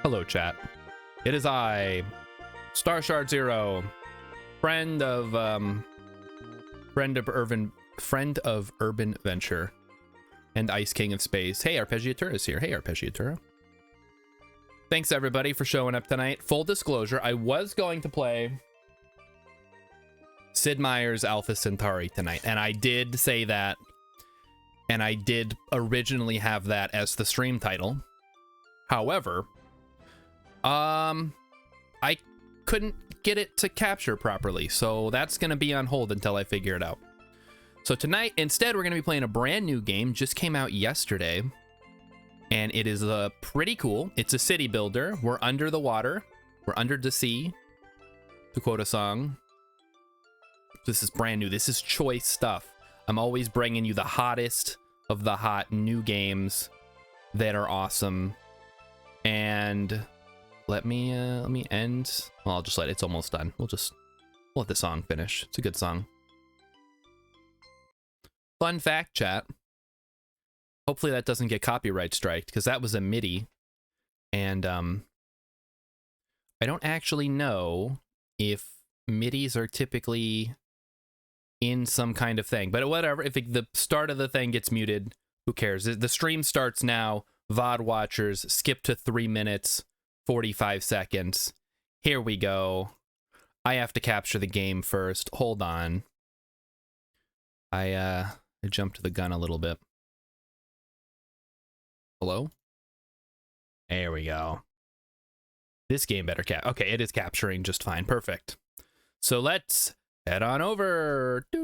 Hello, chat. It is I, Starshard Zero, friend of Urban Venture, and Ice King of Space. Hey, Arpeggiatura is here. Hey, Arpeggiatura. Thanks everybody for showing up tonight. Full disclosure, I was going to play Sid Meier's Alpha Centauri tonight, and I did say that, and I did originally have that as the stream title. However, I couldn't get it to capture properly, so that's gonna be on hold until I figure it out. So tonight, instead, we're gonna be playing a brand new game, just came out yesterday, and it is pretty cool. It's a city builder. We're under the water. We're under the sea, to quote a song. This is brand new. This is choice stuff. I'm always bringing you the hottest of the hot new games that are awesome. And let me end. Well, I'll just let it's almost done. We'll let the song finish. It's a good song. Fun fact, chat. Hopefully that doesn't get copyright striked, because that was a MIDI, and I don't actually know if MIDIs are typically in some kind of thing, but whatever. If the start of the thing gets muted, who cares? The stream starts now. VOD watchers, skip to 3 minutes 45 seconds. Here we go. I have to capture the game first. Hold on. I jumped the gun a little bit. Hello? There we go. This game better okay, it is capturing just fine. Perfect. So let's head on over. All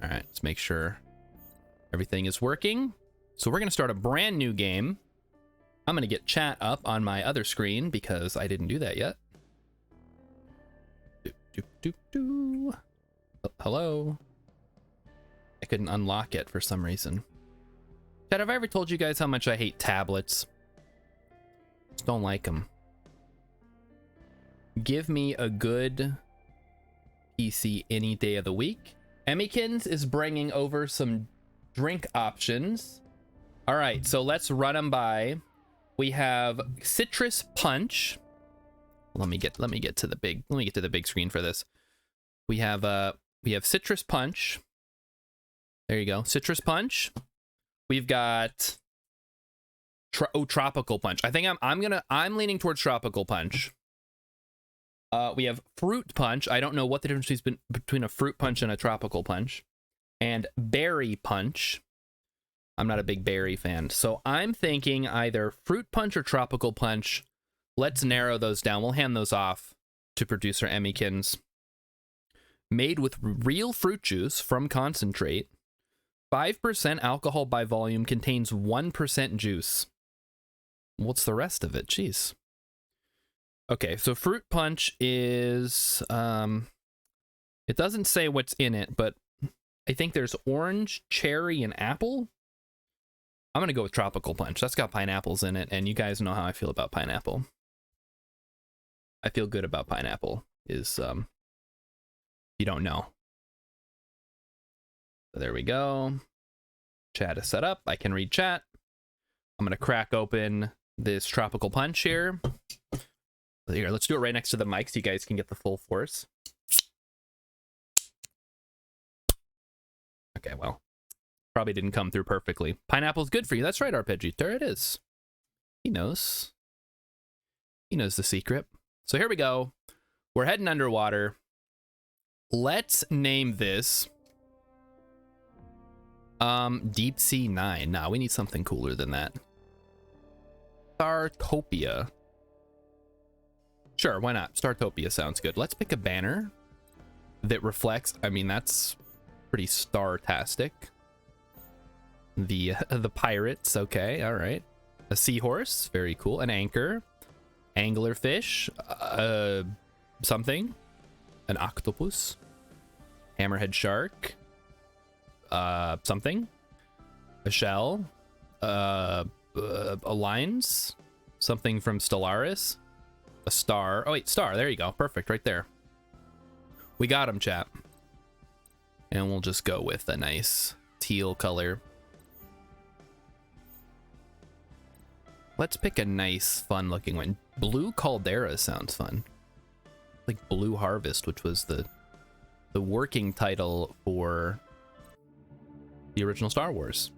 right, let's make sure everything is working. So we're going to start a brand new game. I'm going to get chat up on my other screen because I didn't do that yet. Hello? I couldn't unlock it for some reason. Chat, have I ever told you guys how much I hate tablets? Just don't like them. Give me a good PC any day of the week. Emmykins is bringing over some drink options. All right, so let's run them by. We have citrus punch. Let me get to the big screen for this. We have citrus punch. There you go, citrus punch. We've got tropical punch. I think I'm leaning towards tropical punch. We have fruit punch. I don't know what the difference is between a fruit punch and a tropical punch. And berry punch. I'm not a big berry fan, so I'm thinking either fruit punch or tropical punch. Let's narrow those down. We'll hand those off to producer Emmykins. Made with real fruit juice from concentrate. 5% alcohol by volume, contains 1% juice. What's the rest of it? Jeez. Okay, so fruit punch is, it doesn't say what's in it, but I think there's orange, cherry, and apple. I'm going to go with tropical punch. That's got pineapples in it, and you guys know how I feel about pineapple. I feel good about pineapple, is, you don't know. So there we go. Chat is set up. I can read chat. I'm going to crack open this tropical punch here. Here, let's do it right next to the mic so you guys can get the full force. Okay, well, probably didn't come through perfectly. Pineapple's good for you. That's right, Arpeggi. There it is. He knows. He knows the secret. So here we go. We're heading underwater. Let's name this Deep Sea 9. Nah, we need something cooler than that. Startopia. Sure, why not? Startopia sounds good. Let's pick a banner that reflects. I mean, that's pretty star-tastic. The pirates. Okay, all right. A seahorse, very cool. An anchor, anglerfish, something, an octopus, hammerhead shark, something, a shell, a lines, something from Stellaris. A star. Oh, wait, star. There you go. Perfect. Right there. We got him, chat. And we'll just go with a nice teal color. Let's pick a nice, fun-looking one. Blue Caldera sounds fun. Like Blue Harvest, which was the working title for the original Star Wars.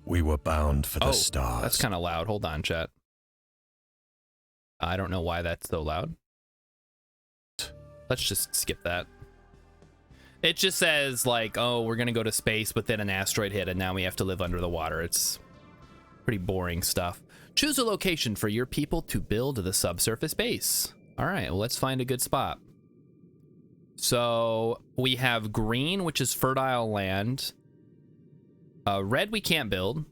We were bound for the stars. That's kind of loud. Hold on, chat. I don't know why that's so loud. Let's just skip that. It just says, like, oh, we're going to go to space, but then an asteroid hit, and now we have to live under the water. It's pretty boring stuff. Choose a location for your people to build the subsurface base. All right, well, let's find a good spot. So we have green, which is fertile land. Red we can't build.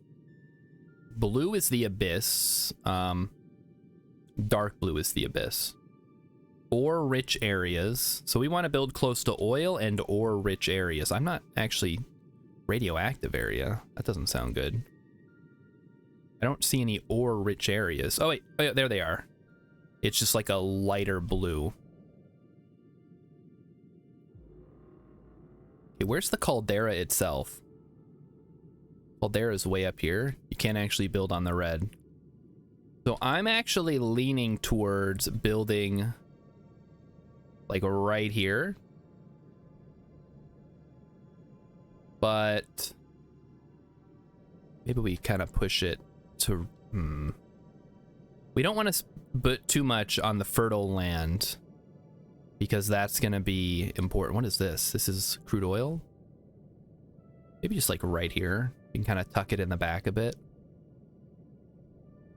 Blue is the abyss. Dark blue is the abyss. Ore-rich areas. So we want to build close to oil and ore-rich areas. I'm not actually radioactive area. That doesn't sound good. I don't see any ore-rich areas. Oh, wait. Oh, yeah, there they are. It's just like a lighter blue. Okay, where's the caldera itself? Caldera is way up here. You can't actually build on the red. So I'm actually leaning towards building like right here. But maybe we kind of push it to... We don't want to put too much on the fertile land because that's going to be important. What is this? This is crude oil? Maybe just like right here. You can kind of tuck it in the back a bit.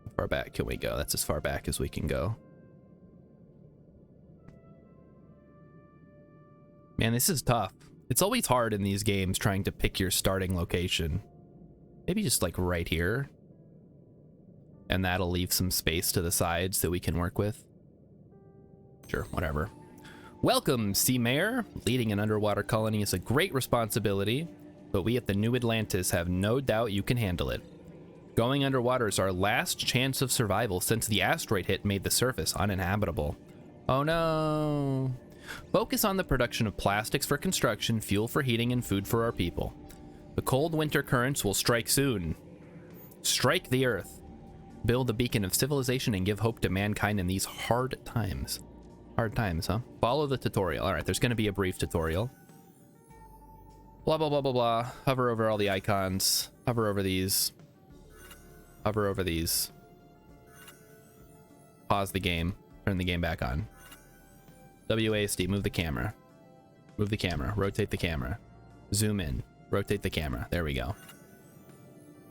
How far back can we go? That's as far back as we can go. Man, this is tough. It's always hard in these games trying to pick your starting location. Maybe just like right here. And that'll leave some space to the sides that we can work with. Sure, whatever. Welcome, Sea Mayor. Leading an underwater colony is a great responsibility, but we at the New Atlantis have no doubt you can handle it. Going underwater is our last chance of survival since the asteroid hit made the surface uninhabitable. Oh no. Focus on the production of plastics for construction, fuel for heating, and food for our people. The cold winter currents will strike soon. Strike the Earth. Build a beacon of civilization and give hope to mankind in these hard times. Hard times, huh? Follow the tutorial. All right, there's going to be a brief tutorial. Blah, blah, blah, blah, blah. Hover over all the icons. Hover over these. Hover over these. Pause the game. Turn the game back on. WASD, move the camera. Move the camera. Rotate the camera. Zoom in. Rotate the camera. There we go.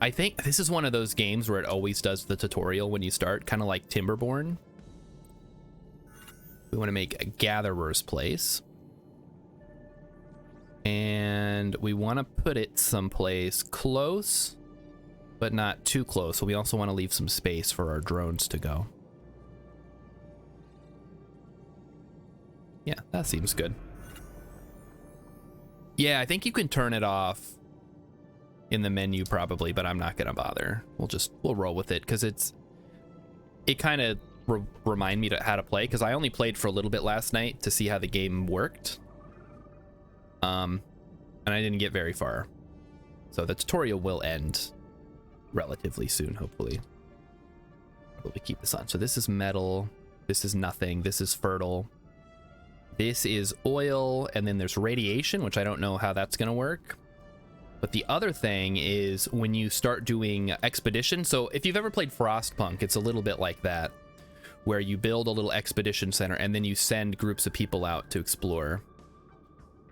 I think this is one of those games where it always does the tutorial when you start, kind of like Timberborn. We want to make a gatherer's place. And we want to put it someplace close, but not too close. So we also want to leave some space for our drones to go. Yeah, that seems good. Yeah, I think you can turn it off in the menu probably, but I'm not gonna bother. We'll roll with it because it kind of remind me how to play, because I only played for a little bit last night to see how the game worked. And I didn't get very far. So the tutorial will end relatively soon, hopefully. Probably keep this on. So this is metal, this is nothing, this is fertile. This is oil, and then there's radiation, which I don't know how that's gonna work. But the other thing is when you start doing expedition. So if you've ever played Frostpunk, it's a little bit like that, where you build a little expedition center and then you send groups of people out to explore.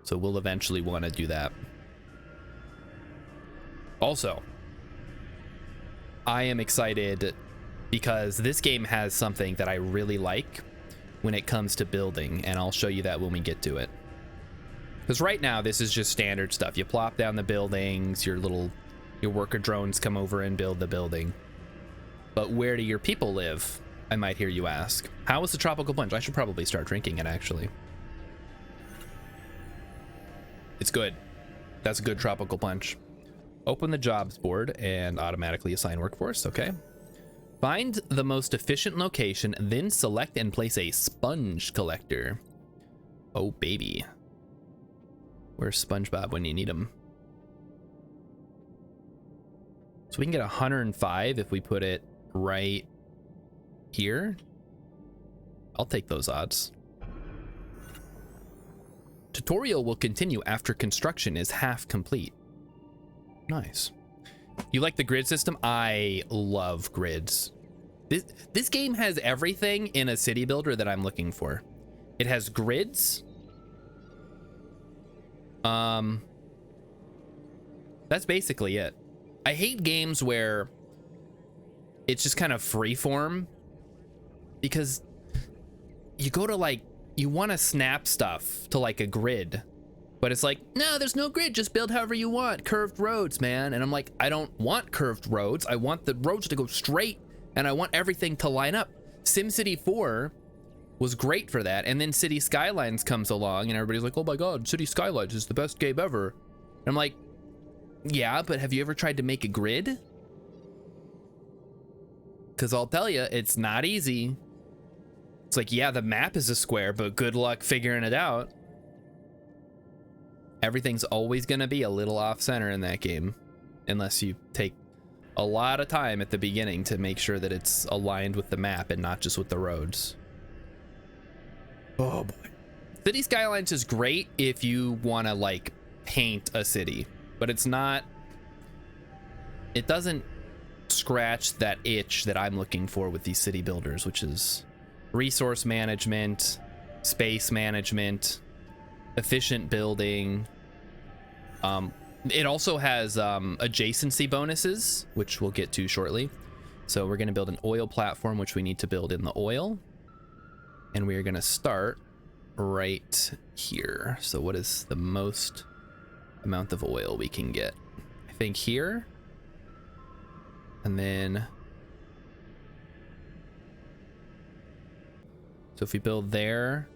So we'll eventually want to do that. Also, I am excited because this game has something that I really like when it comes to building, and I'll show you that when we get to it. Because right now, this is just standard stuff. You plop down the buildings, your worker drones come over and build the building. But where do your people live? I might hear you ask. How is the tropical punch? I should probably start drinking it, actually. It's good. That's a good tropical punch. Open the jobs board and automatically assign workforce. Okay. Find the most efficient location, then select and place a sponge collector. Oh, baby. Where's SpongeBob when you need him? So we can get 105 if we put it right here. I'll take those odds. Tutorial will continue after construction is half complete. Nice. You like the grid system? I love grids. This game has everything in a city builder that I'm looking for. It has grids. That's basically it. I hate games where it's just kind of freeform, because you go to like, you want to snap stuff to like a grid, but it's like, no, there's no grid, just build however you want. Curved roads, man. And I'm like, I don't want curved roads. I want the roads to go straight, and I want everything to line up. SimCity 4 was great for that, and then City Skylines comes along and everybody's like, oh my god, City Skylines is the best game ever. And I'm like, yeah, but have you ever tried to make a grid? Because I'll tell you, it's not easy. It's like, yeah, the map is a square, but good luck figuring it out. Everything's always going to be a little off center in that game, unless you take a lot of time at the beginning to make sure that it's aligned with the map and not just with the roads. Oh boy. City Skylines is great if you want to like paint a city, but it's not, it doesn't scratch that itch that I'm looking for with these city builders, which is resource management, space management, efficient building. It also has adjacency bonuses, which we'll get to shortly. So we're going to build an oil platform, which we need to build in the oil. And we are going to start right here. So what is the most amount of oil we can get? I think here. And then, so if we build there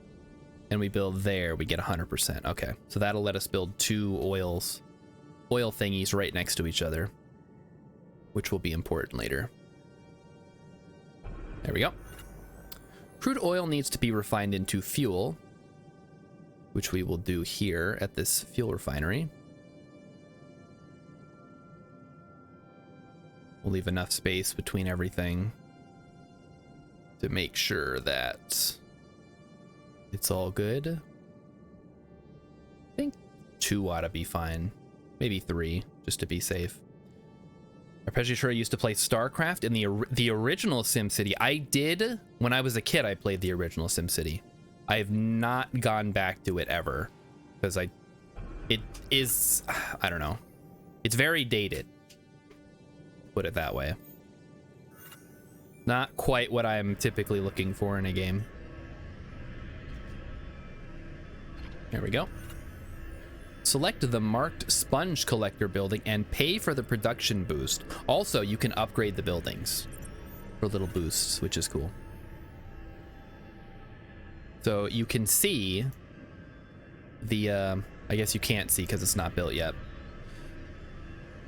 and we build there, we get 100%. Okay, so that'll let us build two oil thingies right next to each other, which will be important later. There we go. Crude oil needs to be refined into fuel, which we will do here at this fuel refinery. We'll leave enough space between everything to make sure that it's all good. I think 2 ought to be fine. Maybe 3, just to be safe. Arpeggiatura used to play StarCraft in the original SimCity. I did, when I was a kid, I played the original SimCity. I have not gone back to it ever, because it is, I don't know. It's very dated. Put it that way. Not quite what I'm typically looking for in a game. There we go. Select the marked sponge collector building and pay for the production boost. Also, you can upgrade the buildings for little boosts, which is cool. So you can see the, I guess you can't see because it's not built yet.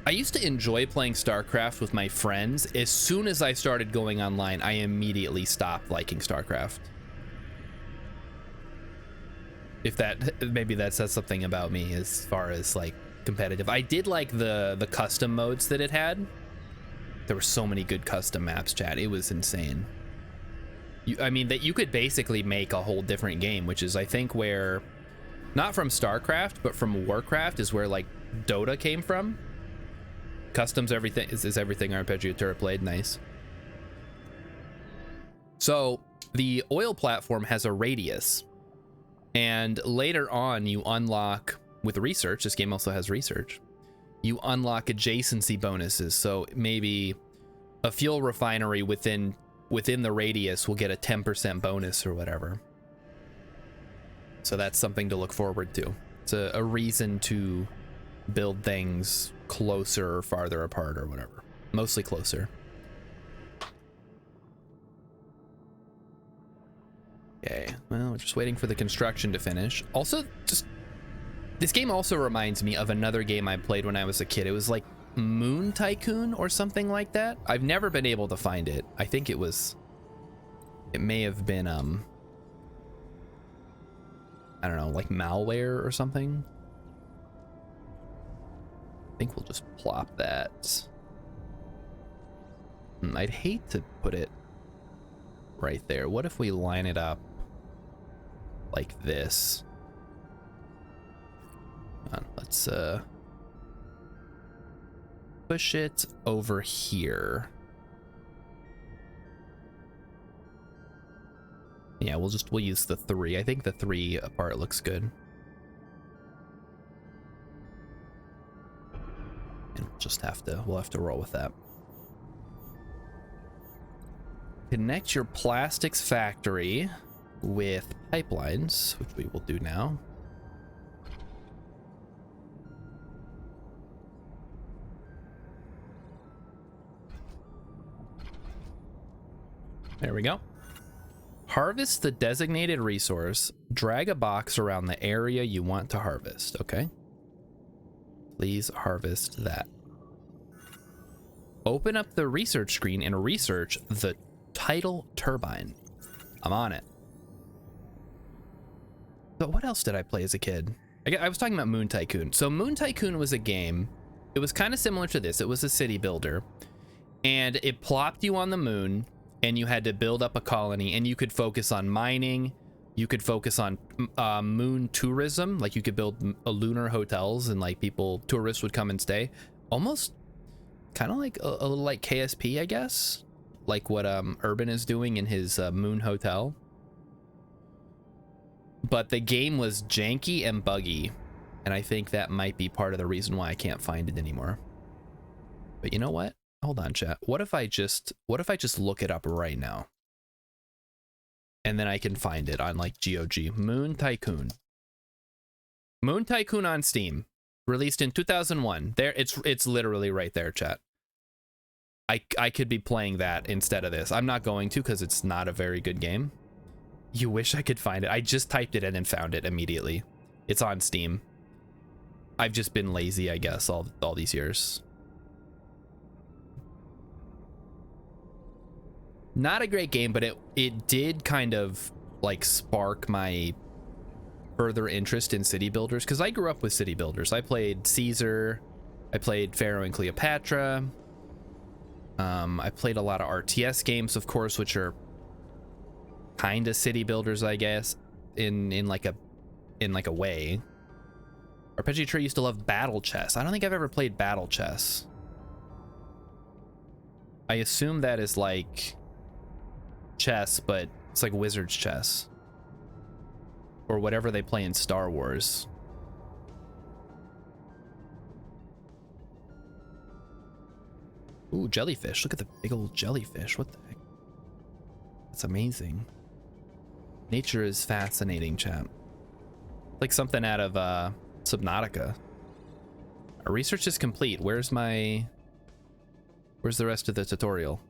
I used to enjoy playing StarCraft with my friends. As soon as I started going online, I immediately stopped liking StarCraft. If that, maybe that says something about me as far as like competitive. I did like the custom modes that it had. There were so many good custom maps, chat. It was insane. I mean, that you could basically make a whole different game, which is I think where, not from StarCraft, but from Warcraft is where like Dota came from. Customs everything is everything Arpeggiatura played. Nice. So the oil platform has a radius, and later on you unlock with research. This game also has research. You unlock adjacency bonuses. So maybe a fuel refinery within the radius will get a 10% bonus or whatever. So that's something to look forward to. It's a reason to build things closer or farther apart or whatever. Mostly closer. Okay, well, we're just waiting for the construction to finish. Also, just this game also reminds me of another game I played when I was a kid. It was like Moon Tycoon or something like that. I've never been able to find it. I think it may have been I don't know, like malware or something. I think we'll just plop that I'd hate to put it right there. What if we line it up like this? Let's push it over here. Yeah, we'll use the 3. I think the 3 part looks good. And we'll have to roll with that. Connect your plastics factory with pipelines, which we will do now. There we go. Harvest the designated resource. Drag a box around the area you want to harvest. Okay. Please harvest that. Open up the research screen and research the tidal turbine. I'm on it. But what else did I play as a kid? I was talking about Moon Tycoon. So Moon Tycoon was a game. It was kind of similar to this. It was a city builder. And it plopped you on the moon. And you had to build up a colony, and you could focus on mining. You could focus on moon tourism, like you could build lunar hotels, and like tourists would come and stay. Almost kind of like a little like KSP, I guess, like what Urban is doing in his moon hotel. But the game was janky and buggy, and I think that might be part of the reason why I can't find it anymore. But you know what? Hold on, chat. What if I just look it up right now? And then I can find it on like GOG. Moon Tycoon. Moon Tycoon on Steam. Released in 2001. There, it's literally right there, chat. I could be playing that instead of this. I'm not going to because it's not a very good game. You wish I could find it. I just typed it in and found it immediately. It's on Steam. I've just been lazy, I guess, all these years. Not a great game, but it did kind of like spark my further interest in city builders, because I grew up with city builders. I played Caesar, I played Pharaoh and Cleopatra. I played a lot of RTS games, of course, which are kind of city builders, I guess, in like a way. Arpeggiator used to love battle chess. I don't think I've ever played battle chess. I assume that is like chess, but it's like wizard's chess or whatever they play in Star Wars. Ooh, jellyfish. Look at the big old jellyfish. What the heck? That's amazing. Nature is fascinating, chap. Like something out of Subnautica. Our research is complete. Where's the rest of the tutorial?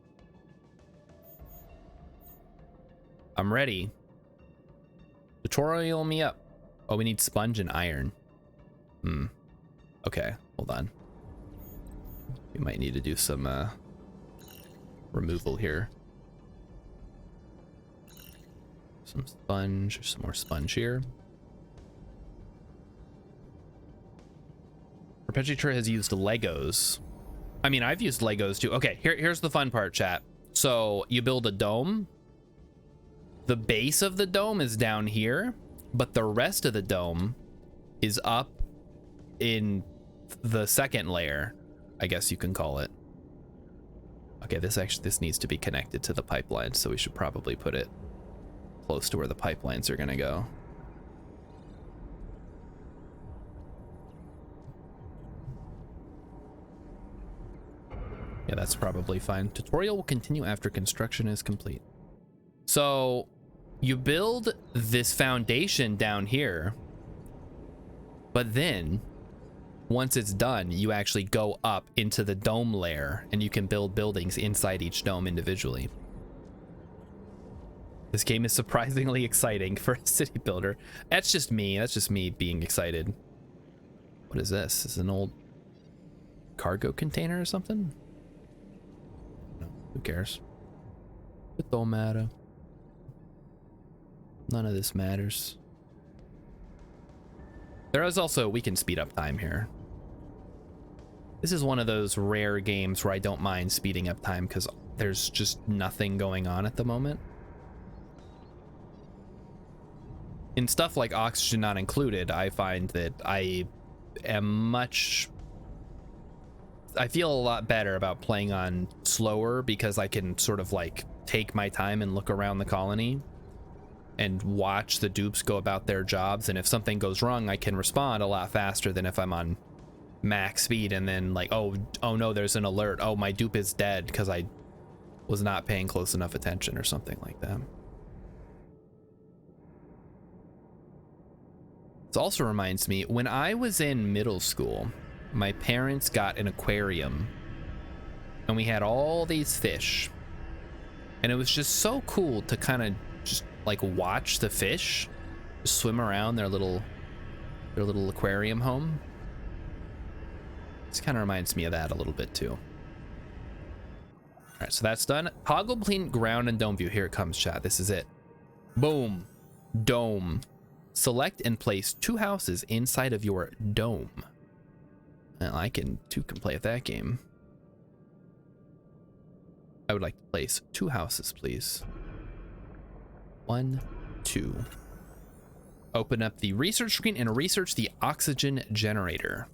I'm ready. Tutorial me up. Oh, we need sponge and iron. Okay, hold on. We might need to do some removal here. Some sponge, some more sponge here. Arpeggiator has used Legos. I mean, I've used Legos too. Okay, here's the fun part, chat. So you build a dome. The base of the dome is down here, but the rest of the dome is up in the second layer, I guess you can call it. Okay, this needs to be connected to the pipeline, so we should probably put it close to where the pipelines are gonna go. Yeah, that's probably fine. Tutorial will continue after construction is complete. So you build this foundation down here, but then once it's done, you actually go up into the dome layer and you can build buildings inside each dome individually. This game is surprisingly exciting for a city builder. That's just me. That's just me being excited. What is this? Is this an old cargo container or something? No, who cares? It don't matter. None of this matters. There is also, we can speed up time here. This is one of those rare games where I don't mind speeding up time because there's just nothing going on at the moment. In stuff like oxygen not included, I find that I feel a lot better about playing on slower because I can sort of like take my time and look around the colony and watch the dupes go about their jobs. And if something goes wrong, I can respond a lot faster than if I'm on max speed and then like, oh no, there's an alert. Oh, my dupe is dead because I was not paying close enough attention or something like that. This also reminds me, when I was in middle school, my parents got an aquarium and we had all these fish, and it was just so cool to kind of just like watch the fish just swim around their little aquarium home. This kind of reminds me of that a little bit too. All right, so that's done. Toggle between ground and dome view. Here it comes, chat. This is it. Boom. Dome. Select and place 2 houses inside of your dome. Well, I can play at that game. I would like to place 2 houses, please. 1, 2. Open up the research screen and research the oxygen generator.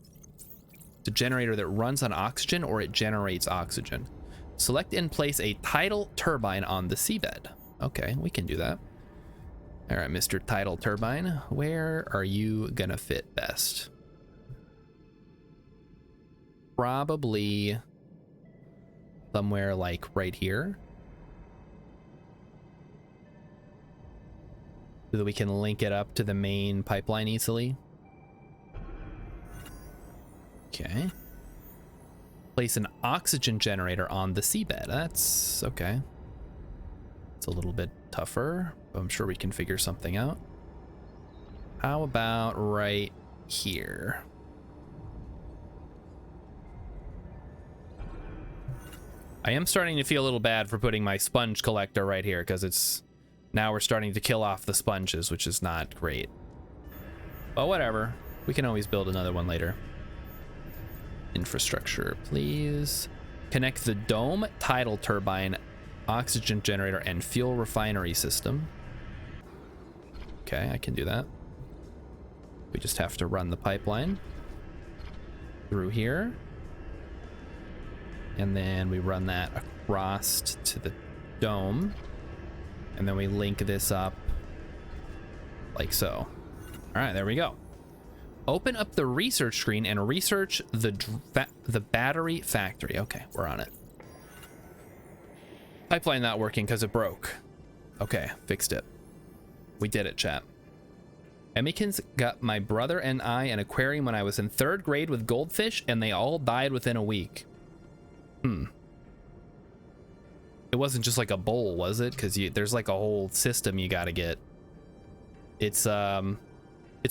It's a generator that runs on oxygen or it generates oxygen. Select and place a tidal turbine on the seabed. Okay, we can do that. All right, Mr. Tidal Turbine, where are you gonna fit best? Probably somewhere like right here, so that we can link it up to the main pipeline easily. Okay. Place an oxygen generator on the seabed. That's okay. It's a little bit tougher, but I'm sure we can figure something out. How about right here? I am starting to feel a little bad for putting my sponge collector right here because it's now we're starting to kill off the sponges, which is not great. But whatever, we can always build another one later. Infrastructure, please. Connect the dome, tidal turbine, oxygen generator, and fuel refinery system. Okay, I can do that. We just have to run the pipeline through here. And then we run that across to the dome. And then we link this up like so. All right, there we go. Open up the research screen and research the battery factory. Okay, we're on it. Pipeline not working because it broke. Okay, fixed it. We did it, chat. Emmykins got my brother and I an aquarium when I was in 3rd grade with goldfish, and they all died within a week. It wasn't just like a bowl, was it? Because there's like a whole system you got to get. It's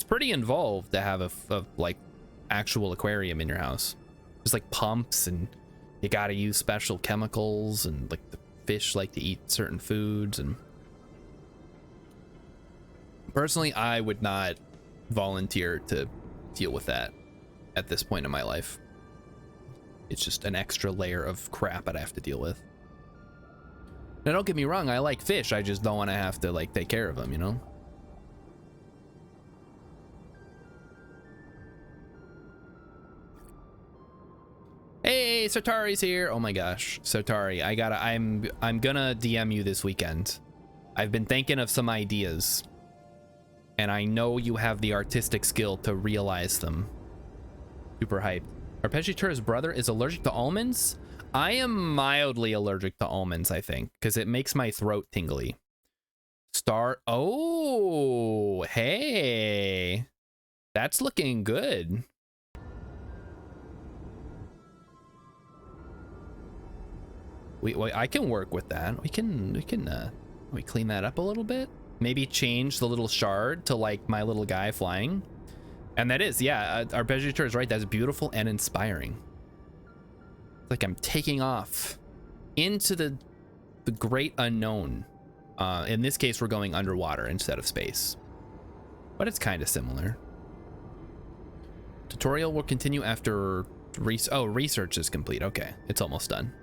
pretty involved to have a like actual aquarium in your house. There's like pumps, and you got to use special chemicals, and like the fish like to eat certain foods. And personally, I would not volunteer to deal with that at this point in my life. It's just an extra layer of crap I'd have to deal with. Now, don't get me wrong, I like fish. I just don't want to have to like take care of them, you know? Hey, Sartari's here. Oh my gosh, Sartari, I'm gonna DM you this weekend. I've been thinking of some ideas, and I know you have the artistic skill to realize them. Super hyped. Arpeggiatur's brother is allergic to almonds? I am mildly allergic to almonds, I think, because it makes my throat tingly. Oh, hey. That's looking good. I can work with that. We can clean that up a little bit. Maybe change the little shard to like my little guy flying. And that is, yeah, Arpeggiatur is right. That's beautiful and inspiring. It's like I'm taking off into the great unknown. In this case, we're going underwater instead of space. But it's kind of similar. Tutorial will continue after research is complete. Okay, it's almost done.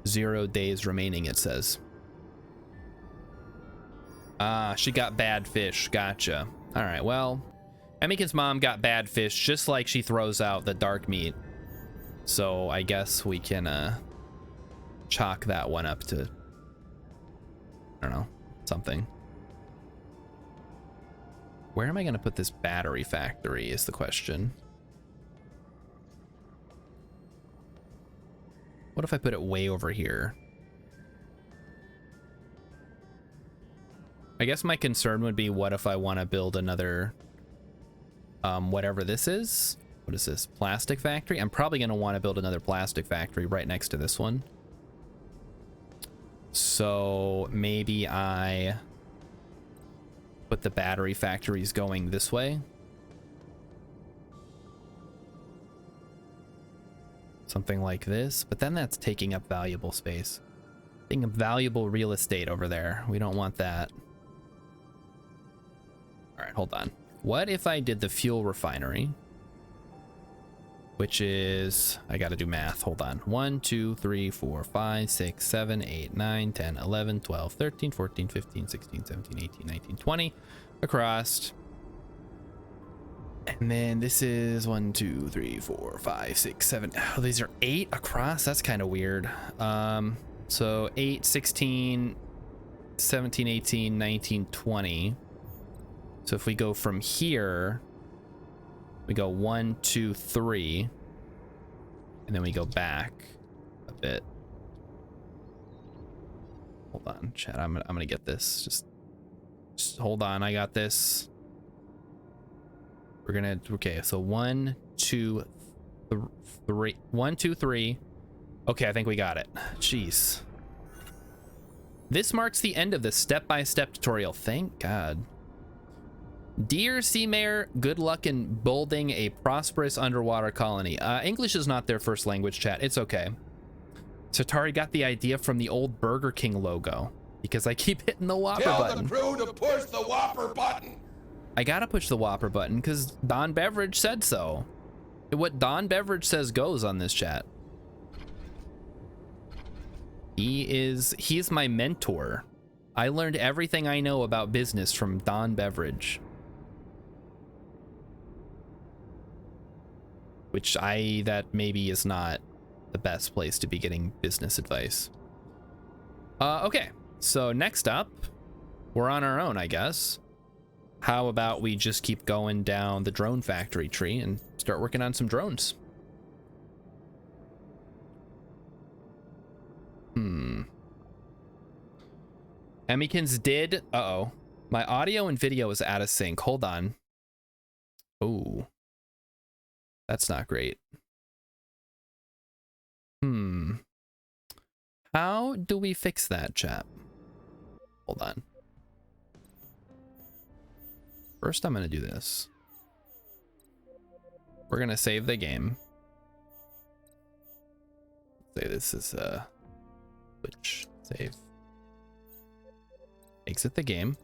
0 days remaining, it says. Ah, she got bad fish. Gotcha. All right, well, Emikin's mom got bad fish just like she throws out the dark meat. So I guess we can chalk that one up to, I don't know, something. Where am I going to put this battery factory is the question. What if I put it way over here? I guess my concern would be, what if I want to build another, whatever this is? What is this? Plastic factory? I'm probably going to want to build another plastic factory right next to this one. So maybe I put the battery factories going this way. Something like this, but then that's taking up valuable space. Taking up valuable real estate over there. We don't want that. All right, hold on. What if I did the fuel refinery? Which is, I gotta do math, hold on. 1, 2, 3, 4, 5, 6, 7, 8, 9, 10, 11, 12, 13, 14, 15, 16, 17, 18, 19, 20 across. And then this is 1, 2, 3, 4, 5, 6, 7. Oh, these are 8 across? That's kind of weird. So 8, 16, 17, 18, 19, 20. So if we go from here, we go 1, 2, 3, and then we go back a bit. Hold on, chat. I'm gonna get this. Just hold on. I got this. We're gonna, okay. So 1, 2, 3. 1, 2, 3. Okay, I think we got it. Jeez. This marks the end of this step-by-step tutorial. Thank God. Dear Sea Mare, good luck in building a prosperous underwater colony. English is not their first language, chat. It's okay. Satari got the idea from the old Burger King logo because I keep hitting the Whopper button. Tell the crew to push the Whopper button. I gotta push the Whopper button because Don Beverage said so. What Don Beverage says goes on this chat. He's my mentor. I learned everything I know about business from Don Beverage. Which that maybe is not the best place to be getting business advice. Okay, so next up, we're on our own, I guess. How about we just keep going down the drone factory tree and start working on some drones? Emmykins did, uh-oh. My audio and video is out of sync. Hold on. Oh. That's not great. How do we fix that, chat? Hold on. First, I'm gonna do this. We're gonna save the game. Say this is Twitch save. Exit the game.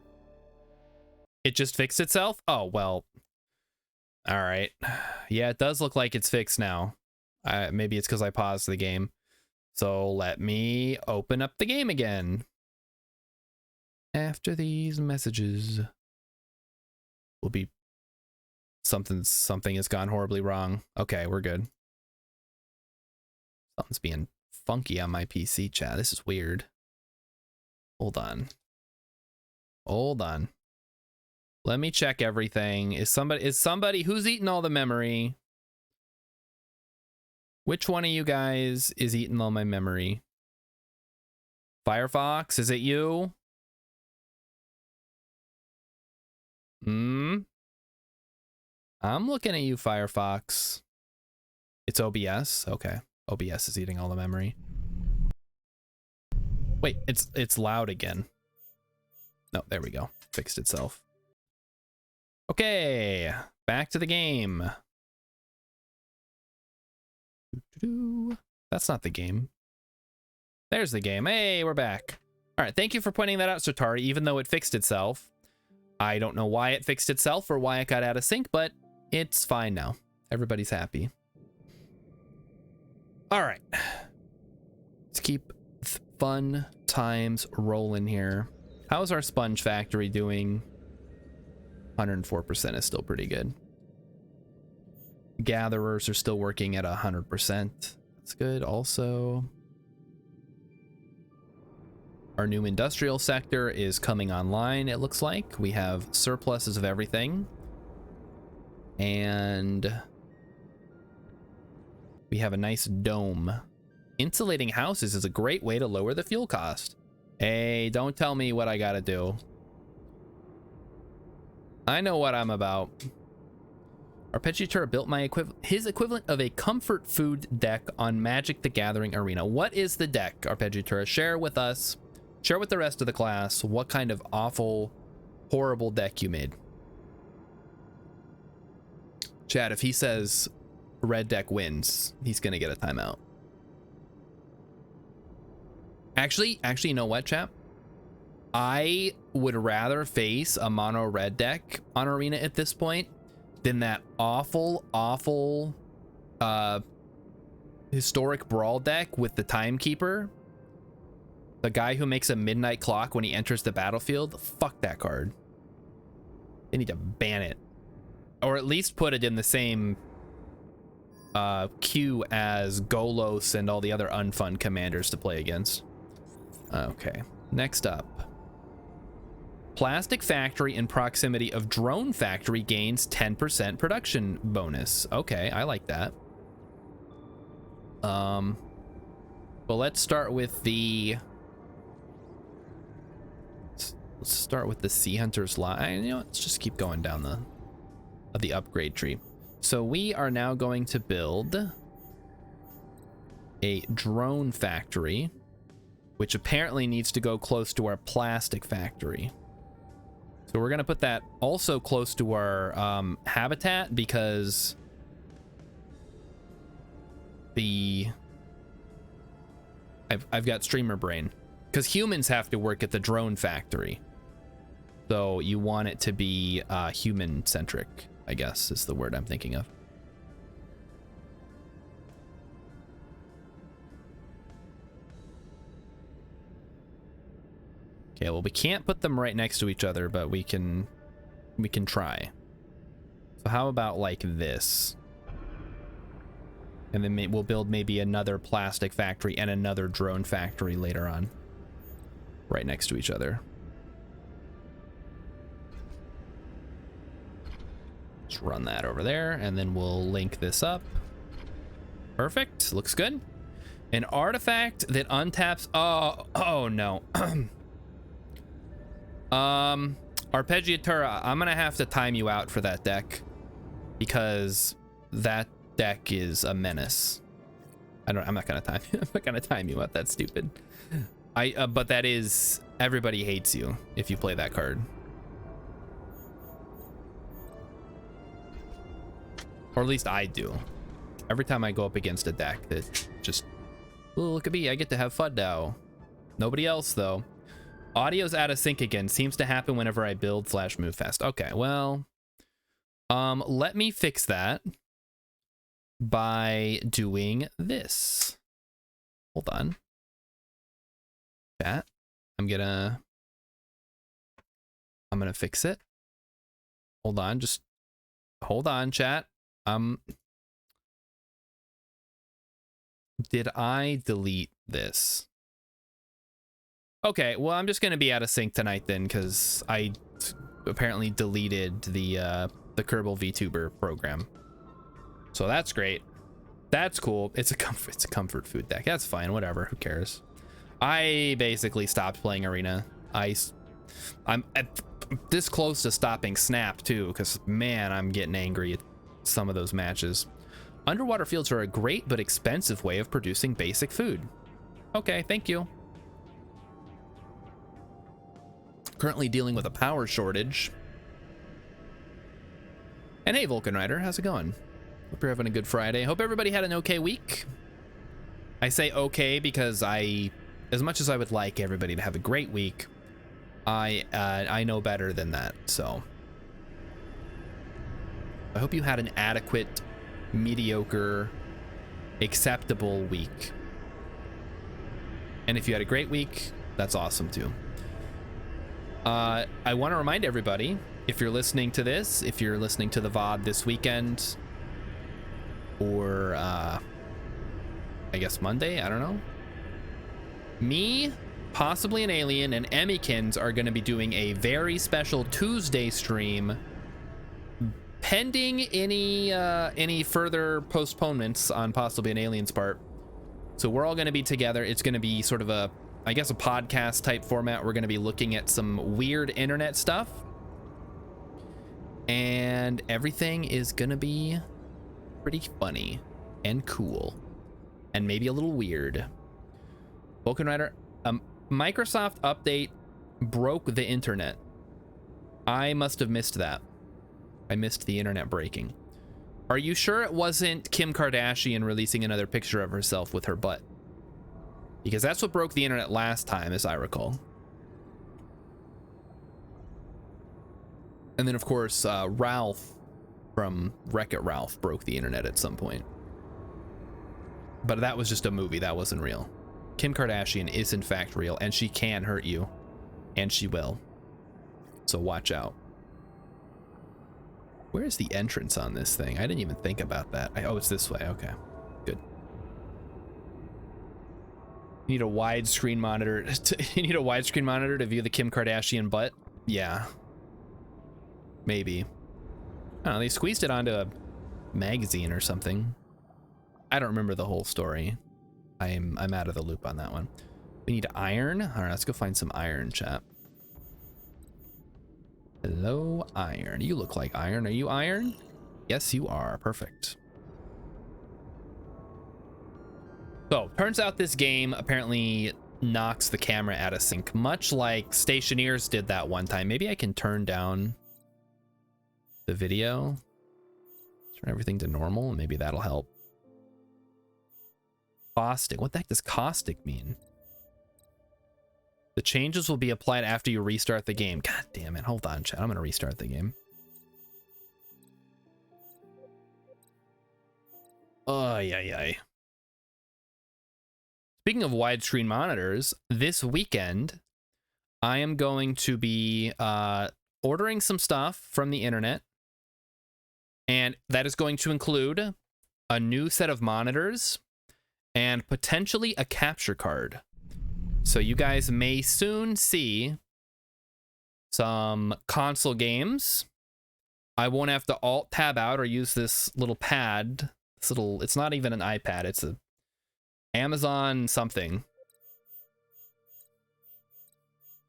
It just fixed itself? Oh, well. All right. Yeah, it does look like it's fixed now. Maybe it's because I paused the game. So let me open up the game again. After these messages will be something has gone horribly wrong. Okay, we're good. Something's being funky on my PC, chat. This is weird. Hold on. Hold on. Let me check everything. Is somebody who's eating all the memory? Which one of you guys is eating all my memory? Firefox, is it you? I'm looking at you, Firefox. It's OBS. Okay. OBS is eating all the memory. Wait, it's loud again. No, there we go. Fixed itself. Okay, back to the game. That's not the game. There's the game. Hey, we're back. All right, thank you for pointing that out, Sotari, even though it fixed itself. I don't know why it fixed itself or why it got out of sync, but it's fine now. Everybody's happy. All right. Let's keep fun times rolling here. How's our sponge factory doing? 104% is still pretty good. Gatherers are still working at 100%. That's good. Also, our new industrial sector is coming online, it looks like. We have surpluses of everything. And we have a nice dome. Insulating houses is a great way to lower the fuel cost. Hey, don't tell me what I gotta do. I know what I'm about. Arpeggiatura built his equivalent of a comfort food deck on Magic the Gathering Arena. What is the deck, Arpeggiatura? Share with us. Share with the rest of the class what kind of awful, horrible deck you made. Chad, if he says red deck wins, he's gonna get a timeout. Actually, you know what, chap? I would rather face a mono red deck on Arena at this point than that awful historic brawl deck with the timekeeper. The guy who makes a midnight clock when he enters the battlefield. Fuck that card. They need to ban it. Or at least put it in the same queue as Golos and all the other unfun commanders to play against. Okay, next up. Plastic factory in proximity of drone factory gains 10% production bonus. Okay, I like that. Well, let's start with the... Let's start with the Sea Hunter's line. You know what? Let's just keep going down the upgrade tree. So we are now going to build a drone factory, which apparently needs to go close to our plastic factory. So we're gonna put that also close to our habitat because I've got streamer brain, because humans have to work at the drone factory. So you want it to be human centric, I guess is the word I'm thinking of. Okay, well, we can't put them right next to each other, but we can try. So how about like this? And then we'll build maybe another plastic factory and another drone factory later on, right next to each other. Just run that over there, and then we'll link this up. Perfect, looks good. An artifact that untaps, oh no. Arpeggiatura, I'm gonna have to time you out for that deck because that deck is a menace. I'm not gonna time I'm not gonna time you out. That's stupid. But that is, everybody hates you if you play that card. Or at least I do. Every time I go up against a deck that just, oh, look at me, I get to have fun now. Nobody else though. Audio's out of sync again. Seems to happen whenever I build / move fast. Okay, well, let me fix that by doing this. Hold on. Chat. I'm gonna fix it. Hold on, just hold on, chat. Did I delete this? Okay, well, I'm just gonna be out of sync tonight then, because I apparently deleted the Kerbal VTuber program. So that's great. That's cool. It's a comfort food deck. That's fine. Whatever. Who cares? I basically stopped playing Arena. I'm at this close to stopping Snap too, because man, I'm getting angry at some of those matches. Underwater fields are a great but expensive way of producing basic food. Okay, thank you. Currently dealing with a power shortage. And hey, Vulcan Rider, how's it going? Hope you're having a good Friday. Hope everybody had an okay week. I say okay because as much as I would like everybody to have a great week, I know better than that. So I hope you had an adequate, mediocre, acceptable week. And if you had a great week, that's awesome too. I want to remind everybody, if you're listening to this, if you're listening to the VOD this weekend, or I guess Monday, I don't know. Me, possibly an alien, and Emmykins are going to be doing a very special Tuesday stream, pending any further postponements on possibly an alien's part. So we're all going to be together. It's going to be sort of a, I guess, a podcast type format. We're going to be looking at some weird internet stuff, and everything is going to be pretty funny and cool and maybe a little weird. Vulcan Rider, Microsoft update broke the internet. I must have missed that. I missed the internet breaking. Are you sure it wasn't Kim Kardashian releasing another picture of herself with her butt? Because that's what broke the internet last time, as I recall. And then, of course, Ralph from Wreck-It Ralph broke the internet at some point. But that was just a movie. That wasn't real. Kim Kardashian is, in fact, real, and she can hurt you. And she will. So watch out. Where's the entrance on this thing? I didn't even think about that. Oh, it's this way. Okay, good. You need a widescreen monitor. You need a widescreen monitor to view the Kim Kardashian butt? Yeah. Maybe. I don't know, they squeezed it onto a magazine or something. I don't remember the whole story. I'm out of the loop on that one. We need iron. All right, let's go find some iron, chat. Hello, iron. You look like iron. Are you iron? Yes, you are. Perfect. So, turns out this game apparently knocks the camera out of sync, much like Stationeers did that one time. Maybe I can turn down the video, turn everything to normal, and maybe that'll help. Caustic. What the heck does caustic mean? The changes will be applied after you restart the game. God damn it. Hold on, chat. I'm going to restart the game. Oh, yeah. Speaking of widescreen monitors, this weekend, I am going to be ordering some stuff from the internet. And that is going to include a new set of monitors and potentially a capture card. So you guys may soon see some console games. I won't have to alt tab out or use this little pad. It's not even an iPad. It's a Amazon something.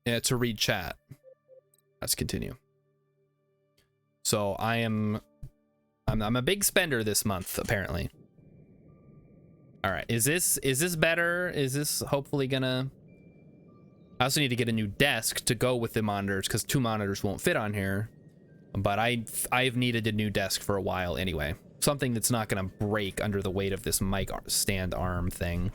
Yeah, to read chat. Let's continue. So I'm a big spender this month, apparently. All right, is this better? Is this hopefully gonna... I also need to get a new desk to go with the monitors because 2 monitors won't fit on here. But I've needed a new desk for a while anyway. Something that's not gonna break under the weight of this mic stand arm thing.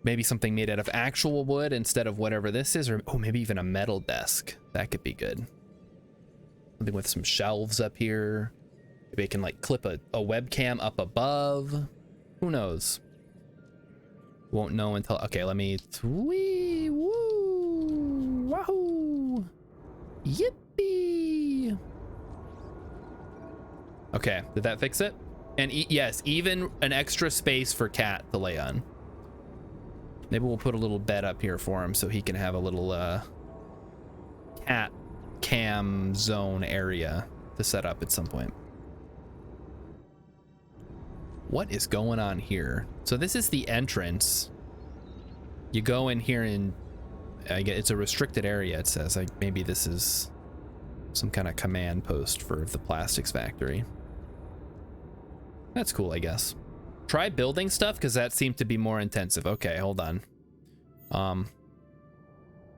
Maybe something made out of actual wood instead of whatever this is, or maybe even a metal desk. That could be good. Something with some shelves up here. Maybe I can like clip a webcam up above. Who knows? Won't know until... Okay, let me... Wee! Woo! Wahoo! Yippee! Okay, did that fix it? And yes, even an extra space for Cat to lay on. Maybe we'll put a little bed up here for him so he can have a little cat cam zone area to set up at some point. What is going on here? So this is the entrance. You go in here and I get it's a restricted area. It says like maybe this is some kind of command post for the plastics factory. That's cool, I guess. Try building stuff because that seemed to be more intensive. Okay, hold on.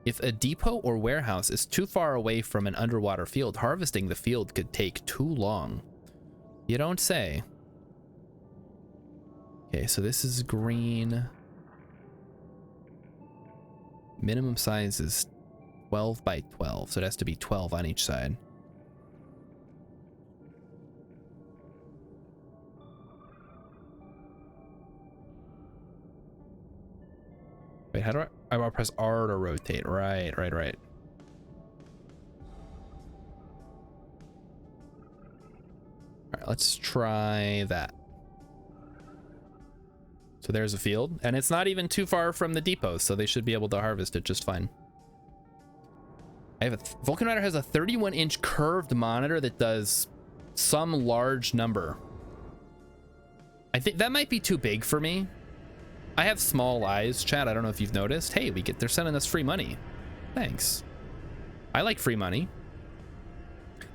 If a depot or warehouse is too far away from an underwater field, harvesting the field could take too long. You don't say. Okay, so this is green. Minimum size is 12 by 12, so it has to be 12 on each side. How do I want to press R to rotate. Right. All right, let's try that. So there's a field, and it's not even too far from the depot, so they should be able to harvest it just fine. I have Vulcan Rider has a 31-inch curved monitor that does some large number. I think that might be too big for me. I have small eyes, chat. I don't know if you've noticed. Hey, they're sending us free money. Thanks. I like free money.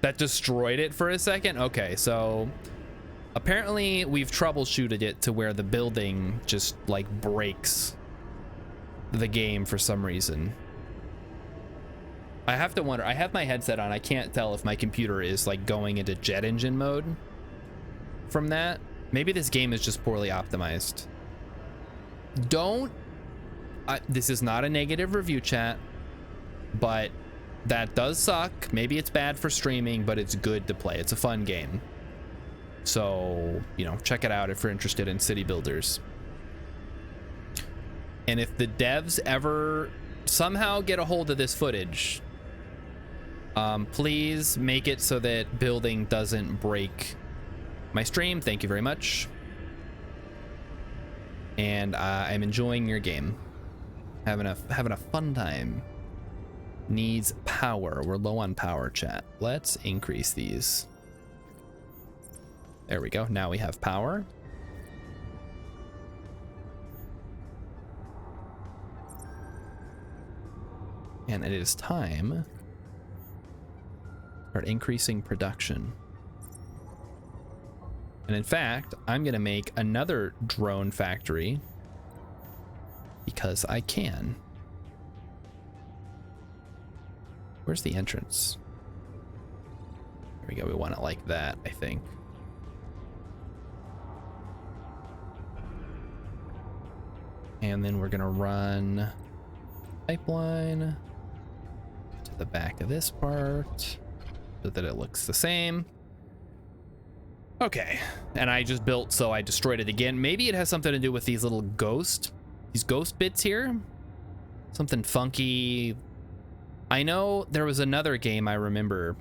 That destroyed it for a second. Okay, so apparently we've troubleshooted it to where the building just like breaks the game for some reason. I have to wonder. I have my headset on. I can't tell if my computer is like going into jet engine mode from that. Maybe this game is just poorly optimized. This is not a negative review, chat, but that does suck. Maybe it's bad for streaming, but it's good to play. It's a fun game. So, you know, check it out if you're interested in city builders. And if the devs ever somehow get a hold of this footage, please make it so that building doesn't break my stream. Thank you very much. And I'm enjoying your game. Having a fun time. Needs power. We're low on power, chat. Let's increase these. There we go. Now we have power. And it is time to start increasing production. And in fact, I'm going to make another drone factory because I can. Where's the entrance? There we go. We want it like that, I think. And then we're going to run pipeline to the back of this part so that it looks the same. Okay, and I just built, so I destroyed it again. Maybe it has something to do with these little ghost bits here. Something funky. I know there was another game I remember.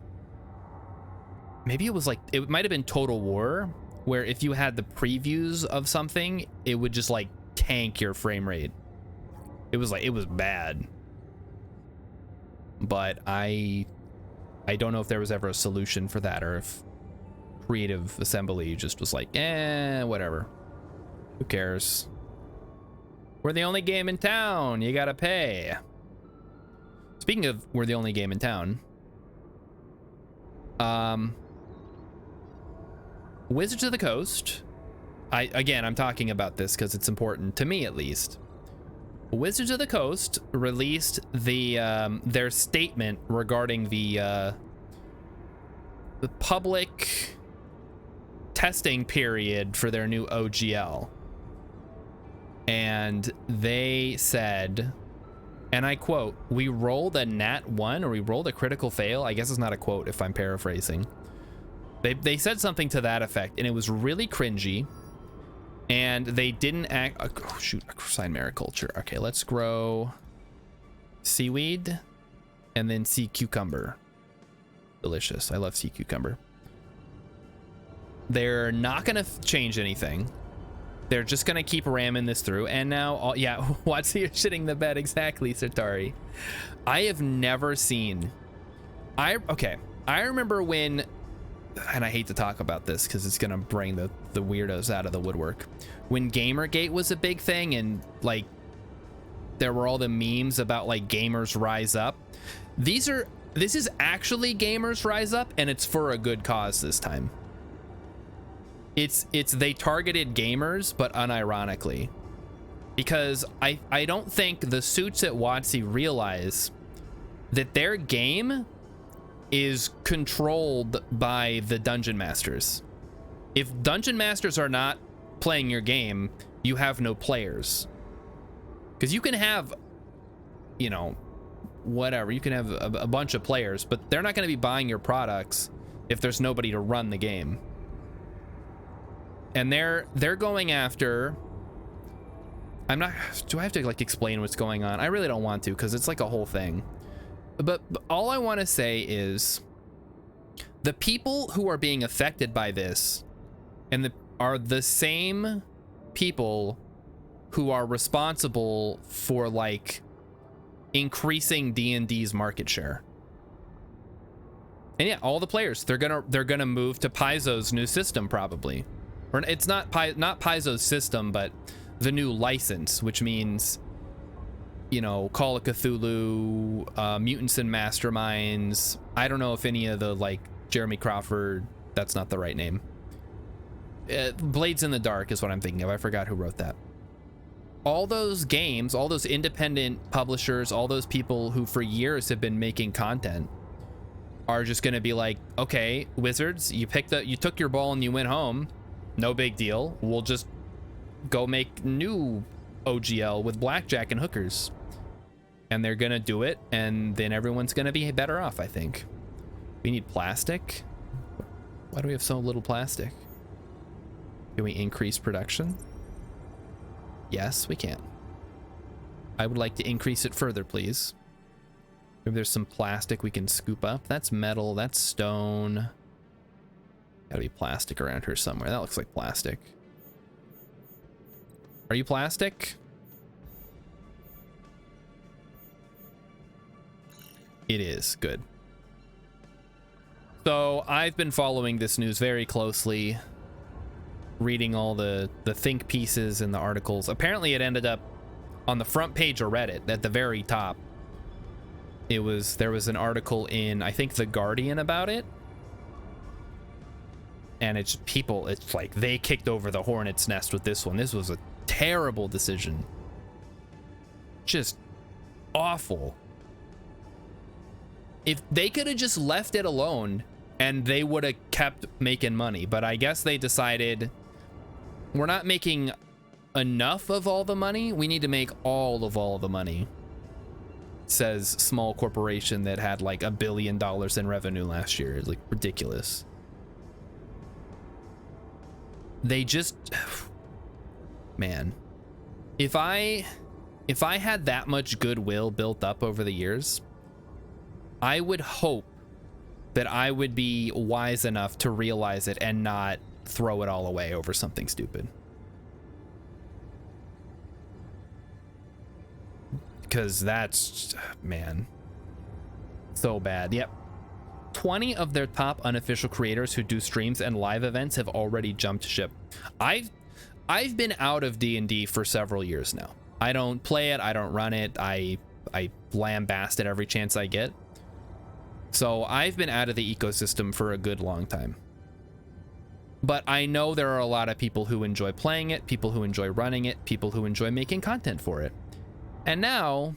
Maybe it was like, it might have been Total War, where if you had the previews of something, it would just like tank your frame rate. It was bad. But I don't know if there was ever a solution for that, or if Creative Assembly just was like, whatever. Who cares? We're the only game in town. You gotta pay. Speaking of, we're the only game in town. Wizards of the Coast. I'm talking about this because it's important to me, at least. Wizards of the Coast released their statement regarding the public testing period for their new OGL. And they said, and I quote, "We rolled a nat 1, or we rolled a critical fail." I guess it's not a quote if I'm paraphrasing. They said something to that effect, and it was really cringy. And they didn't act. Oh, shoot, assign mariculture. Okay, let's grow seaweed and then sea cucumber. Delicious. I love sea cucumber. They're not gonna change anything. They're just gonna keep ramming this through. And now, yeah, what's here shitting the bed? Exactly, Sartari. I have never seen. I remember when, and I hate to talk about this because it's gonna bring the weirdos out of the woodwork. When Gamergate was a big thing, and like there were all the memes about like gamers rise up. This is actually Gamers Rise Up, and it's for a good cause this time. They targeted gamers, but unironically, because I don't think the suits at WotC realize that their game is controlled by the dungeon masters. If dungeon masters are not playing your game, you have no players. Because you can have, you know, whatever, you can have a bunch of players, but they're not going to be buying your products if there's nobody to run the game. And they're going after I'm not, do I have to like explain what's going on? I really don't want to, because it's like a whole thing. But all I want to say is the people who are being affected by this are the same people who are responsible for like increasing D&D's market share. And yeah, all the players, they're gonna move to Paizo's new system probably. Or it's not Paizo's system, but the new license, which means, you know, Call of Cthulhu, Mutants and Masterminds. I don't know if any of the like Jeremy Crawford, that's not the right name. Blades in the Dark is what I'm thinking of. I forgot who wrote that. All those games, all those independent publishers, all those people who for years have been making content are just going to be like, okay, Wizards, you took your ball and you went home. No big deal. We'll just go make new OGL with blackjack and hookers. And they're going to do it, and then everyone's going to be better off, I think. We need plastic. Why do we have so little plastic? Can we increase production? Yes, we can. I would like to increase it further, please. Maybe there's some plastic we can scoop up. That's metal, that's stone. Gotta be plastic around here somewhere. That looks like plastic. Are you plastic? It is. Good. So I've been following this news very closely, reading all the think pieces and the articles. Apparently it ended up on the front page of Reddit at the very top. There was an article in, I think, The Guardian about it. And it's like they kicked over the hornet's nest with this one. This was a terrible decision. Just awful. If they could have just left it alone and they would have kept making money, but I guess they decided we're not making enough of all the money. We need to make all the money. Says small corporation that had like $1 billion in revenue last year. It's like ridiculous. They just, man, if I had that much goodwill built up over the years, I would hope that I would be wise enough to realize it and not throw it all away over something stupid. Because that's, man, so bad. Yep. 20 of their top unofficial creators who do streams and live events have already jumped ship. I've been out of D&D for several years now. I don't play it. I don't run it. I lambast it every chance I get. So I've been out of the ecosystem for a good long time. But I know there are a lot of people who enjoy playing it, people who enjoy running it, people who enjoy making content for it. And now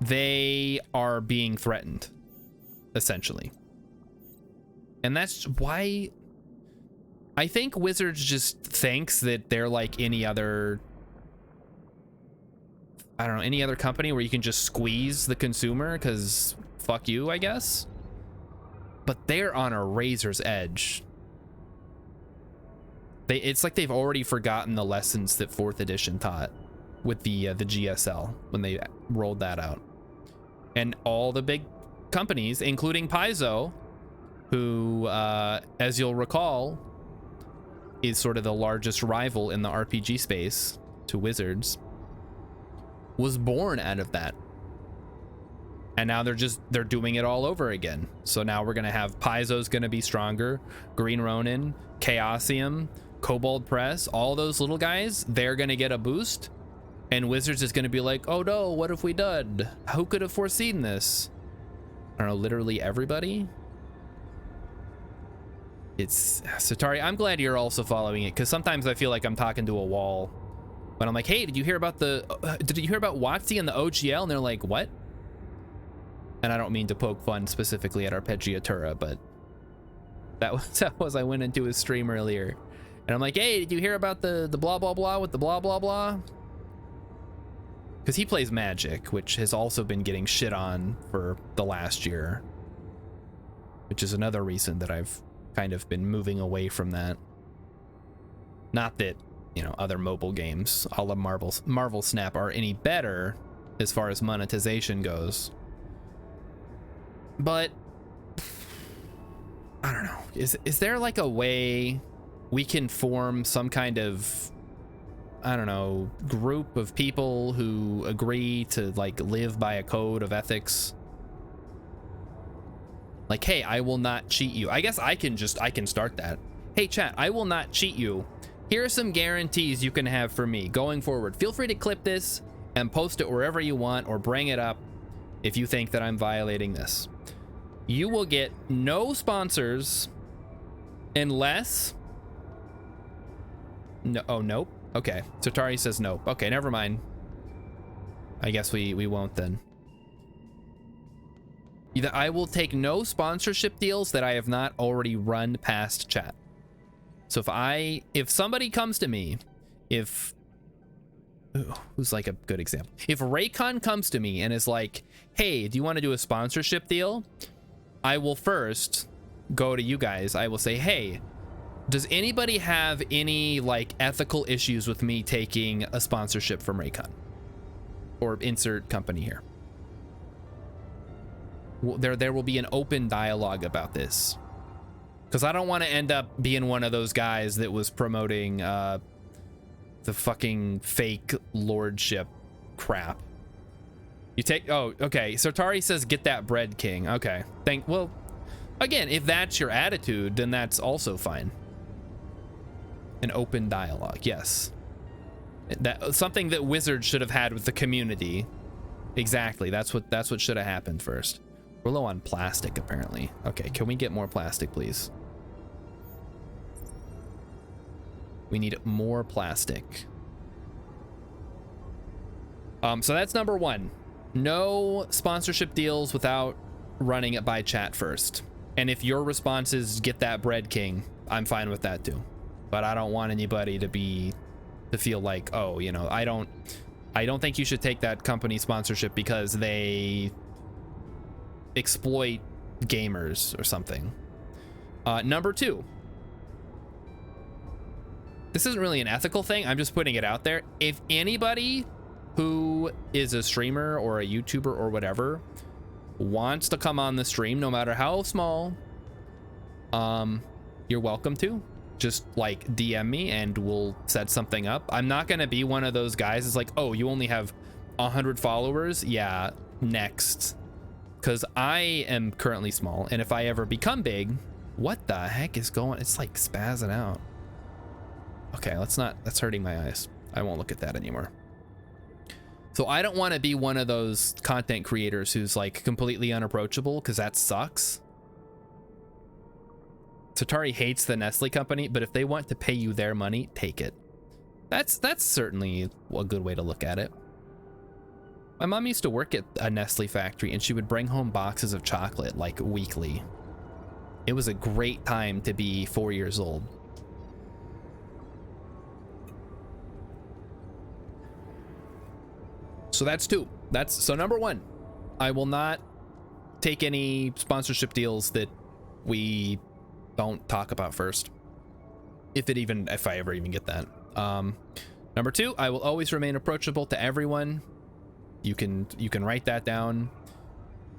they are being threatened, essentially. And that's why I think Wizards just thinks that they're like any other, I don't know, any other company where you can just squeeze the consumer because fuck you, I guess. But they're on a razor's edge. It's like they've already forgotten the lessons that 4th edition taught with the GSL when they rolled that out. And all the big companies, including Paizo, who, as you'll recall, is sort of the largest rival in the RPG space to Wizards, was born out of that. And now they're doing it all over again. So now we're gonna have Paizo's gonna be stronger, Green Ronin, Chaosium, Kobold Press, all those little guys, they're gonna get a boost. And Wizards is gonna be like, oh no, what have we done? Who could have foreseen this? I don't know, literally everybody? It's Satari. I'm glad you're also following it, because sometimes I feel like I'm talking to a wall when I'm like, hey, did you hear about WotC and the OGL? And they're like, what? And I don't mean to poke fun specifically at Arpeggiatura, but that was I went into his stream earlier and I'm like, hey, did you hear about the blah blah blah with the blah blah blah? Because he plays Magic, which has also been getting shit on for the last year, which is another reason that I've kind of been moving away from that. Not that you know, other mobile games a la Marvel Snap are any better as far as monetization goes. But I don't know. Is there like a way we can form some kind of, I don't know, group of people who agree to like live by a code of ethics? Like, hey, I will not cheat you. I guess I can start that. Hey chat, I will not cheat you. Here are some guarantees you can have for me going forward. Feel free to clip this and post it wherever you want or bring it up if you think that I'm violating this. You will get no sponsors unless... No, oh, nope. Okay, Sotari says nope. Okay, never mind. I guess we won't then. Either I will take no sponsorship deals that I have not already run past chat. So if somebody comes to me, who's like a good example? If Raycon comes to me and is like, hey, do you want to do a sponsorship deal? I will first go to you guys. I will say, hey, does anybody have any like ethical issues with me taking a sponsorship from Raycon? Or insert company here. There will be an open dialogue about this, because I don't want to end up being one of those guys that was promoting the fucking fake lordship crap. You take, oh, okay. Sotari says get that bread, king. Okay, well, again, if that's your attitude, then that's also fine. An open dialogue, yes. That something that Wizards should have had with the community. Exactly, that's what should have happened first. We're low on plastic, apparently. Okay, can we get more plastic, please? We need more plastic. So that's number one. No sponsorship deals without running it by chat first. And if your response is get that bread, king, I'm fine with that too. But I don't want anybody to feel like, oh, you know, I don't think you should take that company sponsorship because they exploit gamers or something. Number two, this isn't really an ethical thing, I'm just putting it out there. If anybody who is a streamer or a YouTuber or whatever wants to come on the stream, no matter how small, you're welcome to. Just like DM me and we'll set something up. I'm not gonna be one of those guys that's like, oh, you only have 100 followers? Yeah, next. Because I am currently small, and if I ever become big, what the heck is going? It's like spazzing out. Okay, that's hurting my eyes. I won't look at that anymore. So I don't want to be one of those content creators who's like completely unapproachable, because that sucks. Sotari hates the Nestle company, but if they want to pay you their money, take it. That's certainly a good way to look at it. My mom used to work at a Nestle factory, and she would bring home boxes of chocolate like weekly. It was a great time to be 4 years old. So that's two. So number one, I will not take any sponsorship deals that we don't talk about first. If I ever even get that. Number two, I will always remain approachable to everyone. You can write that down.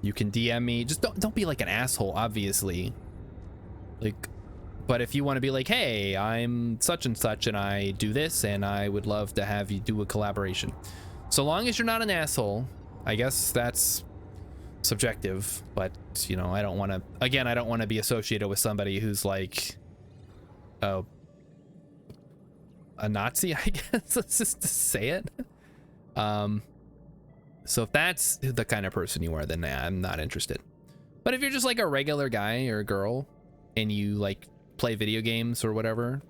You can DM me. Just don't be like an asshole, obviously. Like, but if you want to be like, hey, I'm such and such and I do this and I would love to have you do a collaboration. So long as you're not an asshole, I guess that's subjective, but you know, I don't want to be associated with somebody who's like, oh, a Nazi, I guess. Let's just say it. So if that's the kind of person you are, then nah, I'm not interested. But if you're just like a regular guy or girl and you like play video games or whatever,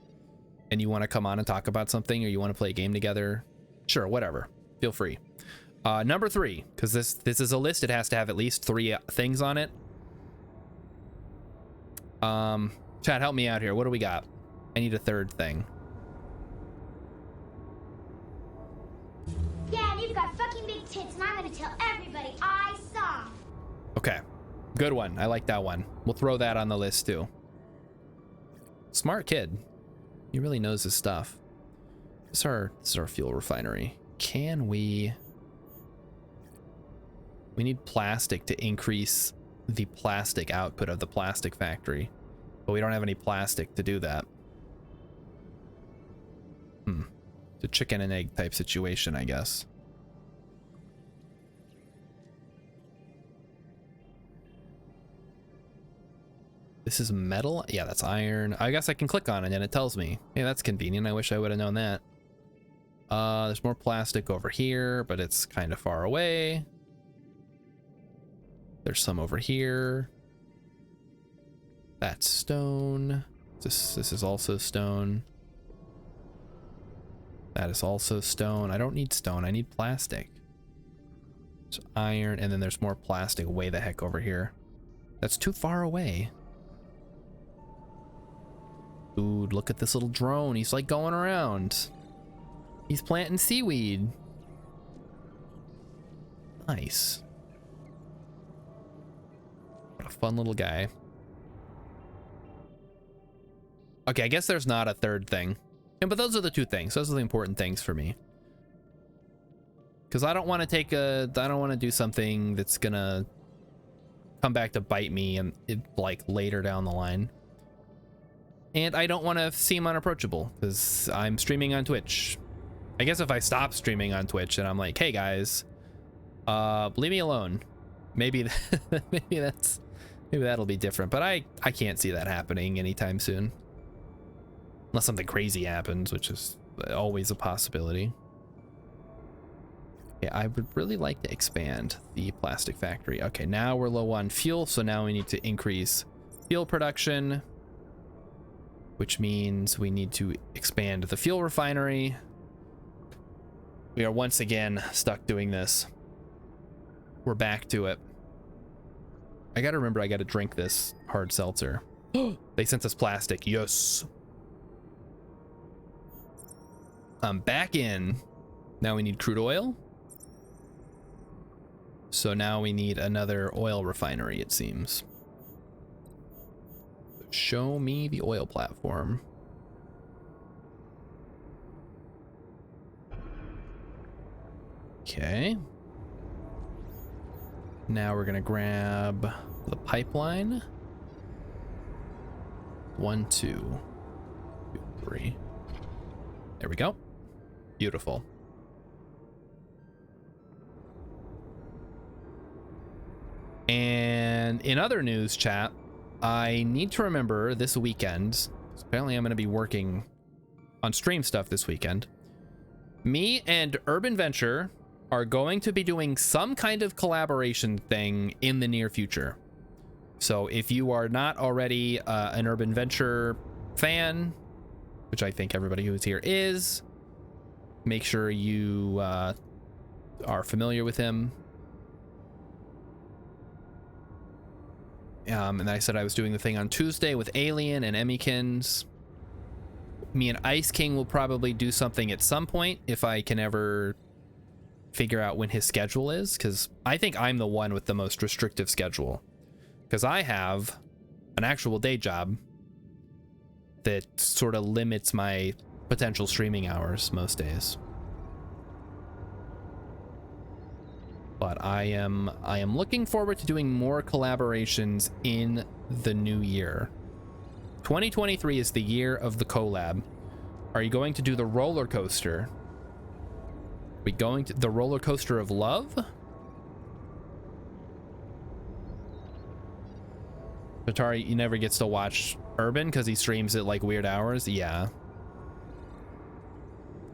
and you want to come on and talk about something, or you want to play a game together, sure, whatever, feel free. Number three, because this is a list, it has to have at least 3 things on it. Chat, help me out here. What do we got? I need a third thing. Yeah, and you've got fucking big tits, and I'm gonna tell everybody I saw. Okay, good one. I like that one. We'll throw that on the list too. Smart kid. He really knows his stuff. this is our fuel refinery. Can we need plastic to increase the plastic output of the plastic factory, but we don't have any plastic to do that. It's a chicken and egg type situation, I guess. This is metal? Yeah, that's iron. I guess I can click on it and it tells me. Yeah, that's convenient. I wish I would have known that. There's more plastic over here, but it's kind of far away. There's some over here. That's stone. This is also stone. That is also stone. I don't need stone. I need plastic. So iron, and then there's more plastic way the heck over here. That's too far away. Dude, look at this little drone. He's like going around. He's planting seaweed. Nice. What a fun little guy. Okay, I guess there's not a third thing. Yeah, but those are the two things. Those are the important things for me. Because I don't want to I don't want to do something that's gonna come back to bite me and like later down the line. And I don't want to seem unapproachable because I'm streaming on Twitch. I guess if I stop streaming on Twitch and I'm like, hey guys, leave me alone. Maybe maybe that'll be different, but I can't see that happening anytime soon. Unless something crazy happens, which is always a possibility. Yeah, I would really like to expand the plastic factory. Okay, now we're low on fuel, so now we need to increase fuel production, which means we need to expand the fuel refinery. We are once again stuck doing this. We're back to it. I gotta remember I gotta drink this hard seltzer. They sent us plastic. Yes. I'm back in. Now we need crude oil. So now we need another oil refinery, it seems. Show me the oil platform. Okay. Now we're gonna grab the pipeline. 1, 2, 2, 3. There we go. Beautiful. And in other news, chat, I need to remember this weekend, apparently I'm going to be working on stream stuff this weekend. Me and Urban Venture are going to be doing some kind of collaboration thing in the near future. So if you are not already an Urban Venture fan, which I think everybody who is here is, make sure you are familiar with him. And I said I was doing the thing on Tuesday with Alien and Emmykins. Me and Ice King will probably do something at some point if I can ever figure out when his schedule is, because I think I'm the one with the most restrictive schedule, because I have an actual day job that sort of limits my potential streaming hours most days. But I am looking forward to doing more collaborations in the new year. 2023 is the year of the collab. Are you going to do the roller coaster? Are we going to the roller coaster of love? Atari, he never gets to watch Urban because he streams at like weird hours. Yeah.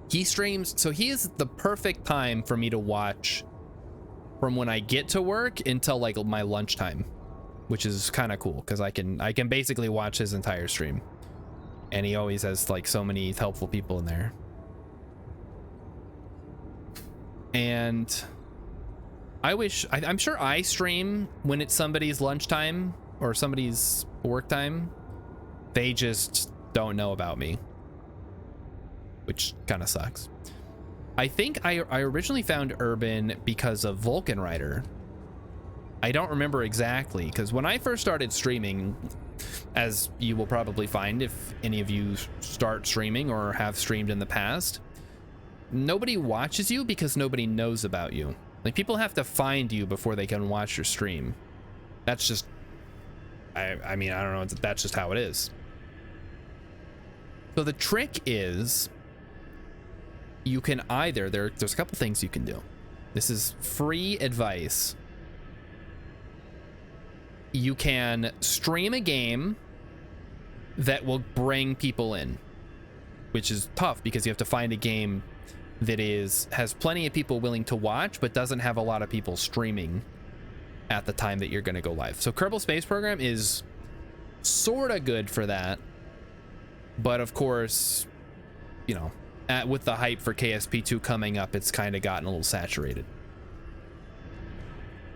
He streams, so he is the perfect time for me to watch from when I get to work until like my lunchtime, which is kind of cool because I can basically watch his entire stream, and he always has like so many helpful people in there. And I'm sure I stream when it's somebody's lunchtime or somebody's work time. They just don't know about me, which kind of sucks. I think I originally found Urban because of Vulcan Rider. I don't remember exactly, because when I first started streaming, as you will probably find if any of you start streaming or have streamed in the past, nobody watches you because nobody knows about you. Like, people have to find you before they can watch your stream. That's just, I mean, I don't know, that's just how it is. So the trick is, you can either, there's a couple things you can do. This is free advice. You can stream a game that will bring people in, which is tough because you have to find a game that has plenty of people willing to watch, but doesn't have a lot of people streaming at the time that you're going to go live. So Kerbal Space Program is sort of good for that. But of course, you know, with the hype for KSP2 coming up, it's kind of gotten a little saturated.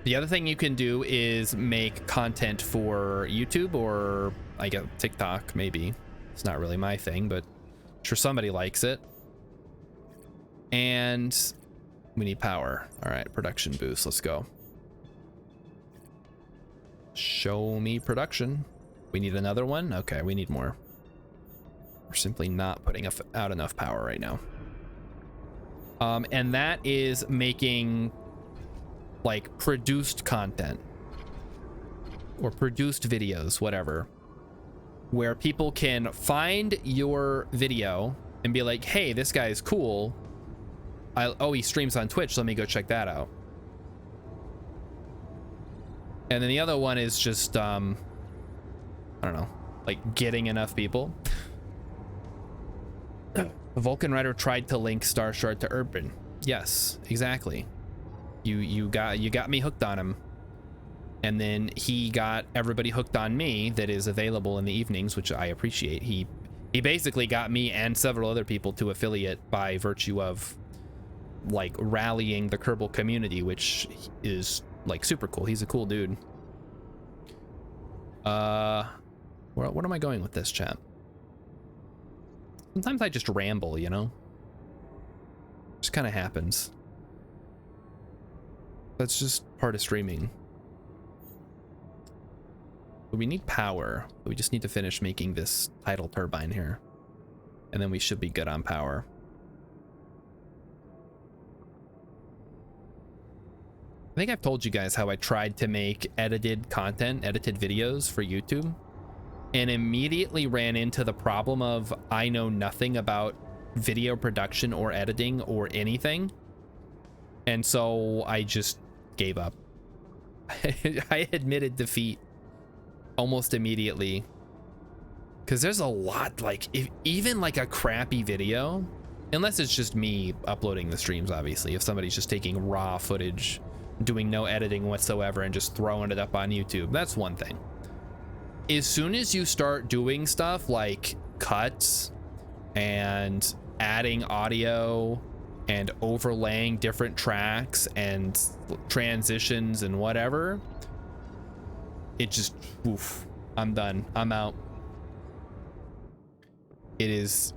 The other thing you can do is make content for YouTube, or I guess TikTok, maybe. It's not really my thing, but I'm sure somebody likes it. And we need power. All right, production boost. Let's go. Show me production. We need another one? Okay, we need more. We're simply not putting out enough power right now. And that is making like produced content or produced videos, whatever, where people can find your video and be like, hey, this guy is cool. Oh, he streams on Twitch. Let me go check that out. And then the other one is just, I don't know, like getting enough people. Vulcan Rider tried to link Star Shard to Urban. Yes, exactly. You got me hooked on him, and then he got everybody hooked on me that is available in the evenings, which I appreciate. He basically got me and several other people to affiliate by virtue of like rallying the Kerbal community, which is like super cool. He's a cool dude. What am I going with this, chat? Sometimes I just ramble, you know? Just kind of happens. That's just part of streaming. But we need power. We just need to finish making this tidal turbine here, and then we should be good on power. I think I've told you guys how I tried to make edited content, edited videos for YouTube, and immediately ran into the problem of I know nothing about video production or editing or anything. And so I just gave up. I admitted defeat almost immediately, because there's a lot, like even like a crappy video, unless it's just me uploading the streams, obviously, if somebody's just taking raw footage, doing no editing whatsoever and just throwing it up on YouTube, that's one thing. As soon as you start doing stuff like cuts and adding audio and overlaying different tracks and transitions and whatever, it just, oof, I'm done. I'm out. It is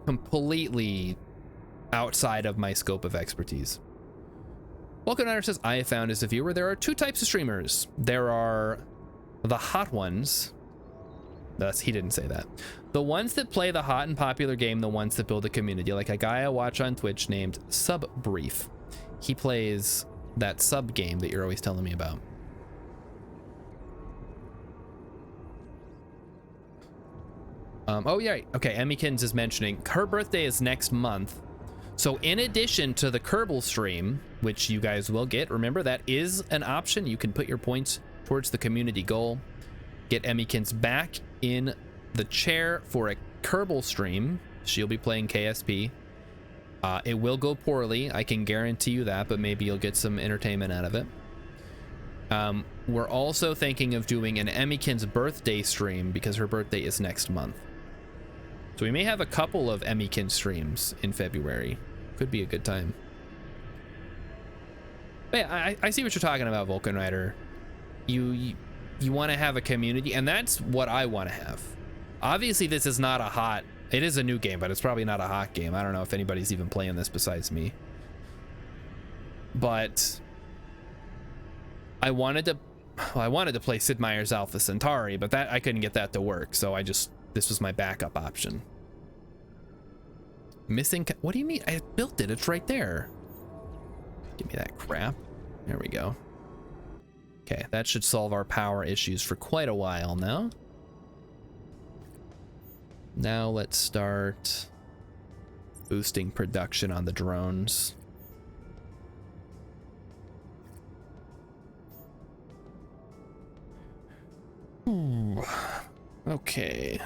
completely outside of my scope of expertise. Vulcan Rider says, I have found as a viewer, there are two types of streamers. There are the hot ones. He didn't say that. The ones that play the hot and popular game, the ones that build a community, like a guy I watch on Twitch named Subbrief. He plays that sub game that you're always telling me about. Oh yeah, okay, Emmykins is mentioning her birthday is next month. So in addition to the Kerbal stream, which you guys will get, remember that is an option. You can put your points towards the community goal. Get Emmykins back in the chair for a Kerbal stream. She'll be playing KSP. It will go poorly, I can guarantee you that, but maybe you'll get some entertainment out of it. We're also thinking of doing an Emmykins birthday stream because her birthday is next month. So we may have a couple of Emmykins streams in February. Could be a good time. But yeah, I see what you're talking about, Vulcan Rider. You want to have a community, and that's what I want to have. Obviously, this is not a hot... It is a new game, but it's probably not a hot game. I don't know if anybody's even playing this besides me. But I wanted to play Sid Meier's Alpha Centauri, but that I couldn't get that to work, so this was my backup option. Missing. What do you mean? I built it. It's right there. Give me that crap. There we go. Okay, that should solve our power issues for quite a while now. Now let's start boosting production on the drones. Ooh. Okay.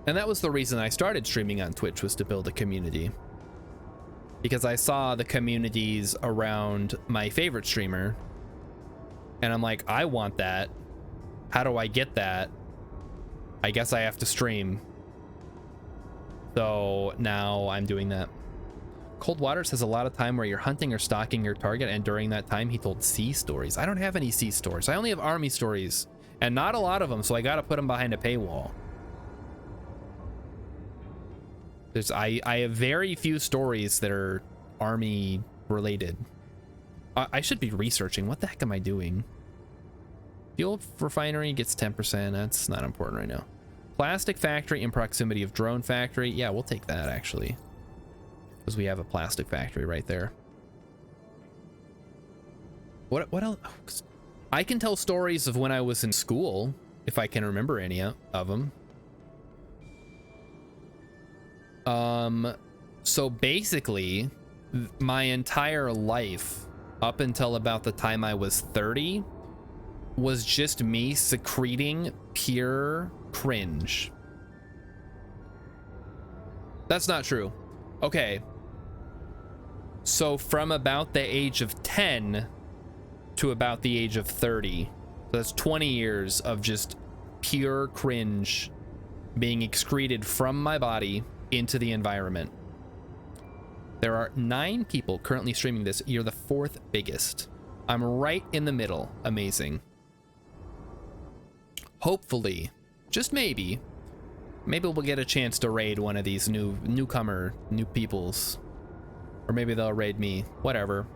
And that was the reason I started streaming on Twitch, was to build a community. Because I saw the communities around my favorite streamer, and I'm like, I want that. How do I get that? I guess I have to stream. So now I'm doing that. Cold Waters has a lot of time where you're hunting or stalking your target, and during that time he told sea stories. I don't have any sea stories. I only have army stories, and not a lot of them, so I gotta put them behind a paywall. I have very few stories that are army related. I should be researching. What the heck am I doing? Fuel refinery gets 10%. That's not important right now. Plastic factory in proximity of drone factory. Yeah, we'll take that actually, because we have a plastic factory right there. What else? I can tell stories of when I was in school, if I can remember any of them. So basically, my entire life, up until about the time I was 30, was just me secreting pure cringe. That's not true. Okay. So from about the age of 10 to about the age of 30, so that's 20 years of just pure cringe being excreted from my body into the environment. There are 9 people currently streaming this. You're the 4th biggest. I'm right in the middle. Amazing. Hopefully, just maybe we'll get a chance to raid one of these new peoples, or maybe they'll raid me. Whatever.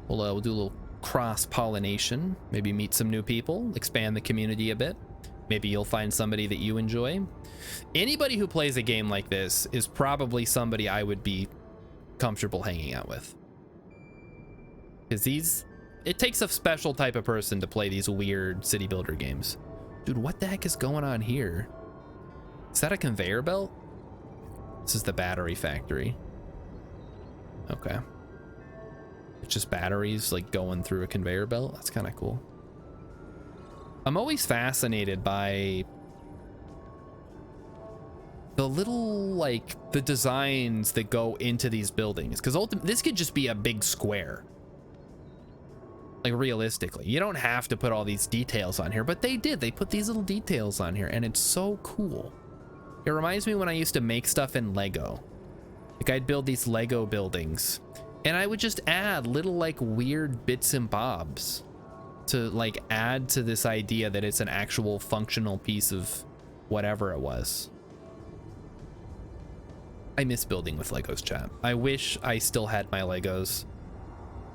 We'll do a little cross-pollination. Maybe meet some new people, expand the community a bit. Maybe you'll find somebody that you enjoy. Anybody who plays a game like this is probably somebody I would be comfortable hanging out with. Because it takes a special type of person to play these weird city builder games. Dude, what the heck is going on here? Is that a conveyor belt? This is the battery factory. Okay. It's just batteries like going through a conveyor belt. That's kind of cool. I'm always fascinated by the little, like, the designs that go into these buildings, because ultimately this could just be a big square. Like, realistically, you don't have to put all these details on here, but they did. They put these little details on here, and it's so cool. It reminds me when I used to make stuff in Lego. Like, I'd build these Lego buildings, and I would just add little, like, weird bits and bobs to, like, add to this idea that it's an actual functional piece of whatever it was. I miss building with Legos, chat. I wish I still had my Legos.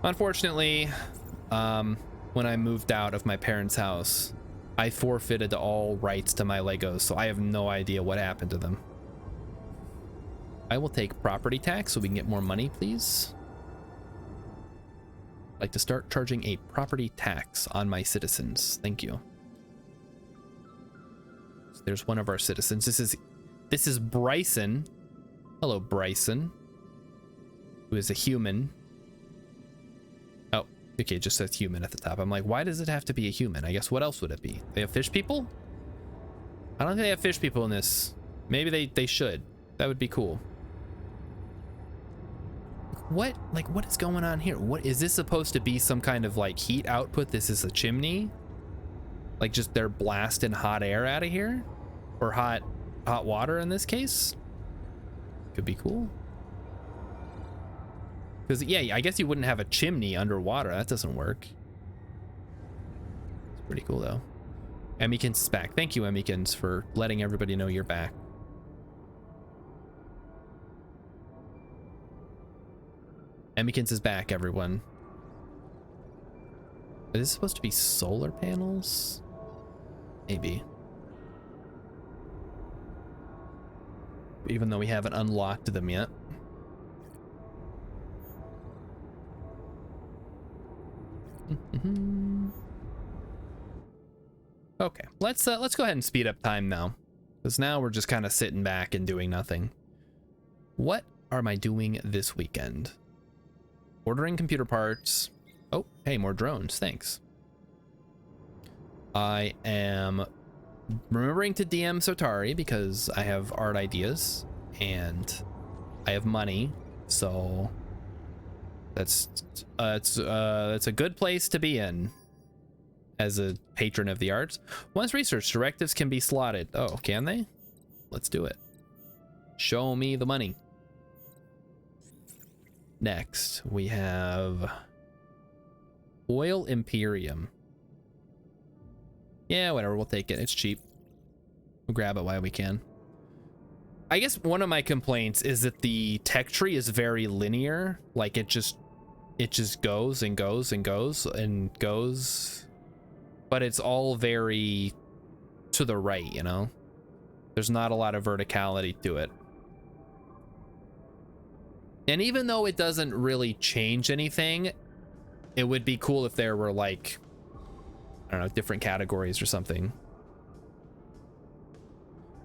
Unfortunately, when I moved out of my parents' house, I forfeited all rights to my Legos, so I have no idea what happened to them. I will take property tax so we can get more money, please. I'd like to start charging a property tax on my citizens. Thank you. So there's one of our citizens. This is Bryson. Hello, Bryson, who is a human. Oh, okay, it just says human at the top. I'm like, why does it have to be a human? I guess what else would it be? They have fish people? I don't think they have fish people in this. Maybe they should. That would be cool. What is going on here? What is this supposed to be? Some kind of like heat output? This is a chimney? Like, just they're blasting hot air out of here? Or hot water in this case? Could be cool. Because, yeah, I guess you wouldn't have a chimney underwater. That doesn't work. It's pretty cool, though. Emmykins is back. Thank you, Emmykins, for letting everybody know you're back. Emmykins is back, everyone. Is this supposed to be solar panels? Maybe. even though we haven't unlocked them yet. Okay, let's go ahead and speed up time now, because now we're just kind of sitting back and doing nothing. What am I doing this weekend? Ordering computer parts. Oh, hey, more drones, thanks. I am remembering to DM Sotari because I have art ideas and I have money, so that's a good place to be in as a patron of the arts. Once research directives can be slotted. Oh, can they? Let's do it. Show me the money. Next, we have Oil Imperium. Yeah, whatever, we'll take it. It's cheap. We'll grab it while we can. I guess one of my complaints is that the tech tree is very linear. Like it just goes and goes and goes and goes. But it's all very to the right, you know? There's not a lot of verticality to it. And even though it doesn't really change anything, it would be cool if there were like, I don't know, different categories or something.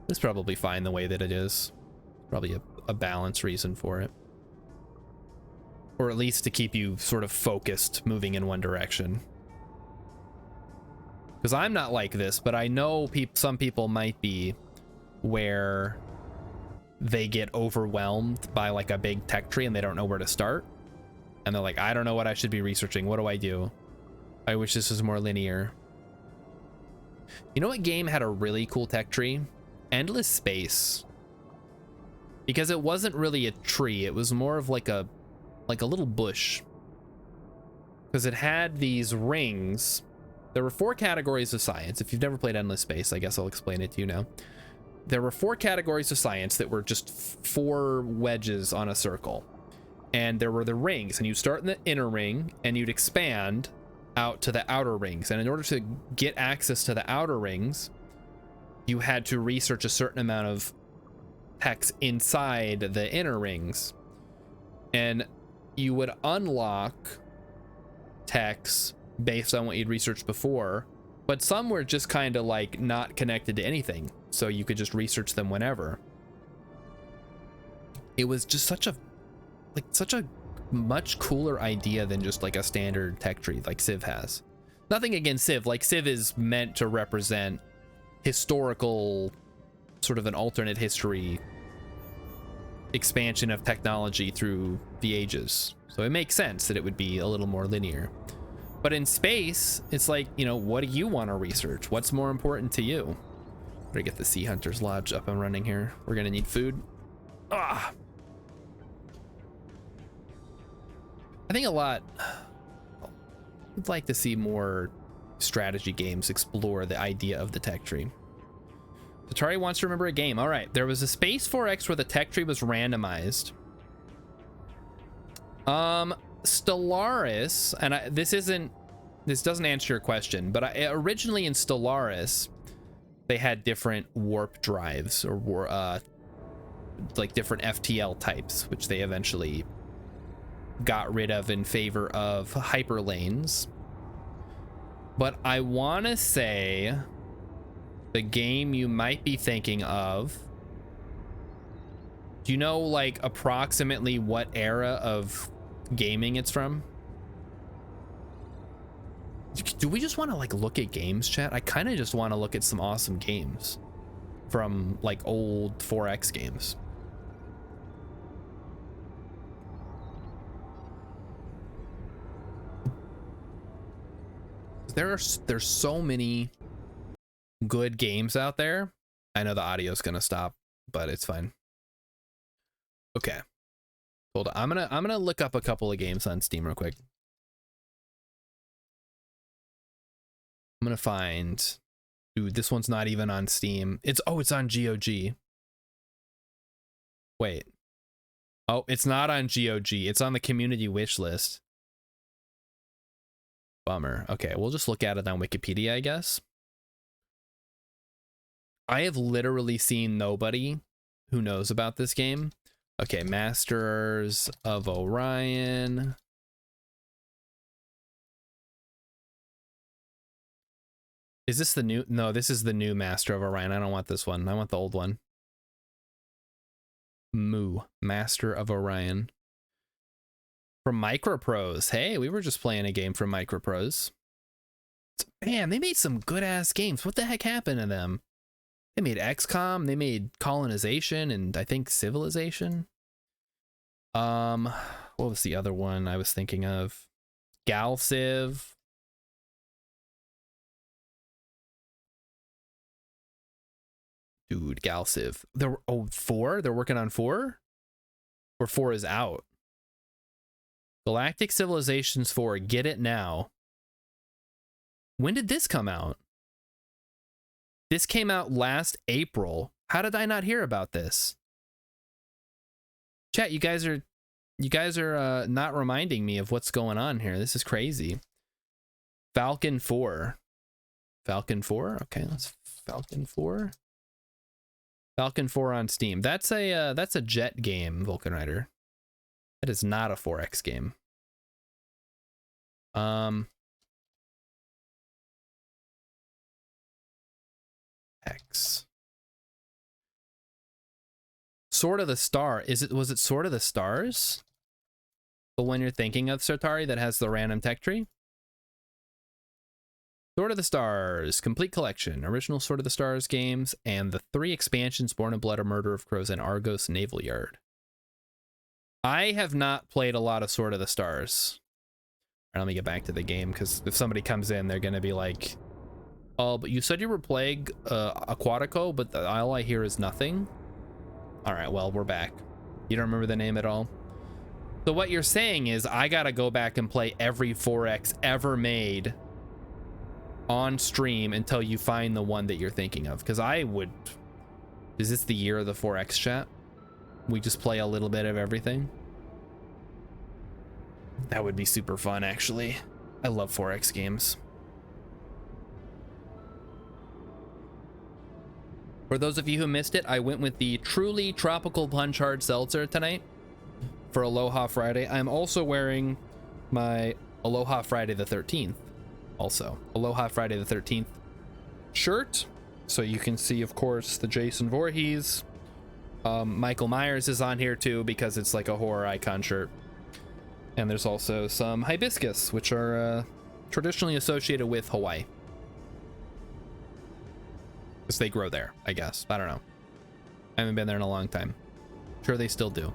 It's probably fine the way that it is. Probably a balance reason for it. Or at least to keep you sort of focused, moving in one direction. Because I'm not like this, but I know some people might be, where they get overwhelmed by like a big tech tree and they don't know where to start. And they're like, I don't know what I should be researching. What do I do? I wish this was more linear. You know what game had a really cool tech tree? Endless Space. Because it wasn't really a tree. It was more of like a little bush. Because it had these rings. There were 4 categories of science. If you've never played Endless Space, I guess I'll explain it to you now. There were 4 categories of science that were just 4 wedges on a circle. And there were the rings, and you start in the inner ring and you'd expand out to the outer rings. And in order to get access to the outer rings, you had to research a certain amount of text inside the inner rings. And you would unlock text based on what you'd researched before, but some were just kind of like not connected to anything, so you could just research them whenever. It was just such a much cooler idea than just like a standard tech tree like Civ has. Nothing against Civ. Like Civ is meant to represent historical, sort of an alternate history expansion of technology through the ages. So it makes sense that it would be a little more linear. But in space, it's like, you know, what do you want to research? What's more important to you? Better get the Sea Hunter's Lodge up and running here. We're gonna need food. Ah. I think I'd like to see more strategy games explore the idea of the tech tree. Atari wants to remember a game. All right, there was a Space 4X where the tech tree was randomized. Stellaris, and this doesn't answer your question, but originally in Stellaris, they had different warp drives or like different FTL types, which they eventually got rid of in favor of hyperlanes. But I want to say the game you might be thinking of, do you know like approximately what era of gaming it's from? Do we just want to like look at games, chat? I kind of just want to look at some awesome games from like old 4X games. There's so many good games out there. I know the audio's gonna stop, but it's fine. Okay, hold on. I'm gonna look up a couple of games on Steam real quick. I'm gonna find, dude, this one's not even on Steam. It's on GOG. Wait. Oh, it's not on GOG. It's on the community wish list. Bummer. Okay, we'll just look at it on Wikipedia, I guess. I have literally seen nobody who knows about this game. Okay, Masters of Orion. Is this the new? No, this is the new Master of Orion. I don't want this one. I want the old one. Master of Orion. From Microprose. Hey, we were just playing a game from Microprose. Man, they made some good ass games. What the heck happened to them? They made XCOM, they made Colonization, and I think Civilization. What was the other one I was thinking of? Galciv. Dude, Galciv. There, oh, 4? They're working on 4? Or 4 is out? Galactic Civilizations 4, get it now. When did this come out? This came out last April. How did I not hear about this? Chat, you guys are not reminding me of what's going on here. This is crazy. Falcon 4. Falcon 4? Okay, let's Falcon 4. Falcon 4 on Steam. That's a jet game, Vulcan Rider. That is not a 4X game. X. Sword of the Star. Was it Sword of the Stars? The one you're thinking of, Sartari, that has the random tech tree? Sword of the Stars, complete collection, original Sword of the Stars games, and the 3 expansions, Born of Blood, A Murder of Crows, and Argos Naval Yard. I have not played a lot of Sword of the Stars. All right, let me get back to the game, because if somebody comes in, they're going to be like, oh, but you said you were playing Aquatico, but all I hear is nothing. All right, well, we're back. You don't remember the name at all? So what you're saying is I got to go back and play every 4X ever made on stream until you find the one that you're thinking of, because I would. Is this the year of the 4X, chat? We just play a little bit of everything. That would be super fun, actually. I love 4X games. For those of you who missed it, I went with the Truly Tropical Punch Hard Seltzer tonight for Aloha Friday. I'm also wearing my Aloha Friday the 13th. Also, Aloha Friday the 13th shirt. So you can see, of course, the Jason Voorhees. Michael Myers is on here too, because it's like a horror icon shirt. And there's also some hibiscus, which are traditionally associated with Hawaii. Because they grow there, I guess. I don't know. I haven't been there in a long time. Sure, they still do.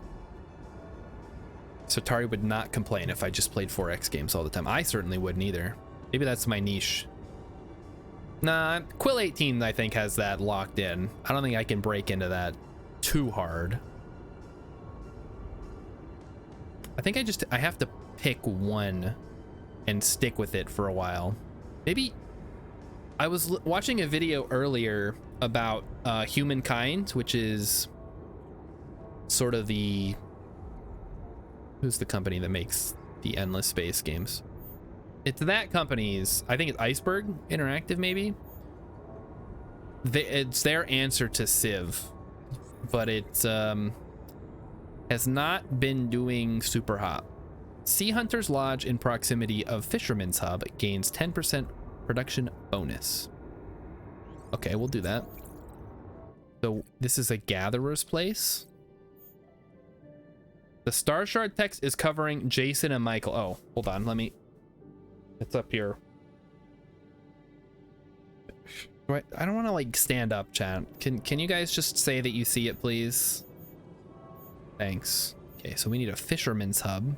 Satari would not complain if I just played 4X games all the time. I certainly wouldn't either. Maybe that's my niche. Nah, Quill 18, I think, has that locked in. I don't think I can break into that too hard. I think I have to pick one and stick with it for a while. Maybe I was watching a video earlier about Humankind, which is sort of the... Who's the company that makes the Endless Space games? It's that company's, I think it's Iceberg Interactive, maybe? It's their answer to Civ, but it has not been doing super hot. Sea Hunter's Lodge in proximity of Fisherman's Hub gains 10% production bonus. Okay, we'll do that. So this is a gatherer's place. The Star Shard text is covering Jason and Michael. Oh, hold on, let me... It's up here. I don't want to like stand up, chat. Can you guys just say that you see it, please? Thanks. Okay, so we need a Fisherman's Hub.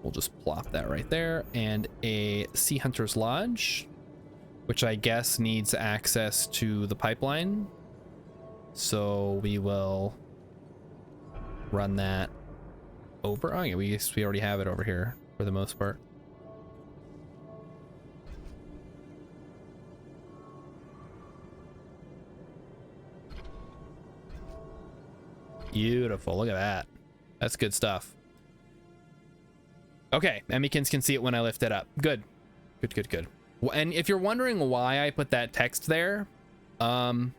We'll just plop that right there. And a Sea Hunter's Lodge, which I guess needs access to the pipeline. So we will run that over. Oh yeah, we already have it over here for the most part. Beautiful. Look at that. That's good stuff. Okay, Emmykins can see it when I lift it up. Good. Good. And if you're wondering why I put that text there, I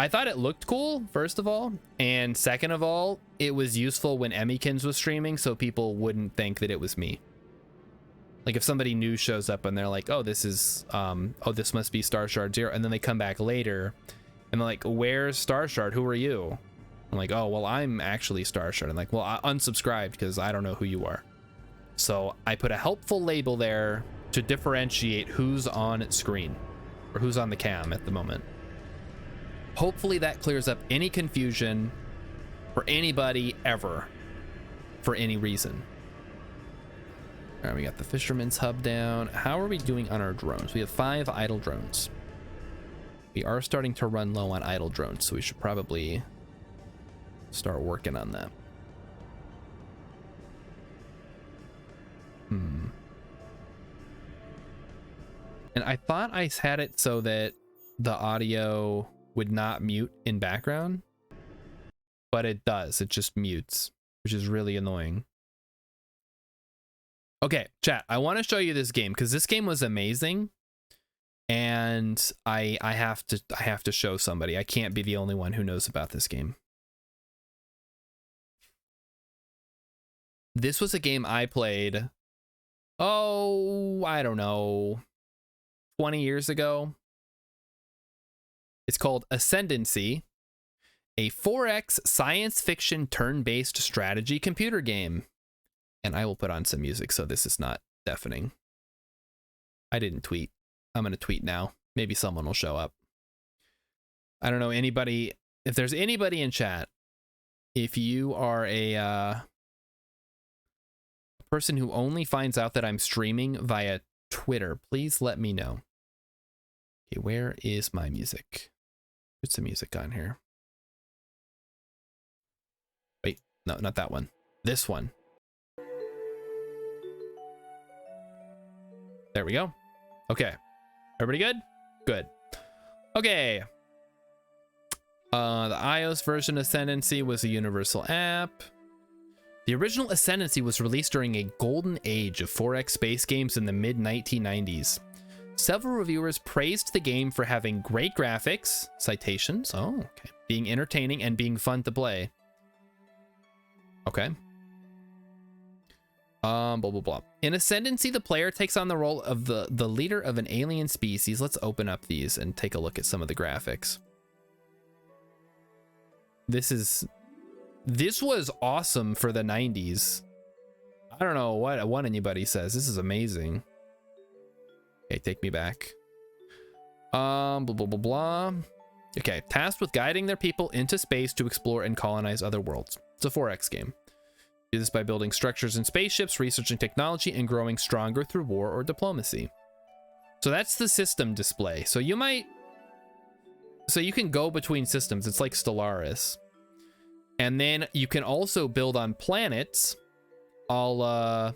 thought it looked cool, first of all, and second of all, it was useful when Emmykins was streaming so people wouldn't think that it was me. Like if somebody new shows up and they're like, oh, this is oh, this must be Starshard Zero, and then they come back later and they're like, where's Starshard? Who are you? I'm like, oh, well, I'm actually Starshard. I'm like, well, I unsubscribed because I don't know who you are. So I put a helpful label there to differentiate who's on screen or who's on the cam at the moment. Hopefully that clears up any confusion for anybody ever for any reason. All right, we got the Fisherman's Hub down. How are we doing on our drones? We have 5 idle drones. We are starting to run low on idle drones, so we should probably start working on that. And I thought I had it so that the audio would not mute in background, but it does. It just mutes, which is really annoying. Okay, chat, I want to show you this game because this game was amazing, and I have to show somebody. I can't be the only one who knows about this game. This was a game I played, oh, I don't know, 20 years ago. It's called Ascendancy, a 4X science fiction turn-based strategy computer game. And I will put on some music so this is not deafening. I didn't tweet. I'm going to tweet now. Maybe someone will show up. I don't know anybody. If there's anybody in chat, if you are a person who only finds out that I'm streaming via Twitter, please let me know. Okay, where is my music? Put some music on here. Wait, no, not that one. This one. There we go. Okay. Everybody good? Good. Okay. The iOS version Ascendancy was a universal app. The original Ascendancy was released during a golden age of 4X space games in the mid-1990s. Several reviewers praised the game for having great graphics, citations, oh, okay, being entertaining, and being fun to play. Okay. Blah, blah, blah. In Ascendancy, the player takes on the role of the leader of an alien species. Let's open up these and take a look at some of the graphics. This was awesome for the 90s. I don't know what anybody says. This is amazing. Okay, take me back. Blah, blah, blah, blah. Okay, tasked with guiding their people into space to explore and colonize other worlds. It's a 4X game. Do this by building structures and spaceships, researching technology, and growing stronger through war or diplomacy. So that's the system display. So you can go between systems. It's like Stellaris. And then you can also build on planets. I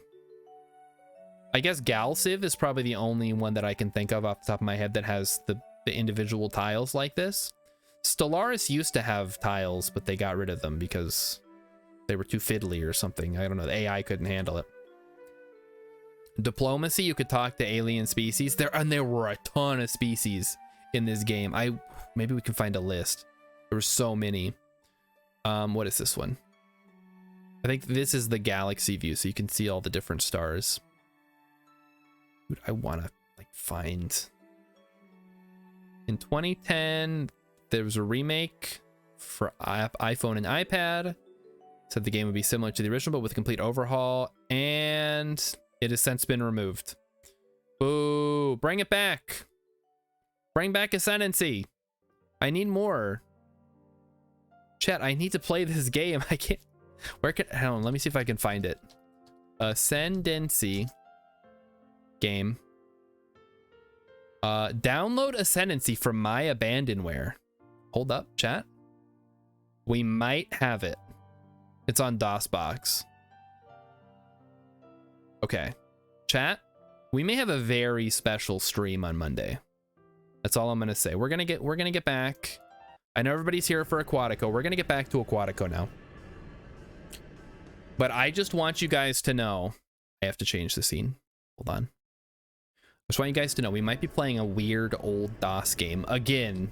guess Galciv is probably the only one that I can think of off the top of my head that has the individual tiles like this. Stellaris used to have tiles, but they got rid of them because they were too fiddly or something. I don't know. The AI couldn't handle it. Diplomacy, you could talk to alien species. There were a ton of species in this game. Maybe we can find a list. There were so many. What is this one? I think this is the galaxy view, so you can see all the different stars. Dude, I want to find. In 2010, there was a remake for iPhone and iPad. Said the game would be similar to the original, but with a complete overhaul, and it has since been removed. Boo! Bring it back! Bring back Ascendancy! I need more. Chat, I need to play this game. I can't. Hang on, let me see if I can find it. Ascendancy game. Download Ascendancy from my abandonware. Hold up, chat. We might have it. It's on DOSBox. Okay, chat. We may have a very special stream on Monday. That's all I'm gonna say. We're gonna get back. I know everybody's here for Aquatico. We're gonna get back to Aquatico now. But I just want you guys to know. I have to change the scene. Hold on. Just want you guys to know we might be playing a weird old DOS game again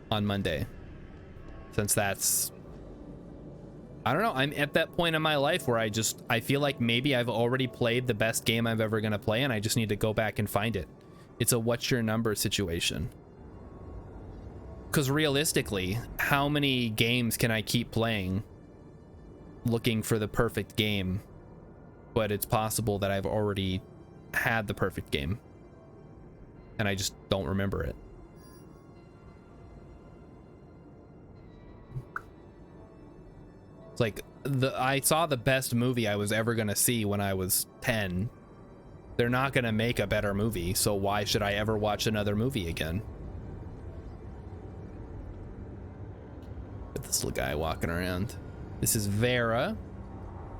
on Monday. Since that's, I don't know, I'm at that point in my life where I feel like maybe I've already played the best game I'm ever gonna play and I just need to go back and find it. It's a what's your number situation. Because realistically, how many games can I keep playing looking for the perfect game? But it's possible that I've already had the perfect game and I just don't remember it. It's like I saw the best movie I was ever gonna see when I was 10. They're not gonna make a better movie, so why should I ever watch another movie again? This little guy walking around. This is Vera.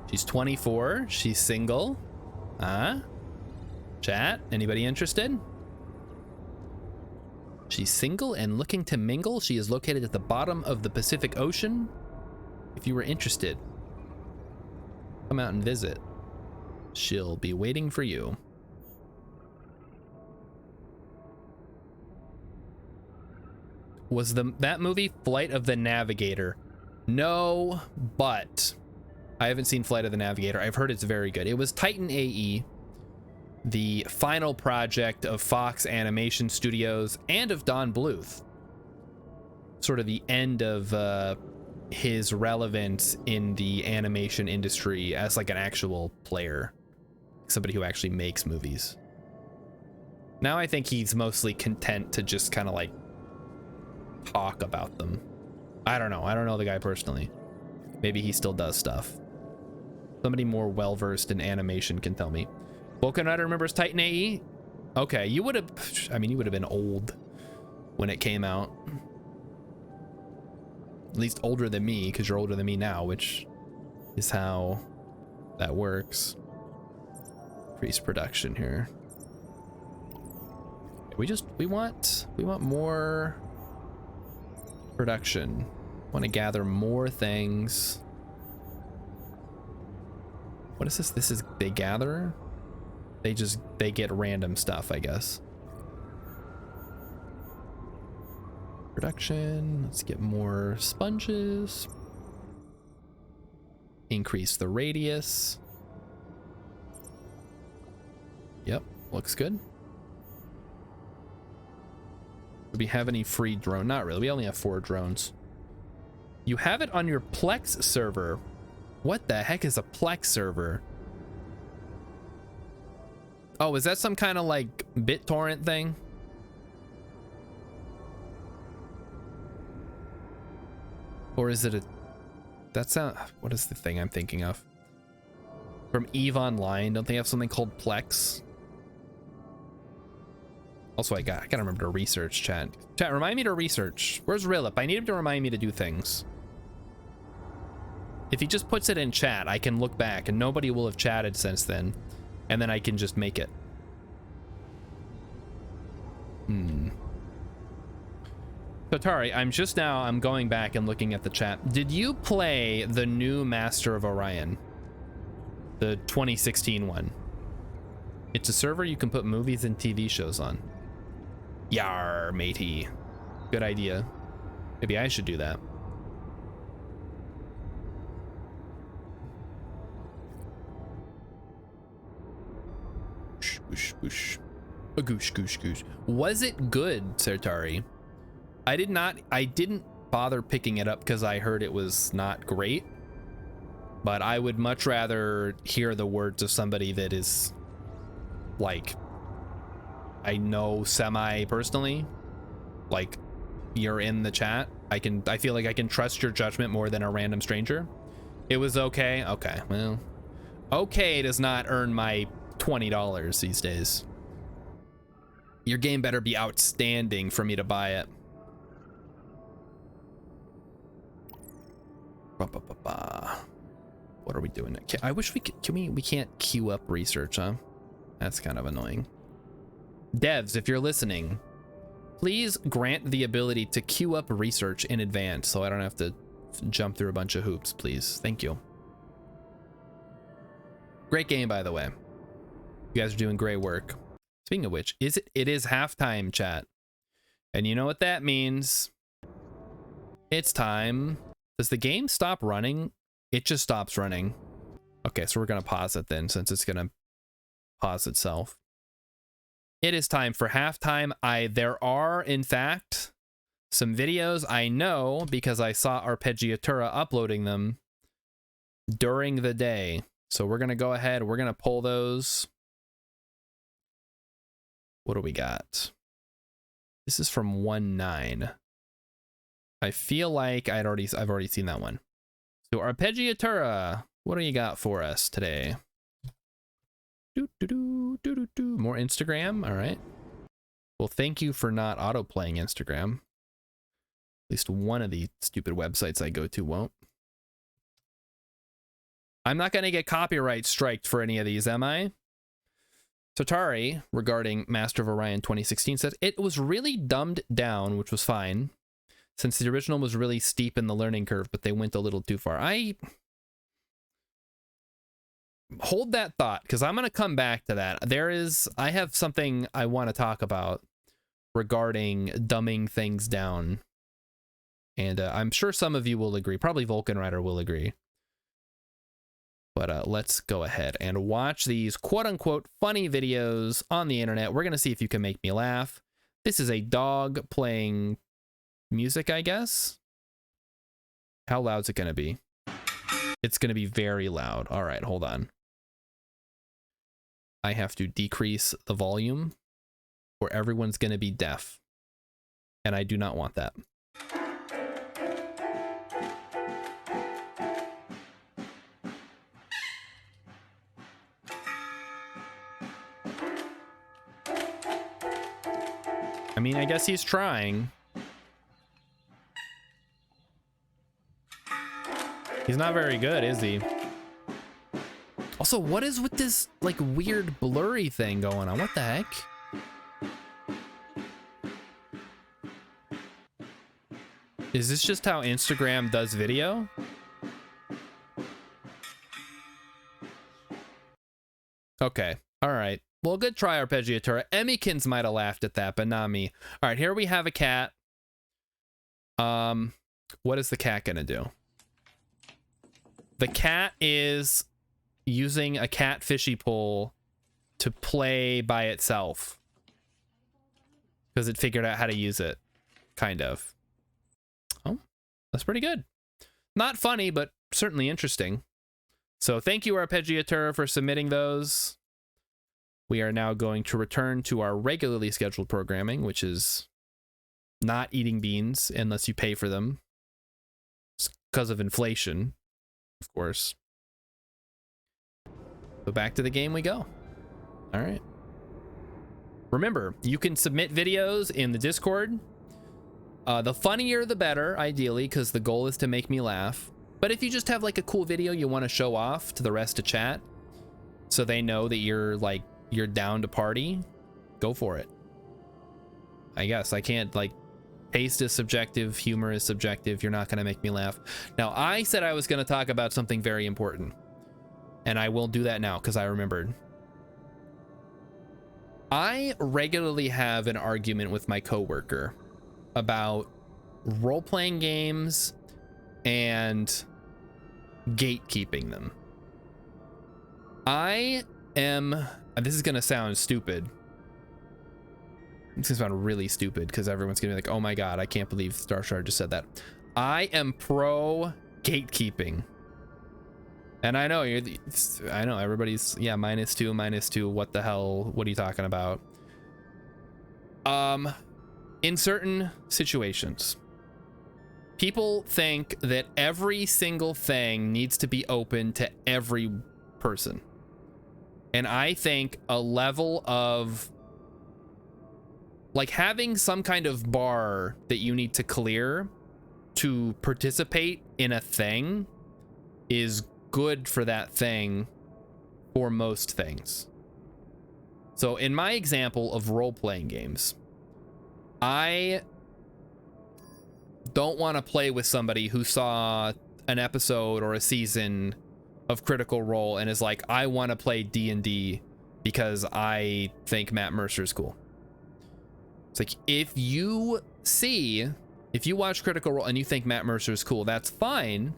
She's 24. She's single. Chat, anybody interested? She's single and looking to mingle. She is located at the bottom of the Pacific Ocean. If you were interested, come out and visit. She'll be waiting for you. Was that movie Flight of the Navigator? No, but I haven't seen Flight of the Navigator. I've heard it's very good. It was Titan AE, the final project of Fox Animation Studios and of Don Bluth. Sort of the end of his relevance in the animation industry as like an actual player, somebody who actually makes movies. Now I think he's mostly content to just kind of like talk about them. I don't know the guy personally. Maybe he still does stuff. Somebody more well-versed in animation can tell me. Vulcan Rider remembers Titan AE? Okay, you would have, I mean, you would have been old when it came out. At least older than me, because you're older than me now, which is how that works. Increase production here. We want more production. Want to gather more things. What is this? This is, they gather? They get random stuff, I guess. Production, let's get more sponges. Increase the radius. Yep, looks good. Do we have any free drone? Not really, we only have 4 drones. You have it on your Plex server. What the heck is a Plex server? Oh, is that some kind of like BitTorrent thing? Or is it a... That's not... What is the thing I'm thinking of? From EVE Online, don't they have something called Plex? Also, I gotta remember to research, chat. Chat, remind me to research. Where's Rillip? I need him to remind me to do things. If he just puts it in chat, I can look back, and nobody will have chatted since then. And then I can just make it. Totari, I'm going back and looking at the chat. Did you play the new Master of Orion? The 2016 one. It's a server you can put movies and TV shows on. Yar, matey. Good idea. Maybe I should do that. Whoosh, whoosh. A goosh, goosh, goosh. Was it good, Sertari? I didn't bother picking it up because I heard it was not great. But I would much rather hear the words of somebody that is like, I know semi-personally, like you're in the chat. I feel like I can trust your judgment more than a random stranger. It was okay. Okay, well, okay does not earn my $20 these days. Your game better be outstanding for me to buy it. What are we doing? I wish we could. We can't queue up research, huh? That's kind of annoying. Devs, if you're listening, please grant the ability to queue up research in advance so I don't have to jump through a bunch of hoops, please. Thank you. Great game, by the way. You guys are doing great work. Speaking of which, it is halftime, chat. And you know what that means? It's time. Does the game stop running? It just stops running. Okay, so we're gonna pause it then, since it's gonna pause itself. It is time for halftime. There are, in fact, some videos I know because I saw Arpeggiatura uploading them during the day. So we're gonna go ahead, we're gonna pull those. What do we got? This is from 1.9. I feel like I've already seen that one. So Arpeggiatura, what do you got for us today? More Instagram. All right. Well, thank you for not auto-playing Instagram. At least one of the stupid websites I go to won't. I'm not going to get copyright striked for any of these, am I? Totari, regarding Master of Orion 2016, says it was really dumbed down, which was fine, since the original was really steep in the learning curve, but they went a little too far. Hold that thought, because I'm going to come back to that. I have something I want to talk about regarding dumbing things down. And I'm sure some of you will agree. Probably Vulcan Rider will agree. But let's go ahead and watch these quote-unquote funny videos on the internet. We're going to see if you can make me laugh. This is a dog playing music, I guess. How loud is it going to be? It's going to be very loud. All right, hold on. I have to decrease the volume or everyone's going to be deaf. And I do not want that. I mean, I guess he's trying. He's not very good, is he? Also, what is with this, like, weird blurry thing going on? What the heck? Is this just how Instagram does video? Okay. All right. Well, good try, Arpeggiatura. Emmykins might have laughed at that, but not me. All right, here we have a cat. What is the cat gonna do? The cat is using a cat fishy pole to play by itself because it figured out how to use it, kind of. Oh, that's pretty good. Not funny, but certainly interesting. So thank you, Arpeggiatura, for submitting those. We are now going to return to our regularly scheduled programming, which is not eating beans unless you pay for them. It's because of inflation, of course. So back to the game we go. All right. Remember, you can submit videos in the Discord. The funnier, the better, ideally, because the goal is to make me laugh. But if you just have like a cool video you want to show off to the rest of chat, so they know that you're down to party, go for it. I guess I can't, like, taste is subjective, humor is subjective. You're not going to make me laugh. Now, I said I was going to talk about something very important, and I will do that now because I remembered. I regularly have an argument with my coworker about role-playing games and gatekeeping them. This is gonna sound stupid. This is gonna sound really stupid because everyone's gonna be like, oh my god, I can't believe Starshard just said that. I am pro gatekeeping. And I know everybody's, yeah, -2, what the hell, what are you talking about? In certain situations, people think that every single thing needs to be open to every person. And I think a level of, like, having some kind of bar that you need to clear to participate in a thing is good for that thing for most things. So in my example of role-playing games, I don't want to play with somebody who saw an episode or a season of Critical Role and is like, I want to play D&D because I think Matt Mercer's cool. It's like, if you watch Critical Role and you think Matt Mercer's cool, that's fine.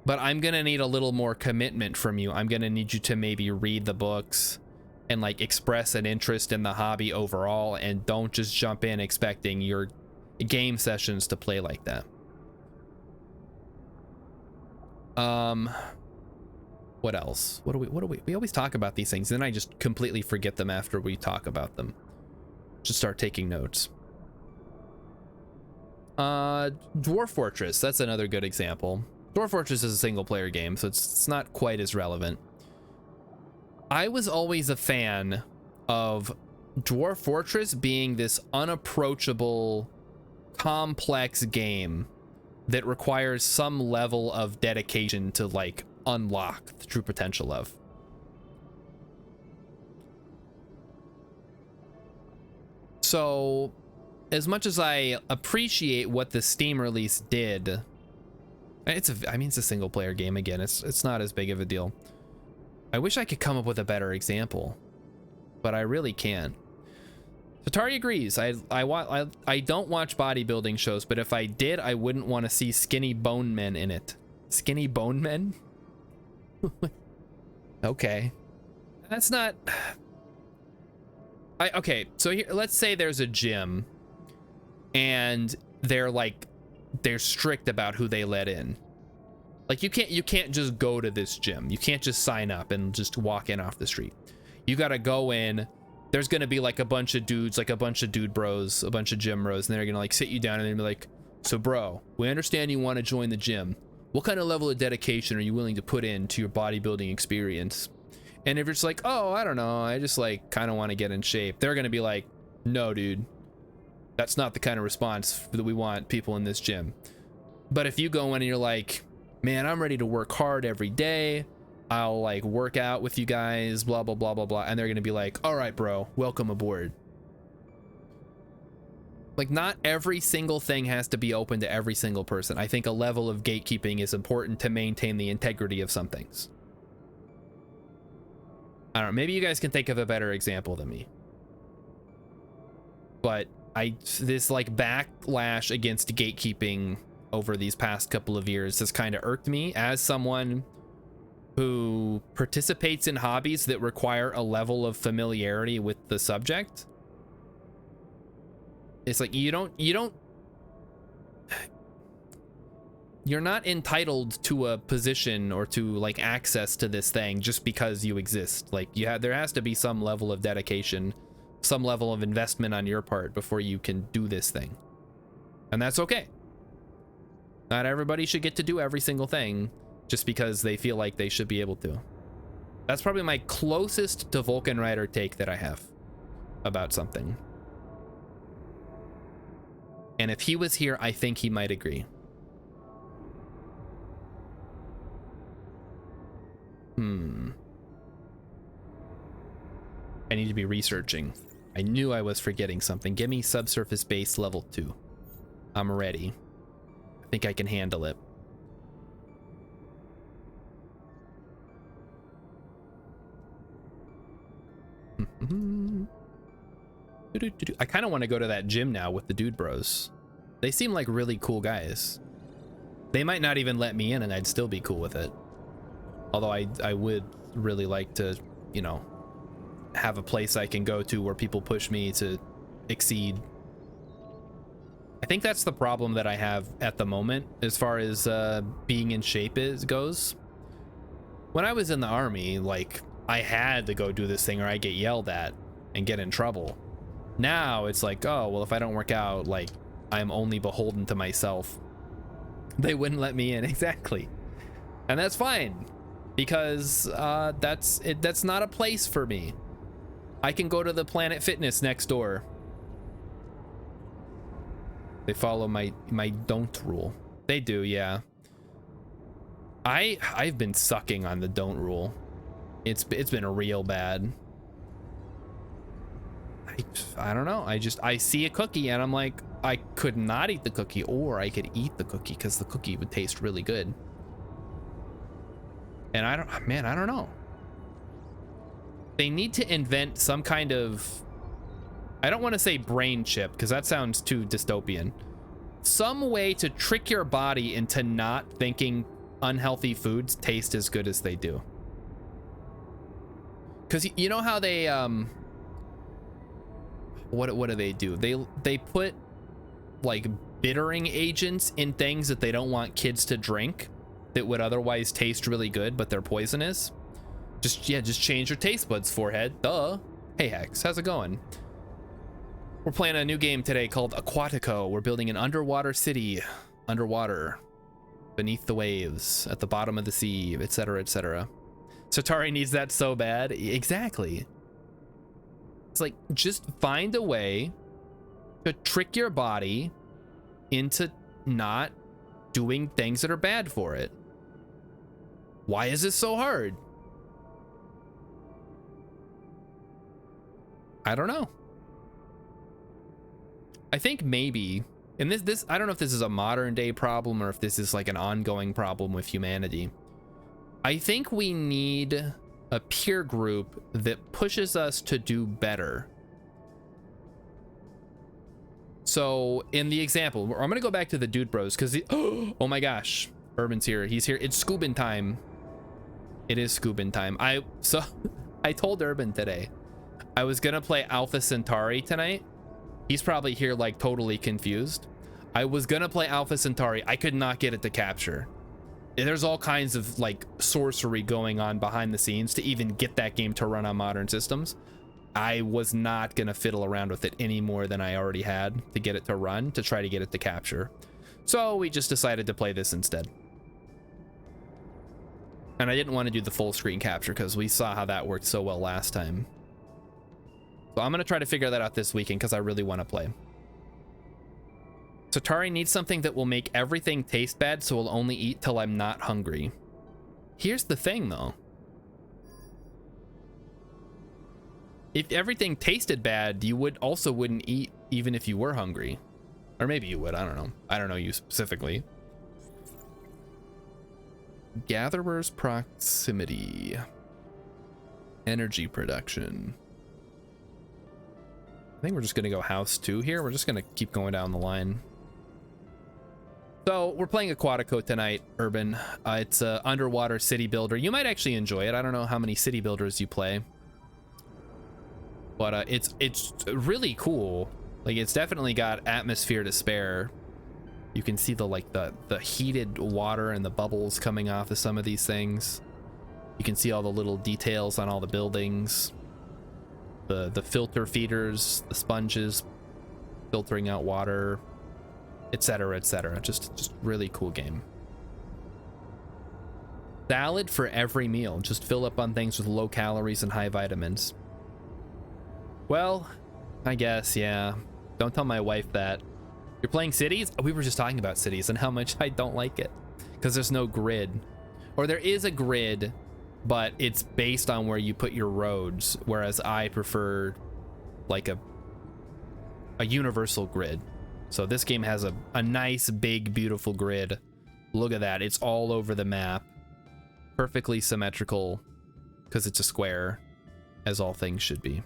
But I'm gonna need a little more commitment from you. I'm gonna need you to maybe read the books and like express an interest in the hobby overall, and don't just jump in expecting your game sessions to play like that. What else? What do we always talk about these things, then I just completely forget them after we talk about them. Just start taking notes. Dwarf Fortress, that's another good example. Dwarf Fortress is a single player game, so it's not quite as relevant. I was always a fan of Dwarf Fortress being this unapproachable, complex game that requires some level of dedication to like unlock the true potential of. So as much as I appreciate what the Steam release did, it's a single player game again. It's not as big of a deal. I wish I could come up with a better example, but I really can't. Tatari agrees. I don't watch bodybuilding shows, but if I did, I wouldn't want to see skinny bone men in it. Skinny bone men? Okay. That's not... Okay, so here, let's say there's a gym and they're strict about who they let in. Like, you can't just go to this gym. You can't just sign up and just walk in off the street. You gotta go in. There's gonna be like a bunch of dudes, like a bunch of dude bros, a bunch of gym bros, and they're gonna like sit you down and they're gonna be like, so bro, we understand you want to join the gym. What kind of level of dedication are you willing to put into your bodybuilding experience? And if you're just like, oh, I don't know, I just like kind of want to get in shape, they're gonna be like, no, dude, that's not the kind of response that we want people in this gym. But if you go in and you're like, man, I'm ready to work hard every day, I'll like work out with you guys, blah blah blah blah blah, and they're gonna be like, all right bro, welcome aboard. Like, not every single thing has to be open to every single person. I think a level of gatekeeping is important to maintain the integrity of some things. I don't know, maybe you guys can think of a better example than me. But this like backlash against gatekeeping over these past couple of years has kind of irked me as someone who participates in hobbies that require a level of familiarity with the subject. It's like, you're not entitled to a position or to like access to this thing just because you exist. Like, there has to be some level of dedication, some level of investment on your part before you can do this thing. And that's okay. Not everybody should get to do every single thing just because they feel like they should be able to. That's probably my closest to Vulcan Rider take that I have about something. And if he was here, I think he might agree. I need to be researching. I knew I was forgetting something. Give me subsurface base level 2. I'm ready. I think I can handle it. I kind of want to go to that gym now with the dude bros. They seem like really cool guys. They might not even let me in and I'd still be cool with it. Although I would really like to, you know, have a place I can go to where people push me to exceed. I think that's the problem that I have at the moment as far as being in shape goes. When I was in the army, like, I had to go do this thing or I get yelled at and get in trouble. Now it's like, oh, well, if I don't work out, like, I'm only beholden to myself. They wouldn't let me in. Exactly. And that's fine, because that's not a place for me. I can go to the Planet Fitness next door. They follow my don't rule. They do, yeah. I've been sucking on the don't rule. It's been real bad. I don't know. I see a cookie and I'm like, I could not eat the cookie, or I could eat the cookie because the cookie would taste really good. And I don't know. They need to invent some kind of, I don't want to say brain chip because that sounds too dystopian. Some way to trick your body into not thinking unhealthy foods taste as good as they do. Because you know how they what do they do? They put like bittering agents in things that they don't want kids to drink that would otherwise taste really good, but they're poisonous. Just change your taste buds, forehead. Duh. Hey Hex, how's it going? We're playing a new game today called Aquatico. We're building an underwater city, underwater, beneath the waves, at the bottom of the sea, etc., etc. Satari needs that so bad. Exactly. It's like, just find a way to trick your body into not doing things that are bad for it. Why is this so hard? I don't know. I think maybe, and this I don't know if this is a modern day problem or if this is like an ongoing problem with humanity. I think we need a peer group that pushes us to do better. So in the example, I'm gonna go back to the Dude Bros because oh my gosh, Urban's here. He's here. It's scuba time. It is scuba time. I told Urban today I was gonna play Alpha Centauri tonight. He's probably here like totally confused. I was gonna play Alpha Centauri. I could not get it to capture. There's all kinds of like sorcery going on behind the scenes to even get that game to run on modern systems. I was not gonna fiddle around with it any more than I already had to get it to run, to try to get it to capture. So we just decided to play this instead. And I didn't want to do the full screen capture because we saw how that worked so well last time. So I'm gonna try to figure that out this weekend because I really want to play. Satari needs something that will make everything taste bad, so we'll only eat till I'm not hungry. Here's the thing though. If everything tasted bad, you wouldn't eat even if you were hungry. Or maybe you would, I don't know. I don't know you specifically. Gatherer's proximity. Energy production. I think we're just gonna go house 2 here. We're just gonna keep going down the line. So we're playing Aquatico tonight, Urban. It's a underwater city builder. You might actually enjoy it. I don't know how many city builders you play, but it's really cool. Like, it's definitely got atmosphere to spare. You can see the heated water and the bubbles coming off of some of these things. You can see all the little details on all the buildings. The filter feeders, the sponges filtering out water, etc., etc. Just really cool game. Salad for every meal. Just fill up on things with low calories and high vitamins. Well, I guess, yeah. Don't tell my wife that. You're playing cities? We were just talking about cities and how much I don't like it because there's no grid. Or there is a grid, but it's based on where you put your roads, whereas I prefer like a universal grid. So this game has a nice, big, beautiful grid. Look at that. It's all over the map. Perfectly symmetrical because it's a square, as all things should be.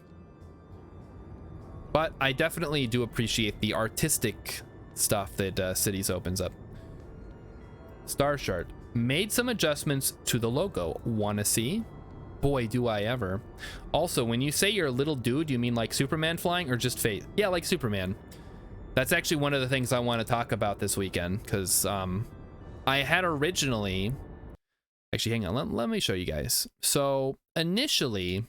But I definitely do appreciate the artistic stuff that Cities opens up. Star Shard. Made some adjustments to the logo. Wanna see? Boy, do I ever. Also, when you say you're a little dude, you mean like Superman flying or just Fate? Yeah, like Superman. That's actually one of the things I want to talk about this weekend, because I had originally... Actually, hang on. Let me show you guys. So, initially,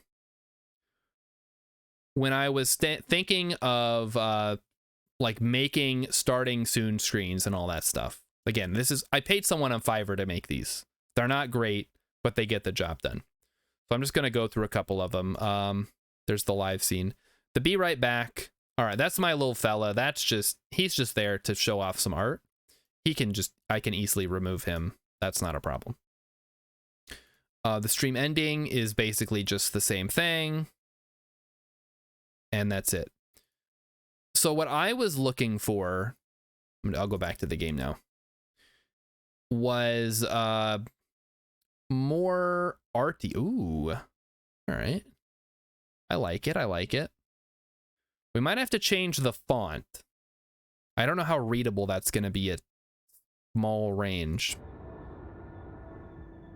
when I was thinking of like making starting soon screens and all that stuff. Again, I paid someone on Fiverr to make these. They're not great, but they get the job done. So I'm just going to go through a couple of them. There's the live scene. The Be Right Back. All right, that's my little fella. He's just there to show off some art. I can easily remove him. That's not a problem. The stream ending is basically just the same thing. And that's it. So what I was looking for, I'll go back to the game now, was more arty. Ooh, all right. I like it. I like it. We might have to change the font. I don't know how readable that's going to be at small range.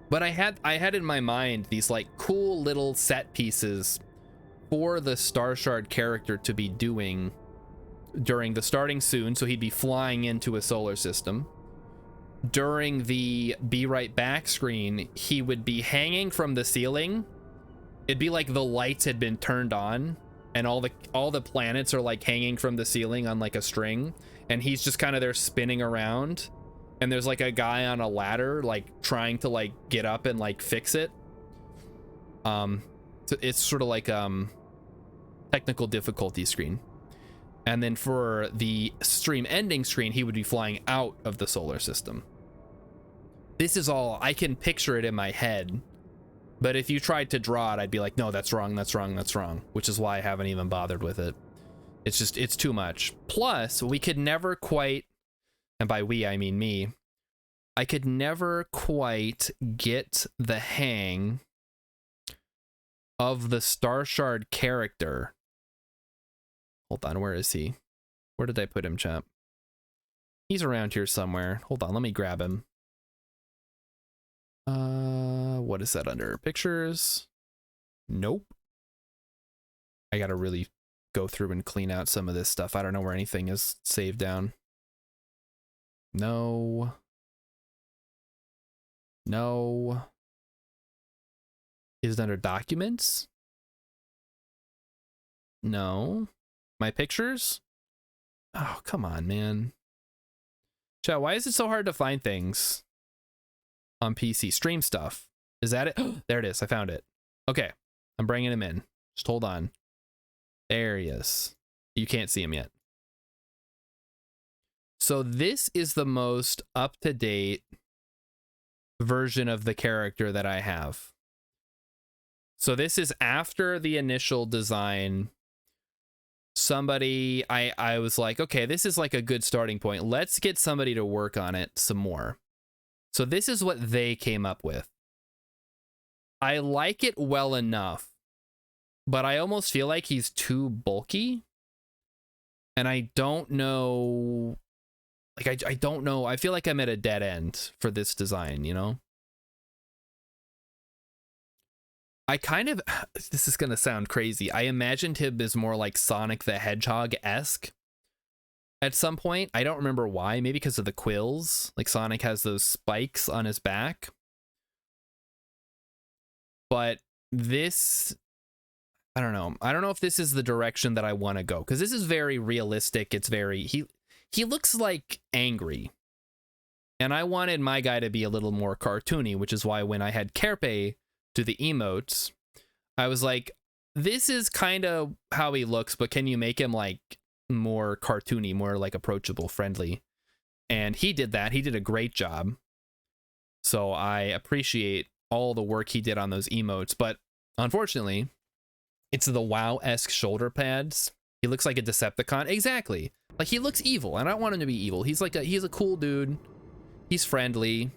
But I had in my mind these like cool little set pieces for the Star Shard character to be doing during the starting soon, so he'd be flying into a solar system. During the be right back screen, he would be hanging from the ceiling. It'd be like the lights had been turned on and all the planets are like hanging from the ceiling on like a string, and he's just kind of there spinning around, and there's like a guy on a ladder like trying to like get up and like fix it. So it's sort of like technical difficulty screen. And then for the stream ending screen, he would be flying out of the solar system. This is all, I can picture it in my head, but if you tried to draw it, I'd be like, no, that's wrong, that's wrong, that's wrong, which is why I haven't even bothered with it. It's just, it's too much. Plus, we could never quite, and by we, I mean me, I could never quite get the hang of the Star Shard character. Hold on, where is he? Where did I put him, chap? He's around here somewhere. Hold on, let me grab him. What is that under? Pictures? Nope. I gotta really go through and clean out some of this stuff. I don't know where anything is saved down. No. No. Is it under documents? No. My pictures? Oh, come on, man. Chat, why is it so hard to find things on PC? Stream stuff. Is that it? There it is. I found it. Okay. I'm bringing him in. Just hold on. There he is. You can't see him yet. So this is the most up-to-date version of the character that I have. So this is after the initial design. Somebody, I was like, okay, this is like a good starting point. Let's get somebody to work on it some more. So this is what they came up with. I like it well enough, but I almost feel like he's too bulky. And I don't know, like, I don't know. I feel like I'm at a dead end for this design, you know? I kind of, this is going to sound crazy. I imagined him as more like Sonic the Hedgehog-esque at some point. I don't remember why. Maybe because of the quills. Like Sonic has those spikes on his back. But this, I don't know. I don't know if this is the direction that I want to go, because this is very realistic. It's very, he looks like angry. And I wanted my guy to be a little more cartoony, which is why when I had Kerpe do the emotes, I was like, this is kind of how he looks, but can you make him like more cartoony, more like approachable, friendly? And he did that. He did a great job. So I appreciate all the work he did on those emotes, but unfortunately, it's the WoW-esque shoulder pads. He looks like a Decepticon. Exactly. Like, he looks evil, and I don't want him to be evil. He's like he's a cool dude. He's friendly.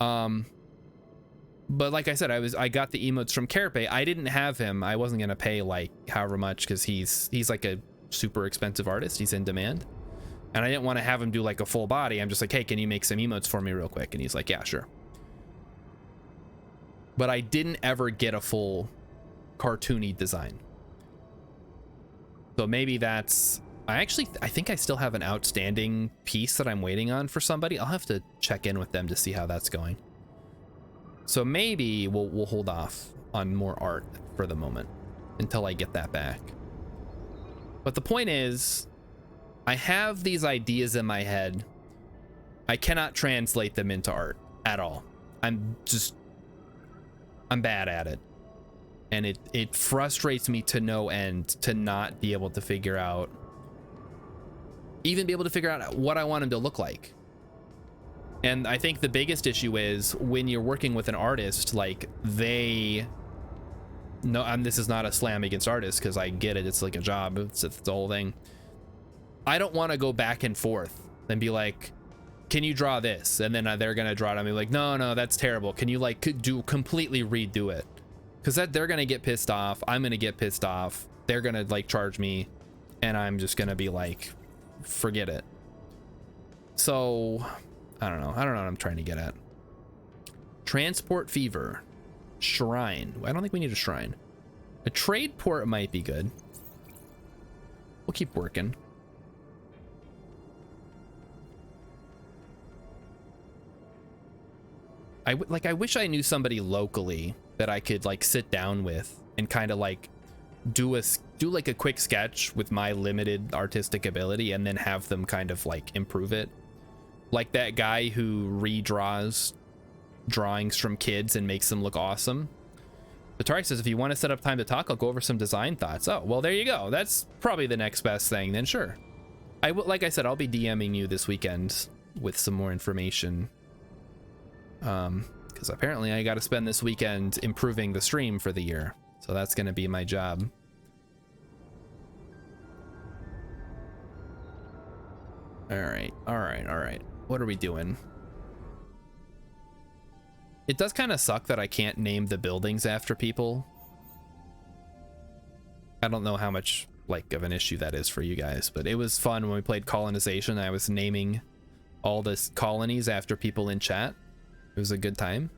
But like I said, I got the emotes from Kerpe. I didn't have him. I wasn't gonna pay like however much, because he's like a super expensive artist. He's in demand. And I didn't want to have him do like a full body. I'm just like, hey, can you make some emotes for me real quick? And he's like, yeah, sure. But I didn't ever get a full cartoony design. So maybe that's, I think I still have an outstanding piece that I'm waiting on for somebody. I'll have to check in with them to see how that's going. So maybe we'll hold off on more art for the moment until I get that back. But the point is, I have these ideas in my head. I cannot translate them into art at all. I'm bad at it. And it frustrates me to no end to not be able to figure out, even be able to figure out what I want him to look like. And I think the biggest issue is when you're working with an artist, like and this is not a slam against artists, because I get it, it's like a job, it's the whole thing. I don't want to go back and forth and be like, can you draw this? And then they're gonna draw it on me like, no, that's terrible. Can you like completely redo it? Because they're gonna get pissed off. I'm gonna get pissed off. They're gonna like charge me, and I'm just gonna be like, forget it. So I don't know what I'm trying to get at. Transport fever, shrine. I don't think we need a shrine. A trade port might be good. We'll keep working. I wish I knew somebody locally that I could like sit down with and kind of like do like a quick sketch with my limited artistic ability and then have them kind of like improve it. Like that guy who redraws drawings from kids and makes them look awesome. Atari says, if you want to set up time to talk, I'll go over some design thoughts. Oh, well, there you go. That's probably the next best thing. Then sure. Like I said, I'll be DMing you this weekend with some more information. Because apparently I got to spend this weekend improving the stream for the year. So that's going to be my job. All right. What are we doing? It does kind of suck that I can't name the buildings after people. I don't know how much like of an issue that is for you guys, but it was fun when we played colonization. I was naming all the colonies after people in chat. It was a good time.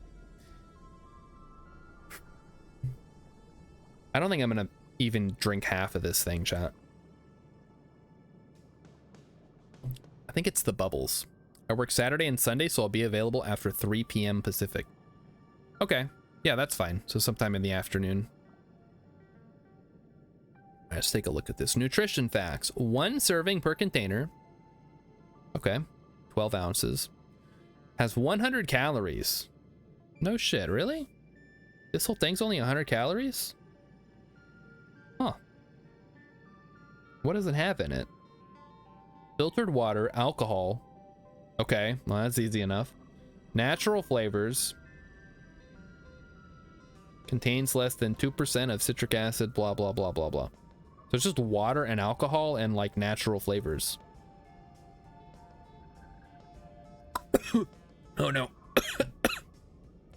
I don't think I'm gonna even drink half of this thing, chat. I think it's the bubbles. I work Saturday and Sunday, so I'll be available after 3 p.m. Pacific. Okay, yeah, that's fine. So sometime in the afternoon. Let's take a look at this. Nutrition facts. 1 serving per container. Okay, 12 ounces. Has 100 calories. No shit, really? This whole thing's only 100 calories? Huh. What does it have in it? Filtered water, alcohol. Okay, well that's easy enough. Natural flavors. Contains less than 2% of citric acid, blah, blah, blah, blah, blah. So it's just water and alcohol and like natural flavors. Oh no.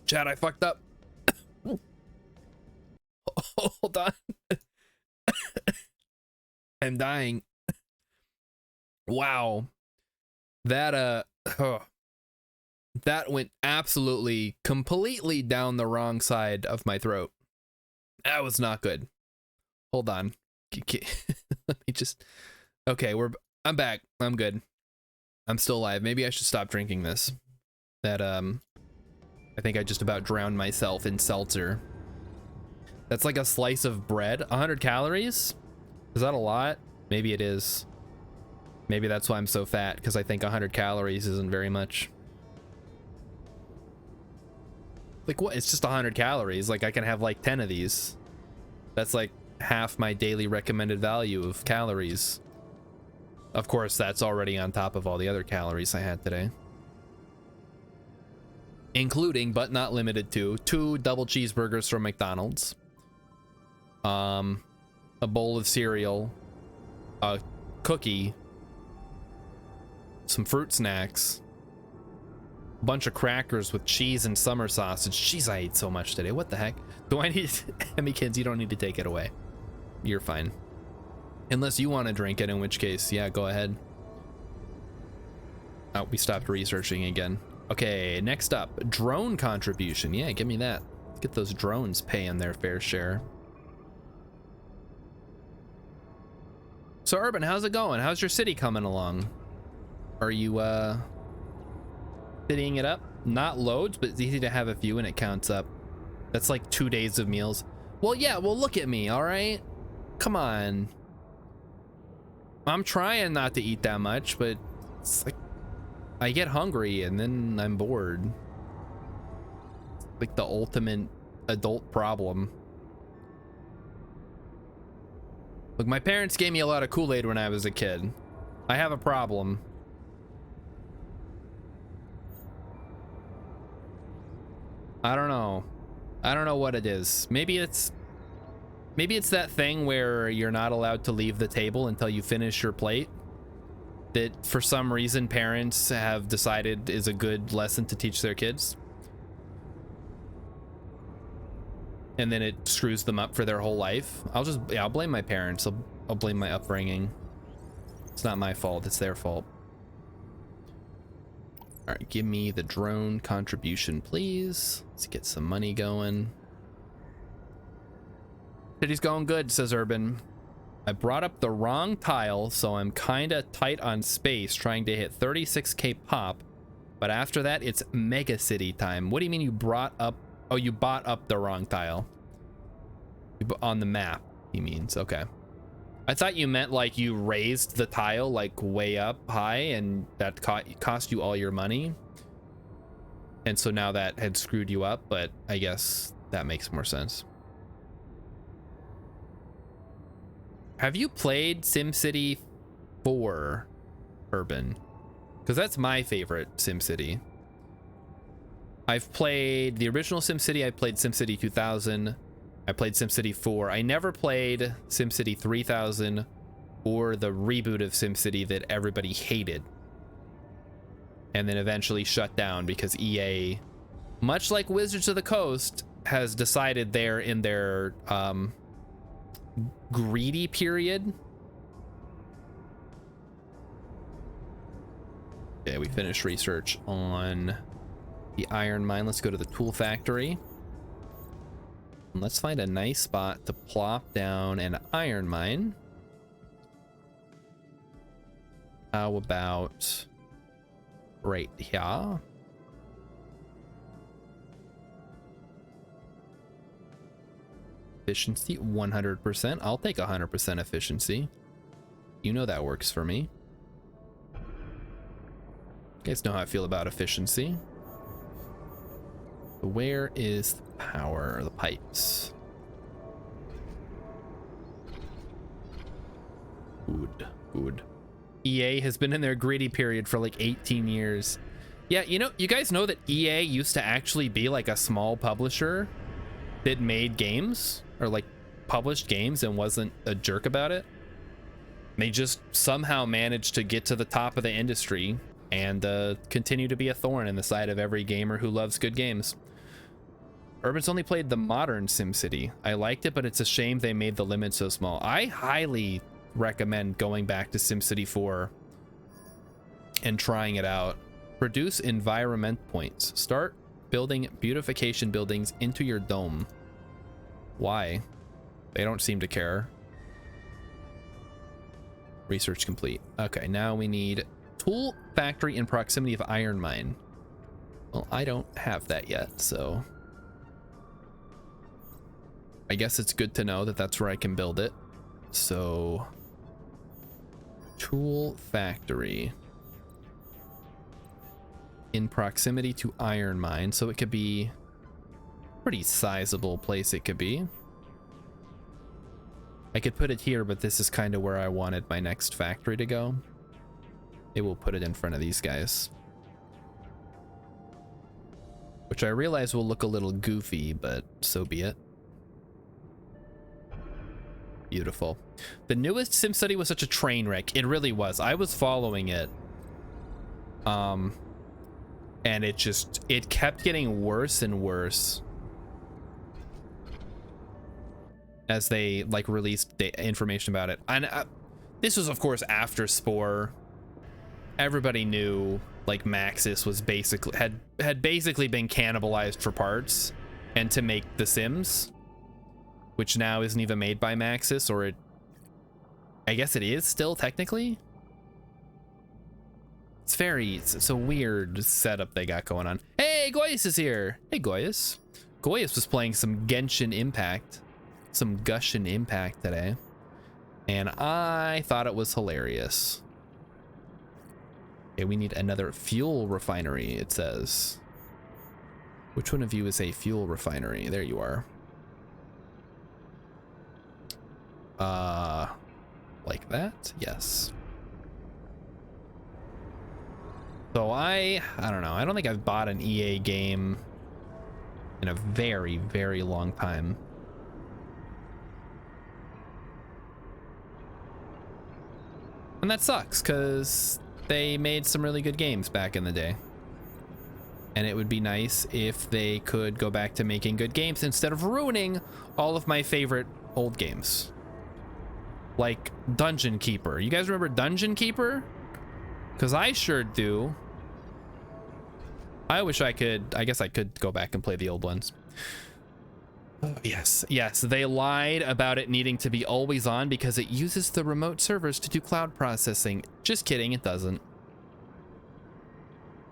Chad, I fucked up. Hold on. I'm dying. Wow. That that went absolutely completely down the wrong side of my throat. That was not good. Hold on. Let me just. Okay, I'm back. I'm good. I'm still alive. Maybe I should stop drinking this. That I think I just about drowned myself in seltzer. That's like a slice of bread. 100 calories? Is that a lot? Maybe it is. Maybe that's why I'm so fat, because I think 100 calories isn't very much. Like what? It's just 100 calories. Like I can have like 10 of these. That's like half my daily recommended value of calories. Of course, that's already on top of all the other calories I had today. Including, but not limited to, 2 double cheeseburgers from McDonald's. A bowl of cereal. A cookie. Some fruit snacks. A bunch of crackers with cheese and summer sausage. Jeez, I ate so much today. What the heck? Do I need... Emmy kids, you don't need to take it away. You're fine. Unless you want to drink it, in which case, yeah, go ahead. Oh, we stopped researching again. Okay, next up, drone contribution. Yeah, give me that. Let's get those drones paying their fair share. So, Urban, how's it going? How's your city coming along? Are you, citying it up? Not loads, but it's easy to have a few and it counts up. That's like 2 days of meals. Well, yeah, well, look at me, all right? Come on. I'm trying not to eat that much, but it's like I get hungry and then I'm bored. It's like the ultimate adult problem. Look, my parents gave me a lot of Kool-Aid when I was a kid. I have a problem. I don't know. I don't know what it is. Maybe it's that thing where you're not allowed to leave the table until you finish your plate. That for some reason parents have decided is a good lesson to teach their kids. and then it screws them up for their whole life. I'll blame my parents. I'll blame my upbringing. It's not my fault, it's their fault. All right, give me the drone contribution, please. Let's get some money going. City's going good, says Urban. I brought up the wrong tile, so I'm kinda tight on space trying to hit 36k pop. But after that, it's mega city time. What do you mean you brought up? Oh, you bought up the wrong tile. On the map, he means. Okay. I thought you meant like you raised the tile like way up high and that cost you all your money. And so now that had screwed you up, but I guess that makes more sense. Have you played SimCity 4, Urban? Because that's my favorite SimCity. I've played the original SimCity, I played SimCity 2000, I played SimCity 4. I never played SimCity 3000 or the reboot of SimCity that everybody hated. And then eventually shut down because EA, much like Wizards of the Coast, has decided they're in their greedy period. Okay, we finished research on the iron mine. Let's go to the tool factory. And let's find a nice spot to plop down an iron mine. How about right here? Efficiency 100%. I'll take 100% efficiency. You know that works for me. You guys know how I feel about efficiency. Where is the power? The pipes. Good. EA has been in their greedy period for like 18 years. Yeah, you know, you guys know that EA used to actually be like a small publisher that made games or like published games and wasn't a jerk about it. They just somehow managed to get to the top of the industry and continue to be a thorn in the side of every gamer who loves good games. Urban's only played the modern SimCity. I liked it, but it's a shame they made the limit so small. I highly recommend going back to SimCity 4 and trying it out. Produce environment points. Start building beautification buildings into your dome. Why? They don't seem to care. Research complete. Okay, now we need tool factory in proximity of iron mine. Well, I don't have that yet, so I guess it's good to know that that's where I can build it. So tool factory in proximity to iron mine, so it could be a pretty sizable place. It could be. I could put it here, but this is kind of where I wanted my next factory to go. It will put it in front of these guys, which I realize will look a little goofy, but so be it. Beautiful. The newest SimCity was such a train wreck. It really was. I was following it. And it kept getting worse and worse as they like released the information about it. And this was of course after Spore. Everybody knew like Maxis was basically had basically been cannibalized for parts and to make The Sims, which now isn't even made by Maxis, or I guess it is still technically. It's a weird setup they got going on. Hey, Goyus is here. Hey, Goyus. Goyus was playing some Genshin Impact, some Gushin Impact today, and I thought it was hilarious. Okay, we need another fuel refinery, it says. Which one of you is a fuel refinery? There you are. Like that? Yes. So I don't know. I don't think I've bought an EA game in a very, very long time. And that sucks, because they made some really good games back in the day. and it would be nice if they could go back to making good games instead of ruining all of my favorite old games. Like Dungeon Keeper. You guys remember Dungeon Keeper? Because I sure do. I wish I could. I guess I could go back and play the old ones. Oh, yes, they lied about it needing to be always on because it uses the remote servers to do cloud processing. Just kidding, it doesn't.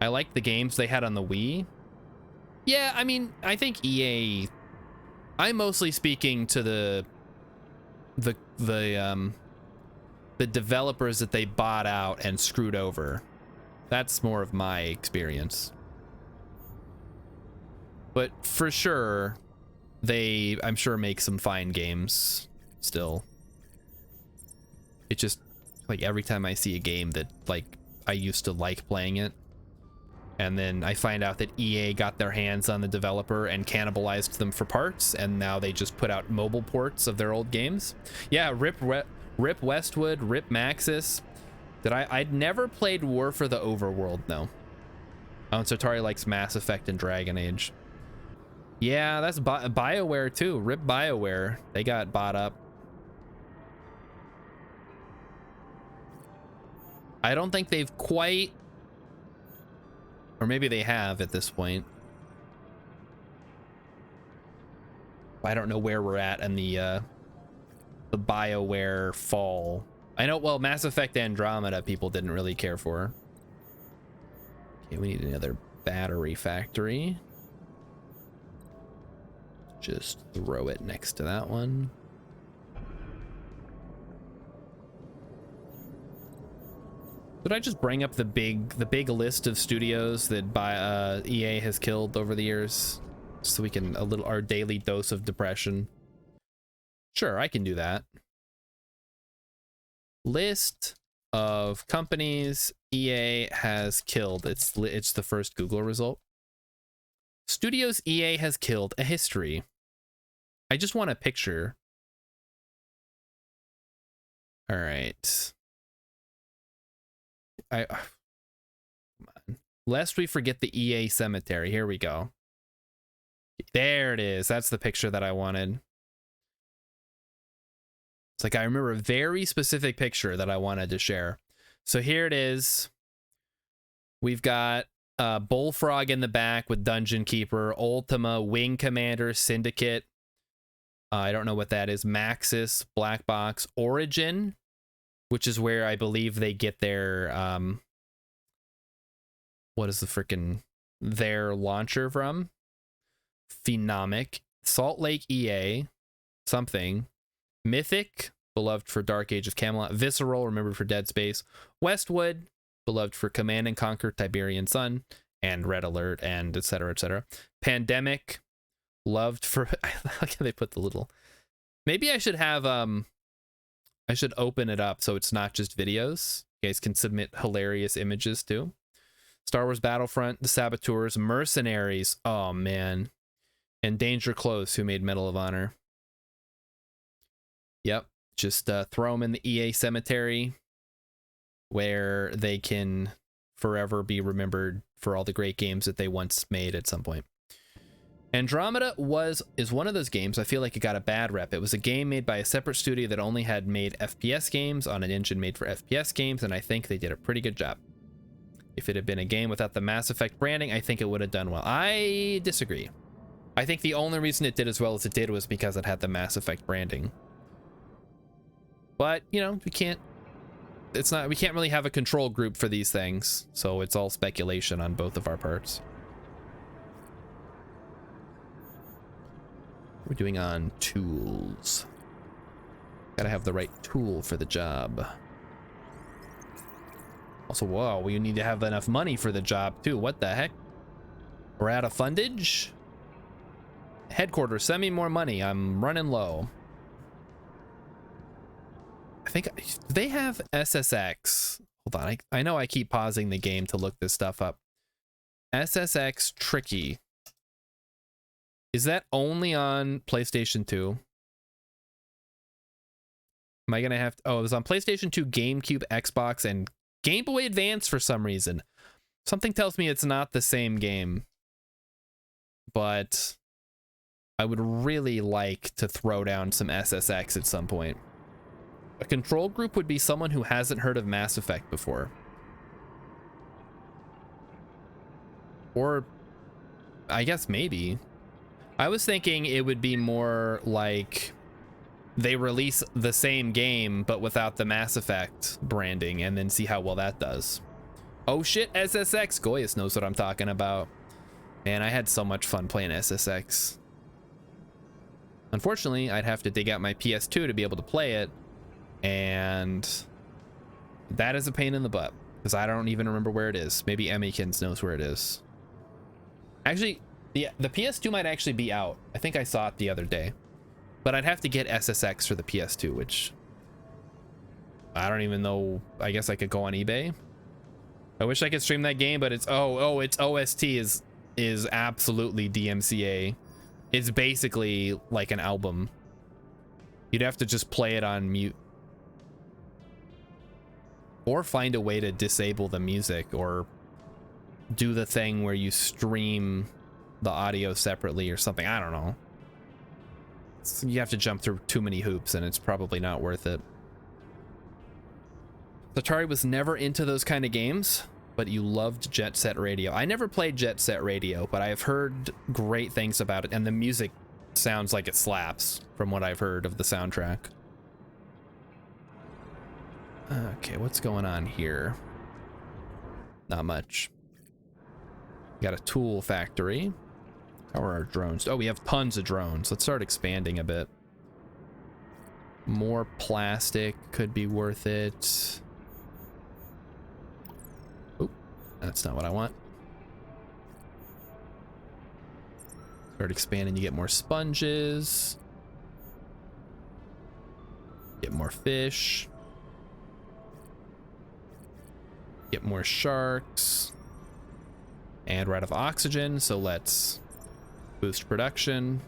I like the games they had on the Wii. Yeah, I mean, I think EA, I'm mostly speaking to the developers that they bought out and screwed over. That's more of my experience. But for sure, they, I'm sure, make some fine games still. It just, like, every time I see a game that, like, I used to like playing it, and then I find out that EA got their hands on the developer and cannibalized them for parts, and now they just put out mobile ports of their old games. Yeah, Rip Westwood, Rip Maxis. I'd never played War for the Overworld, no. Oh, and Sotari likes Mass Effect and Dragon Age. Yeah, that's BioWare too. Rip BioWare. They got bought up. I don't think they've quite, or maybe they have at this point. I don't know where we're at in the BioWare fall. I know, well, Mass Effect Andromeda people didn't really care for. Okay, we need another battery factory. Just throw it next to that one. Did I just bring up the big list of studios that EA has killed over the years, so we can our daily dose of depression? Sure, I can do that. List of companies EA has killed. It's the first Google result. Studios EA has killed, a history. I just want a picture. All right. Come on. Lest we forget the EA cemetery. Here we go. There it is. That's the picture that I wanted. It's like I remember a very specific picture that I wanted to share. So here it is. We've got Bullfrog in the back with Dungeon Keeper, Ultima, Wing Commander, Syndicate. I don't know what that is. Maxis, Black Box, Origin, which is where I believe they get their what is their launcher from? Phenomic, Salt Lake EA, something. Mythic, beloved for Dark Age of Camelot. Visceral, remembered for Dead Space. Westwood, beloved for Command and Conquer, Tiberian Sun, and Red Alert, and etc., etc. Pandemic, loved for how can they put the little, maybe I should have I should open it up so it's not just videos. You guys can submit hilarious images too. Star Wars Battlefront, The Saboteurs, Mercenaries, oh man, and Danger Close, who made Medal of Honor. Yep, just throw them in the EA cemetery where they can forever be remembered for all the great games that they once made at some point. Andromeda is one of those games I feel like it got a bad rep. It was a game made by a separate studio that only had made FPS games on an engine made for FPS games, and I think they did a pretty good job. If it had been a game without the Mass Effect branding, I think it would have done well. I disagree. I think the only reason it did as well as it did was because it had the Mass Effect branding. But, you know, we can't really have a control group for these things, so it's all speculation on both of our parts. We're doing on tools. Gotta have the right tool for the job. Also, whoa, we need to have enough money for the job too. What the heck? We're out of fundage? Headquarters, send me more money. I'm running low. I think they have SSX. Hold on, I know I keep pausing the game to look this stuff up. SSX Tricky. Is that only on PlayStation 2? Am I gonna have to, oh, it was on PlayStation 2, GameCube, Xbox, and Game Boy Advance for some reason. Something tells me it's not the same game, but I would really like to throw down some SSX at some point. A control group would be someone who hasn't heard of Mass Effect before. Or, I guess maybe. I was thinking it would be more like they release the same game, but without the Mass Effect branding, and then see how well that does. Oh shit, SSX! Goyas knows what I'm talking about. Man, I had so much fun playing SSX. Unfortunately, I'd have to dig out my PS2 to be able to play it, and that is a pain in the butt, because I don't even remember where it is. Maybe Emmykins knows where it is. Actually, the PS2 might actually be out. I think I saw it the other day. But I'd have to get SSX for the PS2, which I don't even know. I guess I could go on eBay. I wish I could stream that game, but it's its OST is absolutely DMCA. It's basically like an album. You'd have to just play it on mute. Or find a way to disable the music, or do the thing where you stream the audio separately or something. I don't know. You have to jump through too many hoops, and it's probably not worth it. Atari was never into those kind of games, but you loved Jet Set Radio. I never played Jet Set Radio, but I've heard great things about it, and the music sounds like it slaps from what I've heard of the soundtrack. Okay, what's going on here? Not much. Got a tool factory. How are our drones? Oh, we have tons of drones. Let's start expanding a bit. More plastic could be worth it. Oh, that's not what I want. Start expanding, you get more sponges. Get more fish. Get more sharks. And we're out of oxygen, so let's boost production.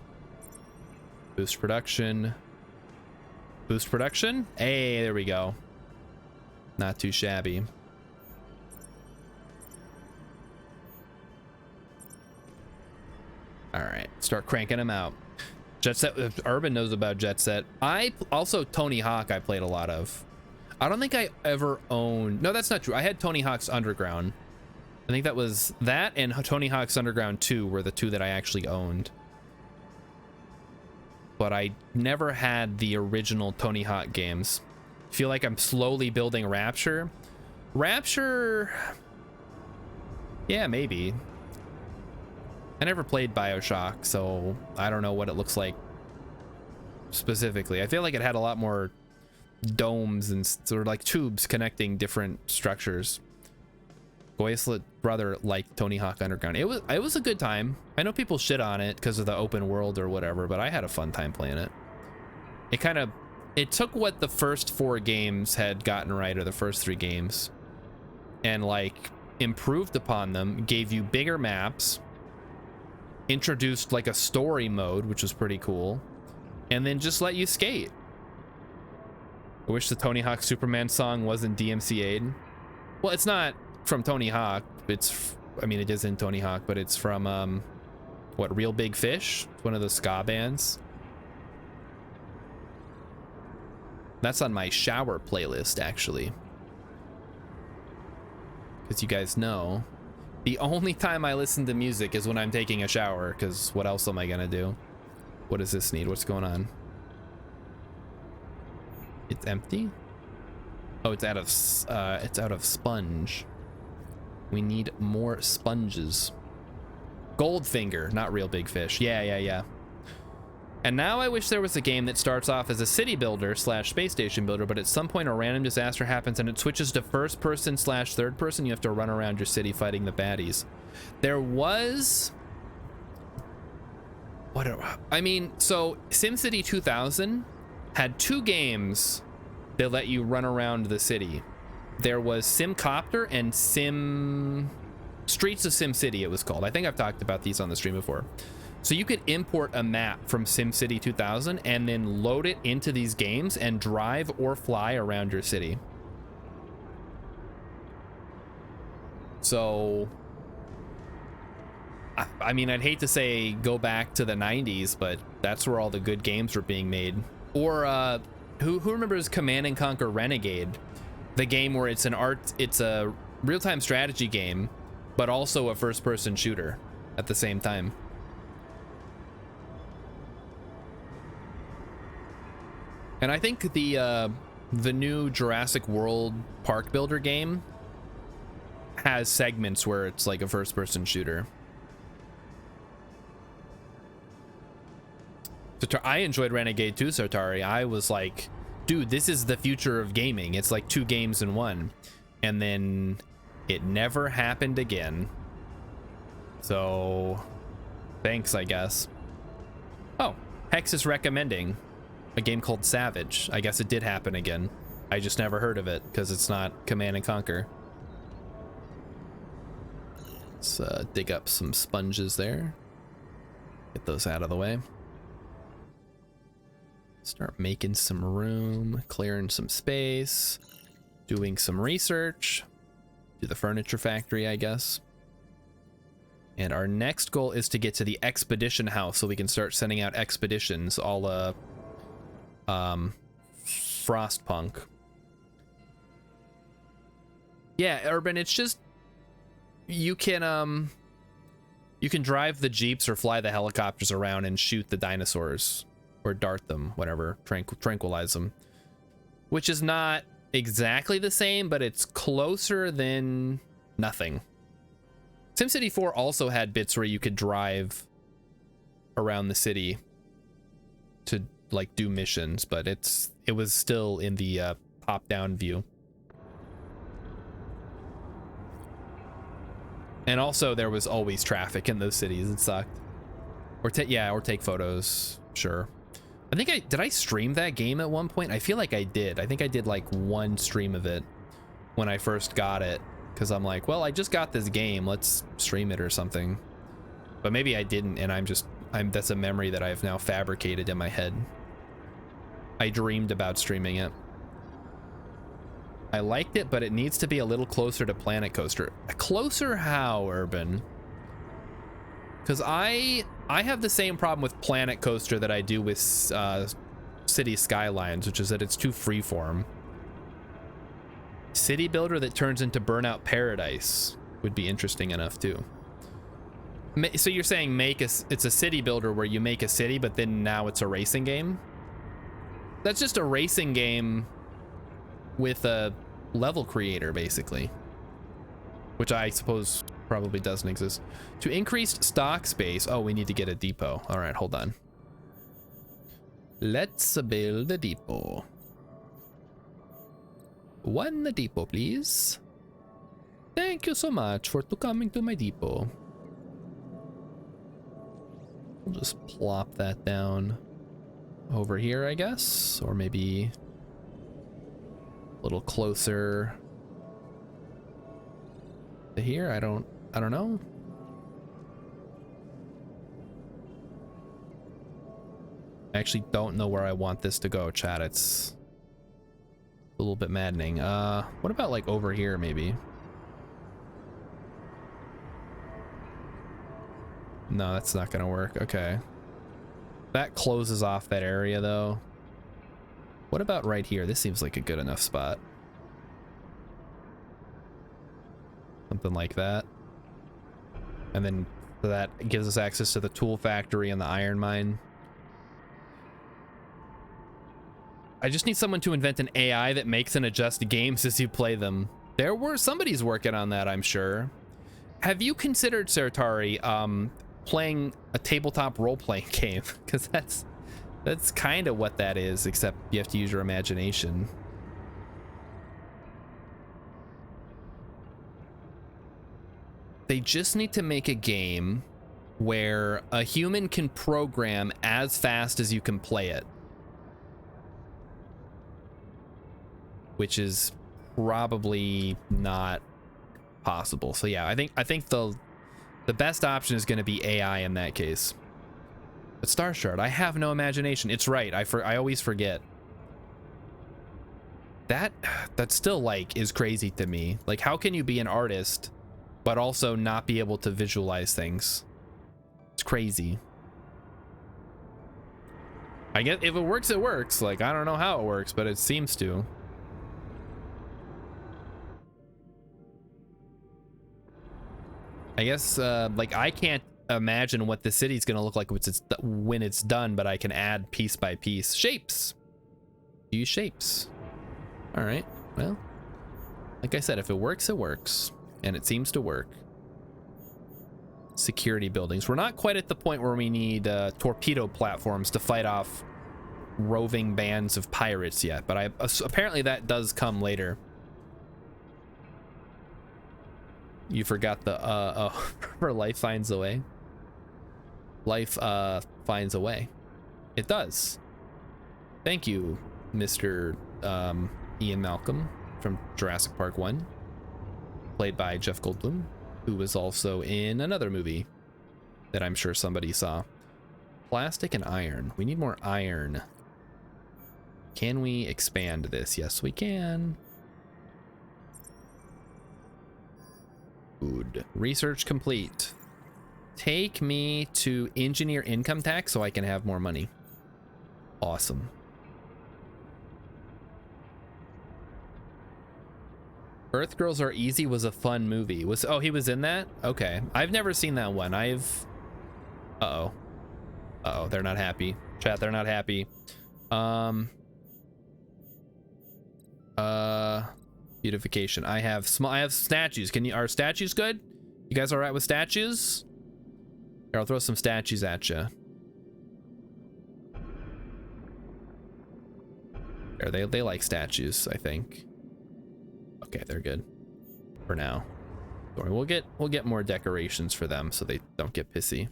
Boost production. Boost production. Hey, there we go. Not too shabby. All right, start cranking them out. Jet Set. Urban knows about Jet Set. I also Tony Hawk I played a lot of. I don't think I ever owned. No, that's not true. I had Tony Hawk's Underground. I think that was that and Tony Hawk's Underground 2 were the two that I actually owned. But I never had the original Tony Hawk games. Feel like I'm slowly building Rapture. Rapture, yeah, maybe. I never played BioShock, so I don't know what it looks like specifically. I feel like it had a lot more domes and sort of like tubes connecting different structures. Goyaslet brother liked Tony Hawk Underground. It was a good time. I know people shit on it because of the open world or whatever, but I had a fun time playing it. It took what the first 4 games had gotten right, or the first 3 games, and like improved upon them, gave you bigger maps, introduced like a story mode, which was pretty cool, and then just let you skate. I wish the Tony Hawk Superman song wasn't DMCA'd. Well, it's not from Tony Hawk. I mean, it is in Tony Hawk, but it's from what, Real Big Fish? It's one of the ska bands. That's on my shower playlist, actually, because you guys know the only time I listen to music is when I'm taking a shower, because what else am I gonna do? What does this need? What's going on? It's empty. Oh, it's out of sponge. We need more sponges. Goldfinger, not Real Big Fish. Yeah. And now I wish there was a game that starts off as a city builder / space station builder, but at some point a random disaster happens and it switches to first person / third person. You have to run around your city fighting the baddies. There was... So SimCity 2000 had 2 games that let you run around the city. There was SimCopter and Streets of SimCity, it was called. I think I've talked about these on the stream before. So you could import a map from SimCity 2000 and then load it into these games and drive or fly around your city. So I mean, I'd hate to say go back to the 90s, but that's where all the good games were being made. Or who remembers Command and Conquer Renegade, the game where it's a real-time strategy game, but also a first-person shooter at the same time. And I think the new Jurassic World Park Builder game has segments where it's like a first-person shooter. I enjoyed Renegade too, Sartari. I was like, dude, this is the future of gaming. It's like 2 games in 1. And then it never happened again. So thanks, I guess. Oh, Hex is recommending a game called Savage. I guess it did happen again. I just never heard of it because it's not Command and Conquer. Let's dig up some sponges there. Get those out of the way. Start making some room, clearing some space, doing some research, do the furniture factory, I guess. And our next goal is to get to the expedition house so we can start sending out expeditions a la Frostpunk. Yeah, Urban, it's just you can drive the jeeps or fly the helicopters around and shoot the dinosaurs. Or dart them, whatever, tranquilize them. Which is not exactly the same, but it's closer than nothing. SimCity 4 also had bits where you could drive around the city to like do missions, but it was still in the top-down view. And also there was always traffic in those cities. It sucked. Or take photos, sure. I think did I stream that game at one point? I feel like I did. I think I did like 1 stream of it when I first got it, because I'm like, well, I just got this game, let's stream it or something. But maybe I didn't, and that's a memory that I've now fabricated in my head. I dreamed about streaming it. I liked it, but it needs to be a little closer to Planet Coaster. Closer how, Urban? Because I have the same problem with Planet Coaster that I do with City Skylines, which is that it's too freeform. City Builder that turns into Burnout Paradise would be interesting enough too. So you're saying it's a city builder where you make a city, but then now it's a racing game? That's just a racing game with a level creator, basically. Which I suppose probably doesn't exist. To increase stock space. Oh, we need to get a depot. All right, hold on. Let's build a depot. 1 depot, please. Thank you so much for coming to my depot. We'll just plop that down over here, I guess, or maybe a little closer to here. I don't know. I actually don't know where I want this to go, chat. It's a little bit maddening. What about like over here, maybe? No, that's not gonna work. Okay. That closes off that area, though. What about right here? This seems like a good enough spot. Something like that. And then that gives us access to the tool factory and the iron mine. I just need someone to invent an AI that makes and adjusts games as you play them. Somebody's working on that, I'm sure. Have you considered, Sartari, playing a tabletop role-playing game? Because that's kind of what that is, except you have to use your imagination. They just need to make a game where a human can program as fast as you can play it. Which is probably not possible. So yeah, I think the best option is going to be AI in that case. But Star Shard, I have no imagination. It's right. I always forget. That still like is crazy to me. Like, how can you be an artist but also not be able to visualize things. It's crazy. I guess if it works, it works. Like, I don't know how it works, but it seems to. I guess, like, I can't imagine what the city's gonna look like when it's done, but I can add piece by piece. Shapes! Use shapes. All right, well, like I said, if it works, it works. And it seems to work. Security buildings. We're not quite at the point where we need torpedo platforms to fight off roving bands of pirates yet, but apparently that does come later. You forgot the for life finds a way. Life finds a way. It does. Thank you, Mr. Ian Malcolm from Jurassic Park 1, played by Jeff Goldblum, who was also in another movie that I'm sure somebody saw. Plastic and iron. We need more iron. Can we expand this? Yes, we can. Good. Research complete. Take me to engineer income tax so I can have more money. Awesome. Earth Girls Are Easy was a fun movie. Oh, he was in that? Okay. I've never seen that one. Uh-oh. Uh-oh, they're not happy. Chat, they're not happy. Beautification. I have statues. Are statues good? You guys all right with statues? Here, I'll throw some statues at you. There, they like statues, I think. Okay, they're good for now. Don't worry, we'll get more decorations for them so they don't get pissy.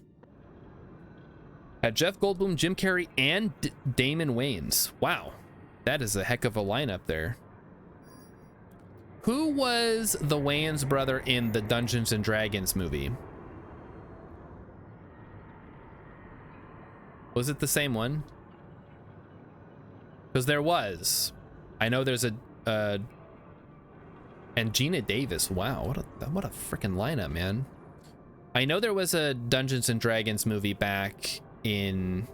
Had Jeff Goldblum, Jim Carrey, and Damon Wayans. Wow, that is a heck of a lineup there. Who was the Wayans brother in the Dungeons and Dragons movie? Was it the same one? Because there was. I know there's a and Gina Davis. Wow, what a freaking lineup, man. I know there was a Dungeons and Dragons movie back in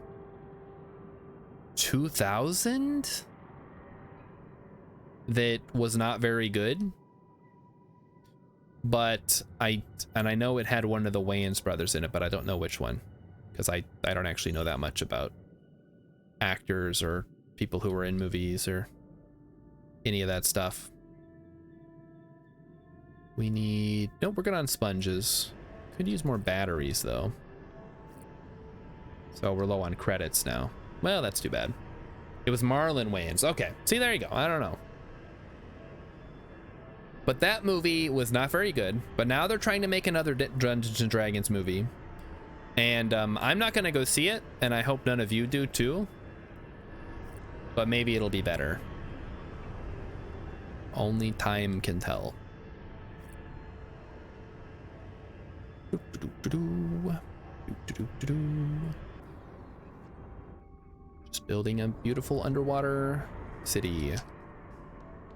2000 that was not very good, but I know it had one of the Wayans brothers in it, but I don't know which one, because I don't actually know that much about actors or people who were in movies or any of that stuff. We need... Nope, we're good on sponges. Could use more batteries, though. So we're low on credits now. Well, that's too bad. It was Marlon Wayans. Okay, see, there you go. I don't know. But that movie was not very good. But now they're trying to make another Dungeons and Dragons movie. And I'm not going to go see it. And I hope none of you do, too. But maybe it'll be better. Only time can tell. Just building a beautiful underwater city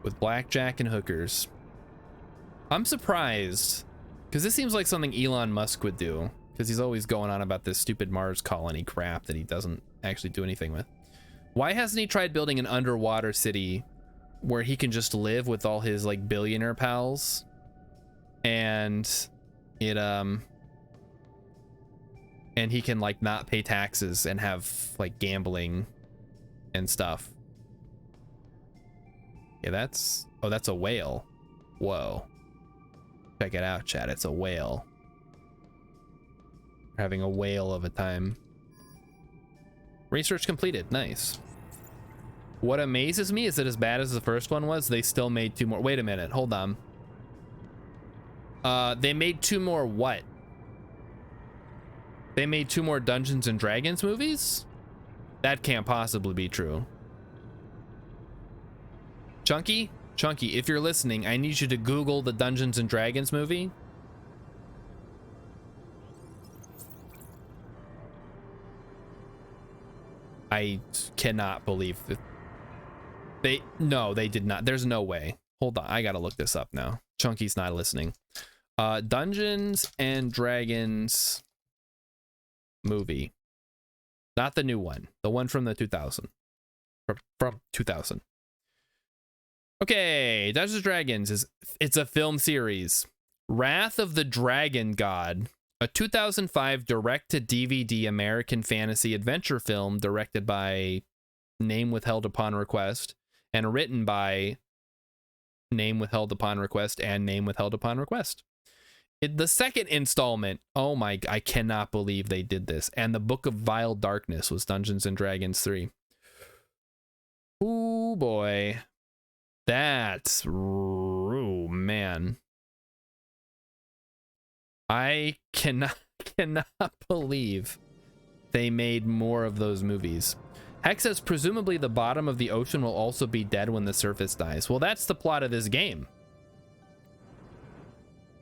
with blackjack and hookers. I'm surprised, because this seems like something Elon Musk would do, because he's always going on about this stupid Mars colony crap that he doesn't actually do anything with. Why hasn't he tried building an underwater city where he can just live with all his like billionaire pals, and and he can like not pay taxes and have like gambling and stuff? Yeah, that's a whale. Whoa, check it out, chat. It's a whale. We're having a whale of a time. Research completed. Nice. What amazes me is that as bad as the first one was, they still made 2 more. Wait a minute, hold on. They made 2 more what? They made 2 more Dungeons and Dragons movies? That can't possibly be true. Chunky, if you're listening, I need you to Google the Dungeons and Dragons movie. I cannot believe that no, they did not. There's no way. Hold on, I gotta look this up now. Chunky's not listening. Dungeons and Dragons movie. Not the new one. The one from the 2000. From 2000. Okay, Dungeons and Dragons it's a film series. Wrath of the Dragon God, a 2005 direct-to-DVD American fantasy adventure film directed by name withheld upon request and written by name withheld upon request and name withheld upon request. The second installment, oh my, I cannot believe they did this. And the Book of Vile Darkness was Dungeons and Dragons 3. Oh boy. Oh man. I cannot believe they made more of those movies. Hex says presumably the bottom of the ocean will also be dead when the surface dies. Well, that's the plot of this game.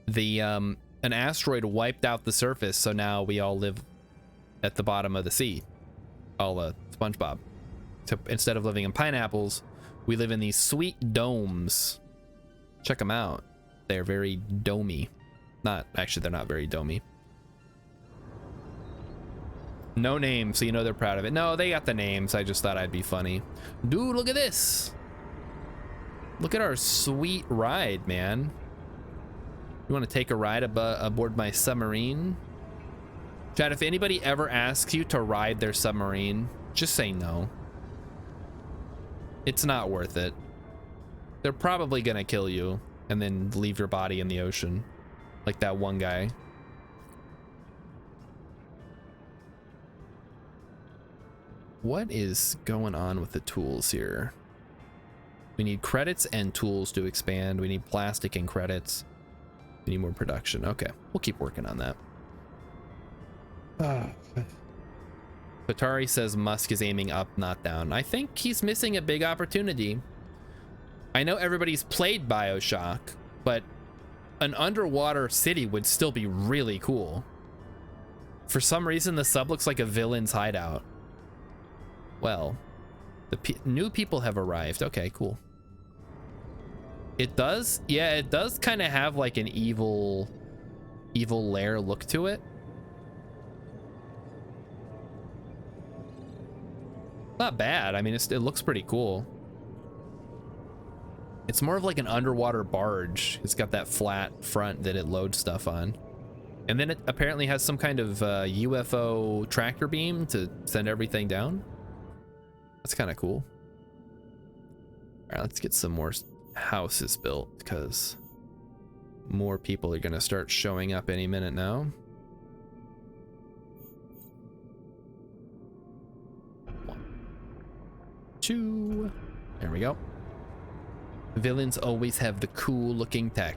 An asteroid wiped out the surface, so now we all live at the bottom of the sea. All SpongeBob. So instead of living in pineapples, we live in these sweet domes. Check them out. They're very domey. Actually, they're not very domey. No name, so you know they're proud of it. No, they got the names. I just thought I'd be funny. Dude, look at this. Look at our sweet ride, man. You want to take a ride aboard my submarine? Chad, if anybody ever asks you to ride their submarine, just say no. It's not worth it. They're probably gonna kill you and then leave your body in the ocean. Like that one guy. What is going on with the tools here? We need credits and tools to expand. We need plastic and credits. We need more production. Okay, we'll keep working on that. Patari says Musk is aiming up, not down. I think he's missing a big opportunity. I know everybody's played BioShock, but an underwater city would still be really cool. For some reason, the sub looks like a villain's hideout. Well, the new people have arrived. Okay, cool. It does, yeah, it does kind of have like an evil lair look to it. Not bad. I mean, it looks pretty cool. It's more of like an underwater barge. It's got that flat front that it loads stuff on. And then it apparently has some kind of UFO tractor beam to send everything down. That's kind of cool. All right, let's get some more houses built because more people are going to start showing up any minute now. One, two. There we go. Villains always have the cool looking tech.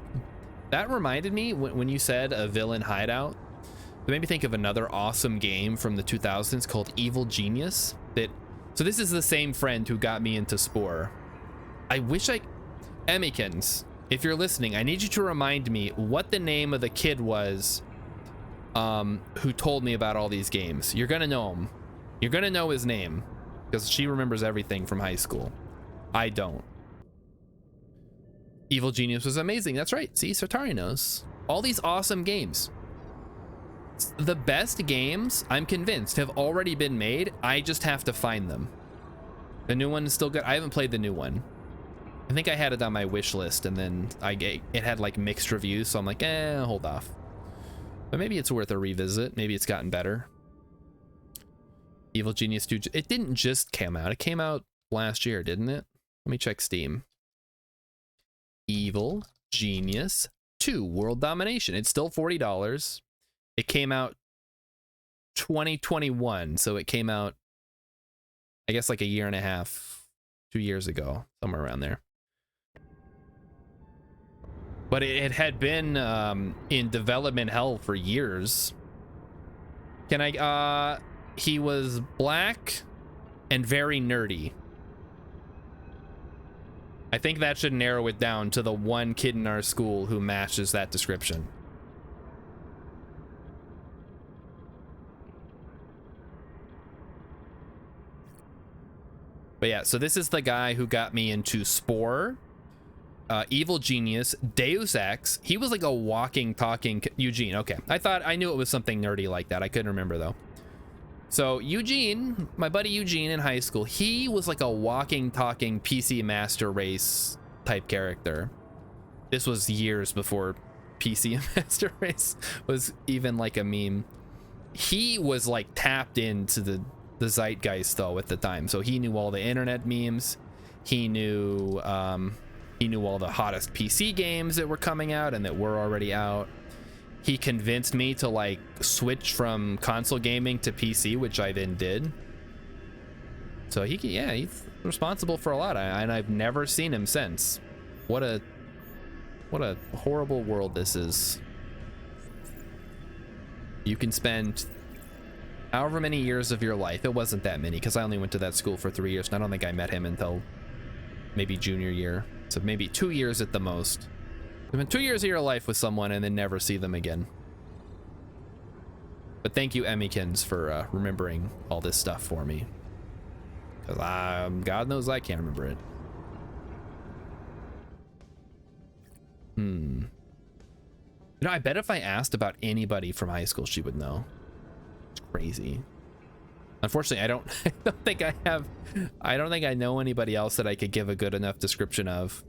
That reminded me when you said a villain hideout, it made me think of another awesome game from the 2000s called Evil Genius. So this is the same friend who got me into Spore. Emmykins, if you're listening, I need you to remind me what the name of the kid was who told me about all these games. You're gonna know him. You're gonna know his name because she remembers everything from high school. I don't. Evil Genius was amazing. That's right. See, Sartari knows. All these awesome games. The best games, I'm convinced, have already been made. I just have to find them. The new one is still good. I haven't played the new one. I think I had it on my wish list and then it had like mixed reviews, so I'm like, hold off. But maybe it's worth a revisit. Maybe it's gotten better. Evil Genius 2, it didn't just come out. It came out last year, didn't it? Let me check Steam. Evil Genius 2 World Domination. It's still $40. It came out 2021, so it came out, I guess, like a year and a half, 2 years ago, somewhere around there. But it had been in development hell for years. He was black and very nerdy. I think that should narrow it down to the one kid in our school who matches that description. But yeah, so this is the guy who got me into Spore. Evil Genius, Deus Ex. He was like a walking, talking Eugene. Okay, I knew it was something nerdy like that. I couldn't remember though. So Eugene, my buddy Eugene in high school, he was like a walking, talking PC Master Race type character. This was years before PC Master Race was even like a meme. He was like tapped into the zeitgeist though at the time, so he knew all the internet memes. He knew all the hottest PC games that were coming out and that were already out. He convinced me to like switch from console gaming to PC, which I then did. So he's responsible for a lot, and I've never seen him since. What a horrible world this is. You can spend however many years of your life. It wasn't that many because I only went to that school for 3 years, and I don't think I met him until maybe junior year. So maybe 2 years at the most. Spend 2 years of your life with someone and then never see them again. But thank you, Emmykins, for remembering all this stuff for me. Because God knows I can't remember it. You know, I bet if I asked about anybody from high school, she would know. It's crazy. Unfortunately, I don't think I know anybody else that I could give a good enough description of.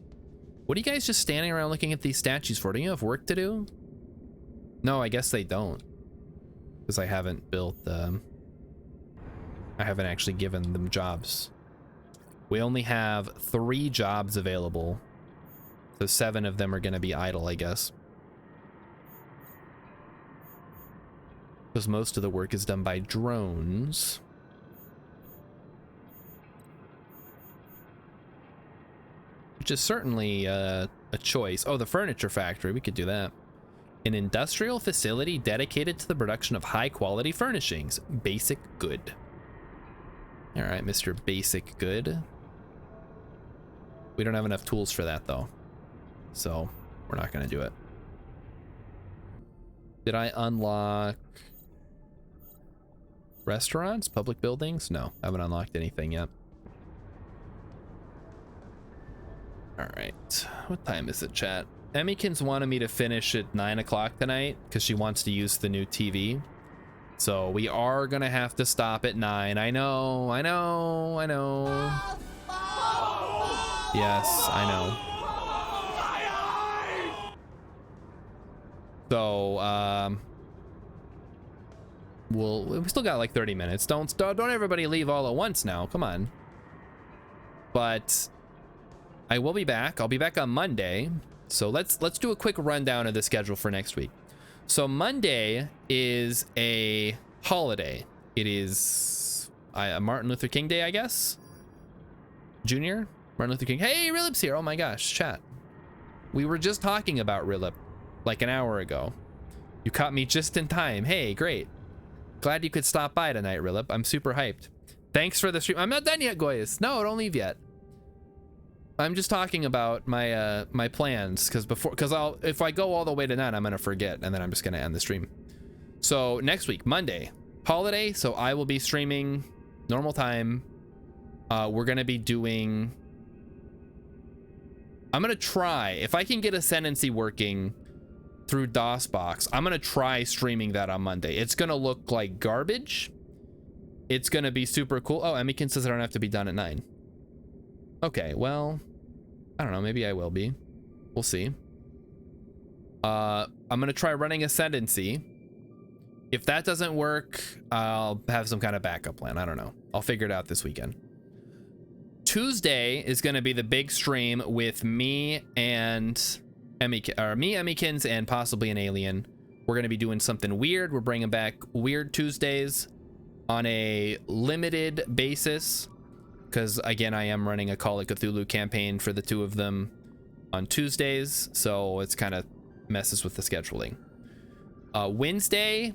What are you guys just standing around looking at these statues for? Do you have work to do? No, I guess they don't. Because I haven't built I haven't actually given them jobs. We only have 3 jobs available. So 7 of them are going to be idle, I guess. Because most of the work is done by drones. Which is certainly a choice. Oh, the furniture factory. We could do that. An industrial facility dedicated to the production of high-quality furnishings. Basic good. All right, Mr. Basic Good. We don't have enough tools for that, though. So we're not going to do it. Did I unlock restaurants, public buildings? No, I haven't unlocked anything yet. All right, what time is it, chat? Emmykins wanted me to finish at 9 o'clock tonight because she wants to use the new TV. So we are gonna have to stop at 9. I know. Yes, I know. So, we still got like 30 minutes. Don't everybody leave all at once now. Come on. But I will be back. I'll be back on Monday. So let's do a quick rundown of the schedule for next week. So Monday is a holiday. It is Martin Luther King Day, I guess. Junior Martin Luther King. Hey, Rilip's here. Oh my gosh, chat. We were just talking about Rilip like an hour ago. You caught me just in time. Hey, great. Glad you could stop by tonight, Rilip. I'm super hyped. Thanks for the stream. I'm not done yet, Goyas. No, don't leave yet. I'm just talking about my my plans because if I go all the way to 9, I'm gonna forget and then I'm just gonna end the stream. So next week, Monday, holiday. So I will be streaming normal time. We're gonna be doing. I'm gonna try if I can get Ascendancy working through DOSBox. I'm gonna try streaming that on Monday. It's gonna look like garbage. It's gonna be super cool. Oh, Emmykin says I don't have to be done at 9. Okay, well, I don't know. Maybe I will be. We'll see. I'm gonna try running Ascendancy. If that doesn't work, I'll have some kind of backup plan. I don't know. I'll figure it out this weekend. Tuesday is gonna be the big stream with me and Emmykins and possibly an alien. We're gonna be doing something weird. We're bringing back Weird Tuesdays on a limited basis. Because again, I am running a Call of Cthulhu campaign for the 2 of them on Tuesdays, so it's kind of messes with the scheduling. Wednesday,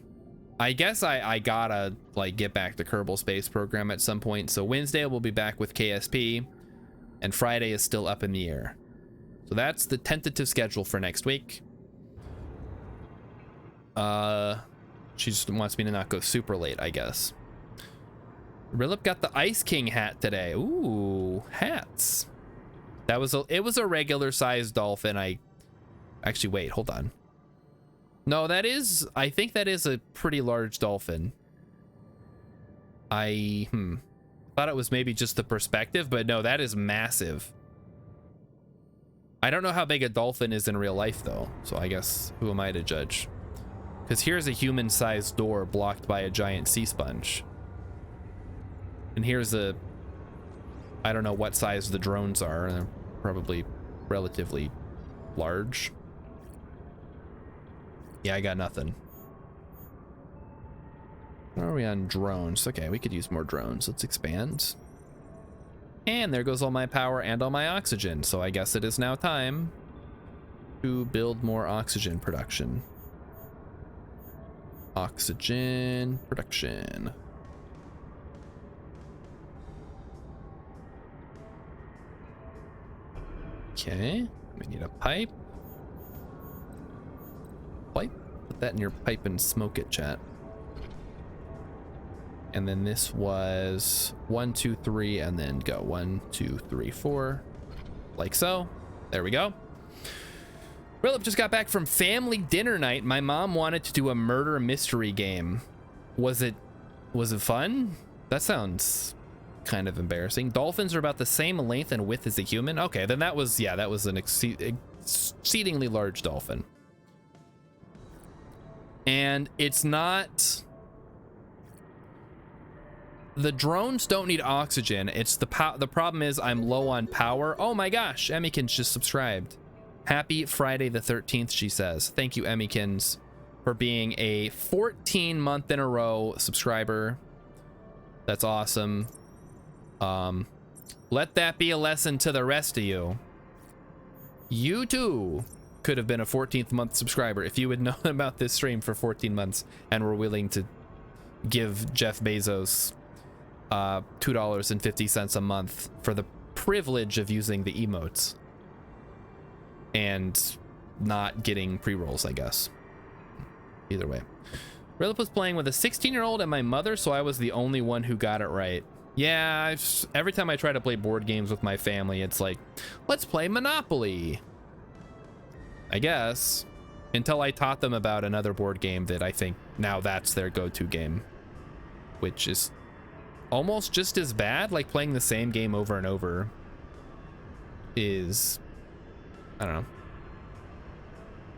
I guess I gotta like get back to Kerbal Space Program at some point. So Wednesday we'll be back with KSP, and Friday is still up in the air. So that's the tentative schedule for next week. She just wants me to not go super late, I guess. Rilip got the Ice King hat today. Ooh, hats. It was a regular sized dolphin. Actually, wait, hold on. No, I think that is a pretty large dolphin. Thought it was maybe just the perspective, but no, that is massive. I don't know how big a dolphin is in real life though, so I guess who am I to judge? Because here's a human-sized door blocked by a giant sea sponge. And here's I don't know what size the drones are. They're probably relatively large. Yeah, I got nothing. Where are we on drones? Okay, we could use more drones. Let's expand. And there goes all my power and all my oxygen. So I guess it is now time to build more oxygen production. Oxygen production. Okay, we need a pipe. Put that in your pipe and smoke it, chat. And then this was 1, 2, 3, and then go 1, 2, 3, 4, like so. There we go. Philip just got back from family dinner night. My mom wanted to do a murder mystery game. Was it fun? That sounds kind of embarrassing. Dolphins are about the same length and width as a human. Okay, then that was an exceedingly large dolphin. And it's not. The drones don't need oxygen. It's the problem is I'm low on power. Oh my gosh, Emmykins just subscribed. Happy Friday the 13th, she says. Thank you, Emmykins, for being a 14-month in a row subscriber. That's awesome. Let that be a lesson to the rest of you. You too could have been a 14th month subscriber if you had known about this stream for 14 months and were willing to give Jeff Bezos $2.50 a month for the privilege of using the emotes and not getting pre-rolls, I guess. Either way. Rilip was playing with a 16-year-old and my mother, so I was the only one who got it right. Yeah, every time I try to play board games with my family, it's like, let's play Monopoly, I guess, until I taught them about another board game that I think now that's their go-to game, which is almost just as bad. Like playing the same game over and over is, I don't know.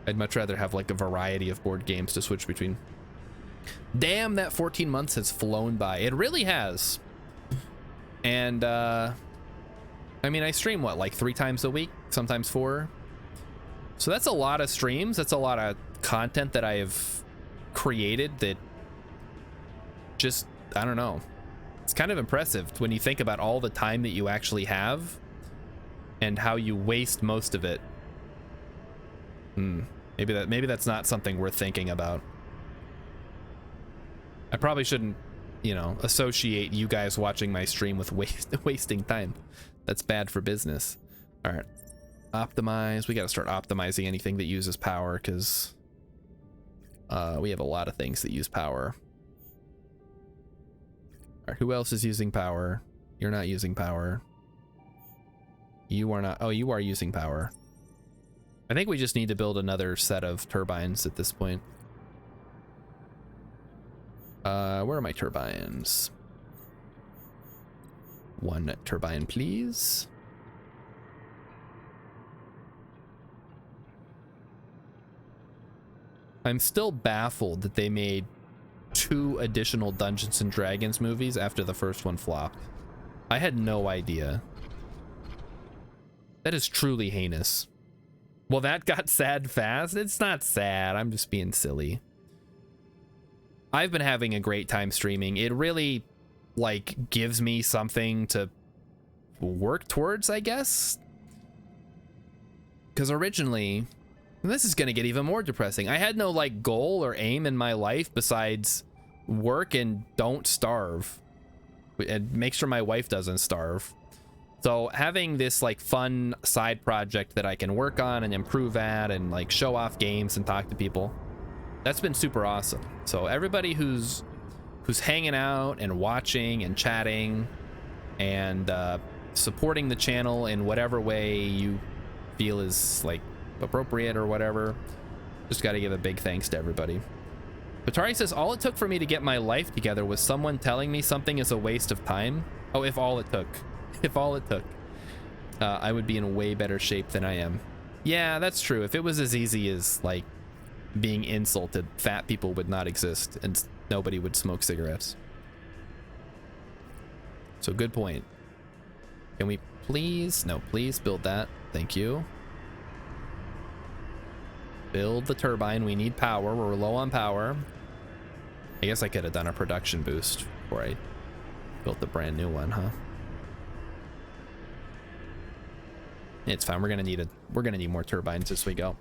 I'd much rather have like a variety of board games to switch between. Damn, that 14 months has flown by. It really has. And I mean, I stream what, like 3 times a week, sometimes 4. So that's a lot of streams. That's a lot of content that I have created that just, I don't know. It's kind of impressive when you think about all the time that you actually have and how you waste most of it. Maybe that's not something worth thinking about. I probably shouldn't, you know, associate you guys watching my stream with wasting time. That's bad for business. All right. Optimize. We got to start optimizing anything that uses power because we have a lot of things that use power. All right, who else is using power? You're not using power. You are not. Oh, you are using power. I think we just need to build another set of turbines at this point. Where are my turbines? 1 turbine, please. I'm still baffled that they made 2 additional Dungeons and Dragons movies after the first one flopped. I had no idea. That is truly heinous. Well, that got sad fast. It's not sad. I'm just being silly. I've been having a great time streaming. It really, like, gives me something to work towards, I guess. Because originally, and this is going to get even more depressing, I had no, like, goal or aim in my life besides work and don't starve. And make sure my wife doesn't starve. So having this like fun side project that I can work on and improve at and like show off games and talk to people, that's been super awesome. So everybody who's hanging out and watching and chatting and supporting the channel in whatever way you feel is like appropriate or whatever. Just got to give a big thanks to everybody. Atari says, all it took for me to get my life together was someone telling me something is a waste of time. Oh, if all it took. If all it took. I would be in way better shape than I am. Yeah, that's true. If it was as easy as, like, being insulted, fat people would not exist and nobody would smoke cigarettes. So good point. Can we please? No, please build that. Thank you. Build the turbine. We need power. We're low on power. I guess I could have done a production boost before I built the brand new one, huh? It's fine. We're gonna need more turbines as we go.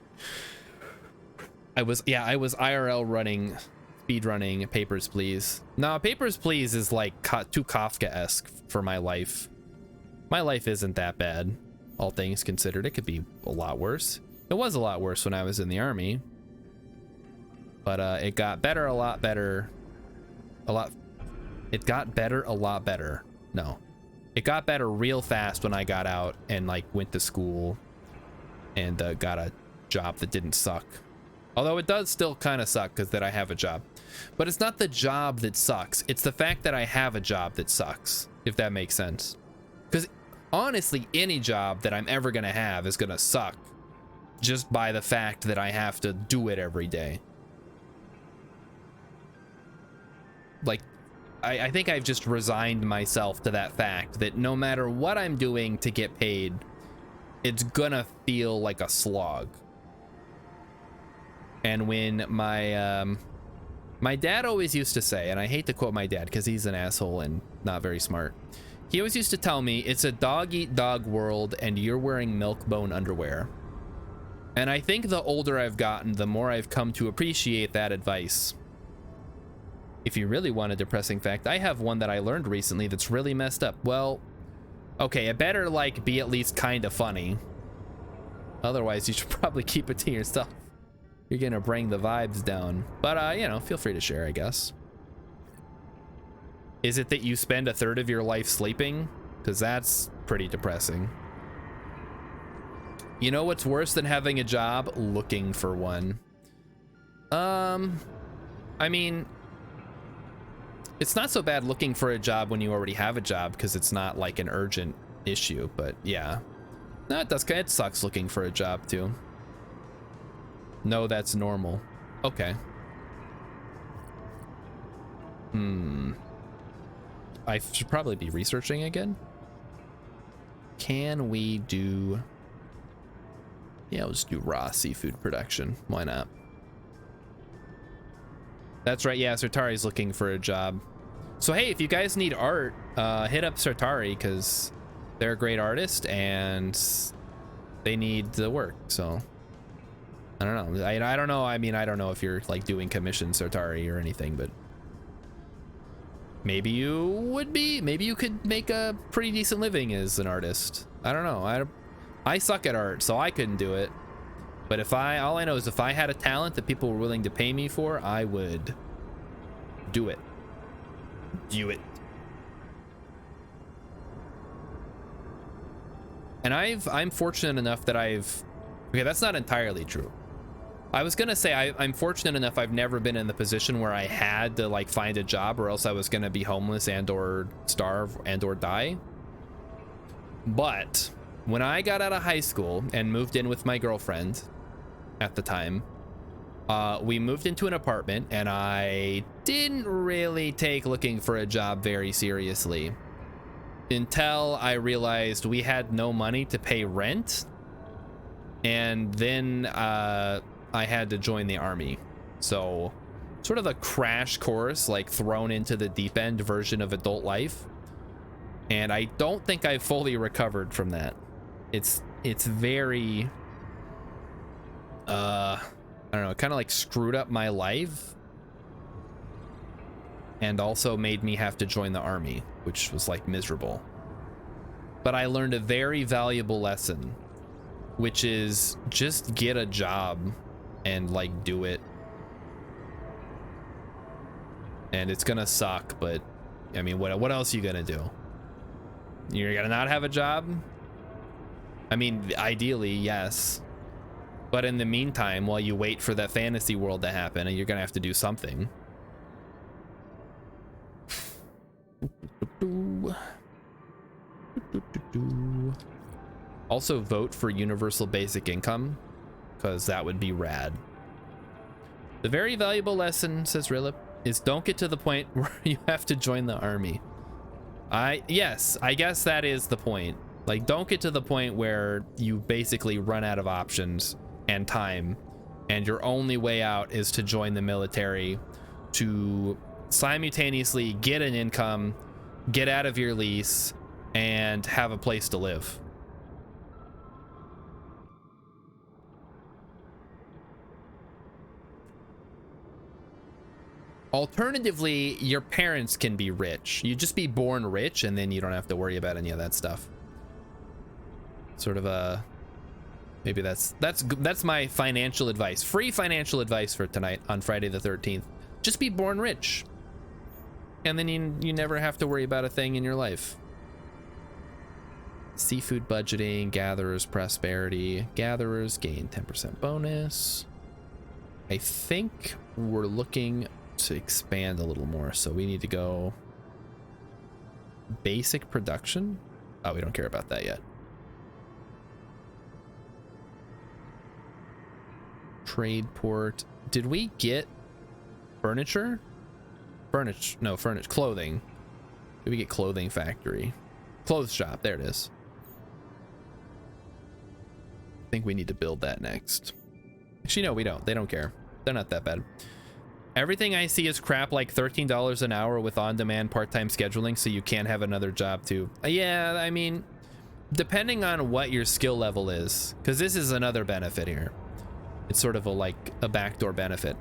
I was IRL running, speed running Papers, Please. No, Papers, Please is like too Kafka-esque for my life. My life isn't that bad, all things considered. It could be a lot worse. It was a lot worse when I was in the army, but it got better a lot better. It got better a lot better. No, it got better real fast when I got out and like went to school and got a job that didn't suck. Although it does still kind of suck because that I have a job, but it's not the job that sucks. It's the fact that I have a job that sucks, if that makes sense. Because honestly, any job that I'm ever gonna have is gonna suck just by the fact that I have to do it every day. Like, I think I've just resigned myself to that fact that no matter what I'm doing to get paid, it's gonna feel like a slog. And when my dad always used to say, and I hate to quote my dad because he's an asshole and not very smart, he always used to tell me, it's a dog-eat-dog world and you're wearing milk-bone underwear. And I think the older I've gotten, the more I've come to appreciate that advice. If you really want a depressing fact, I have one that I learned recently that's really messed up. Well, okay, it better like be at least kind of funny. Otherwise, you should probably keep it to yourself. You're gonna bring the vibes down. But, you know, feel free to share, I guess. Is it that you spend a third of your life sleeping? Because that's pretty depressing. You know what's worse than having a job? Looking for one. I mean, it's not so bad looking for a job when you already have a job because it's not like an urgent issue, but yeah. No, it sucks looking for a job too. No, that's normal. Okay. I should probably be researching again. Can we do... Yeah, let's do raw seafood production. Why not? That's right, yeah, Sartari's looking for a job. So hey, if you guys need art, hit up Sartari because they're a great artist and they need the work, so... I don't know. I don't know. I mean, I don't know if you're like doing commissions Sartari or anything, but maybe you would be. Maybe you could make a pretty decent living as an artist. I don't know. I suck at art, so I couldn't do it. But all I know is if I had a talent that people were willing to pay me for, I would do it. Do it. And I'm fortunate enough that okay, that's not entirely true. I was gonna say I'm fortunate enough I've never been in the position where I had to like find a job or else I was gonna be homeless and or starve and or die. But when I got out of high school and moved in with my girlfriend at the time, we moved into an apartment and I didn't really take looking for a job very seriously until I realized we had no money to pay rent. And then I had to join the army. So sort of a crash course, like thrown into the deep end version of adult life. And I don't think I've fully recovered from that. It's very, I don't know, it kind of like screwed up my life and also made me have to join the army, which was like miserable. But I learned a very valuable lesson, which is just get a job and like do it. And it's gonna suck, but I mean, what else are you gonna do? You're gonna not have a job? I mean, ideally, yes. But in the meantime, while you wait for that fantasy world to happen, you're gonna have to do something. Also vote for universal basic income, because that would be rad. The very valuable lesson, says Rilip, is don't get to the point where you have to join the army. Yes, I guess that is the point. Like, don't get to the point where you basically run out of options and time, and your only way out is to join the military to simultaneously get an income, get out of your lease, and have a place to live. Alternatively, your parents can be rich. You just be born rich, and then you don't have to worry about any of that stuff. Sort of a, maybe that's my financial advice. Free financial advice for tonight on Friday the 13th. Just be born rich, and then you never have to worry about a thing in your life. Seafood budgeting, gatherers prosperity. Gatherers gain 10% bonus. I think we're looking to expand a little more, so we need to go basic production. Oh, we don't care about that yet. Trade port. Did we get furniture? Clothing. Did we get clothing factory? Clothes shop, there it is. I think we need to build that next. Actually, no, we don't. They don't care. They're not that bad. Everything I see is crap, like $13 an hour with on-demand part-time scheduling, so you can't have another job too. Yeah, I mean, depending on what your skill level is, because this is another benefit here. It's sort of a backdoor benefit.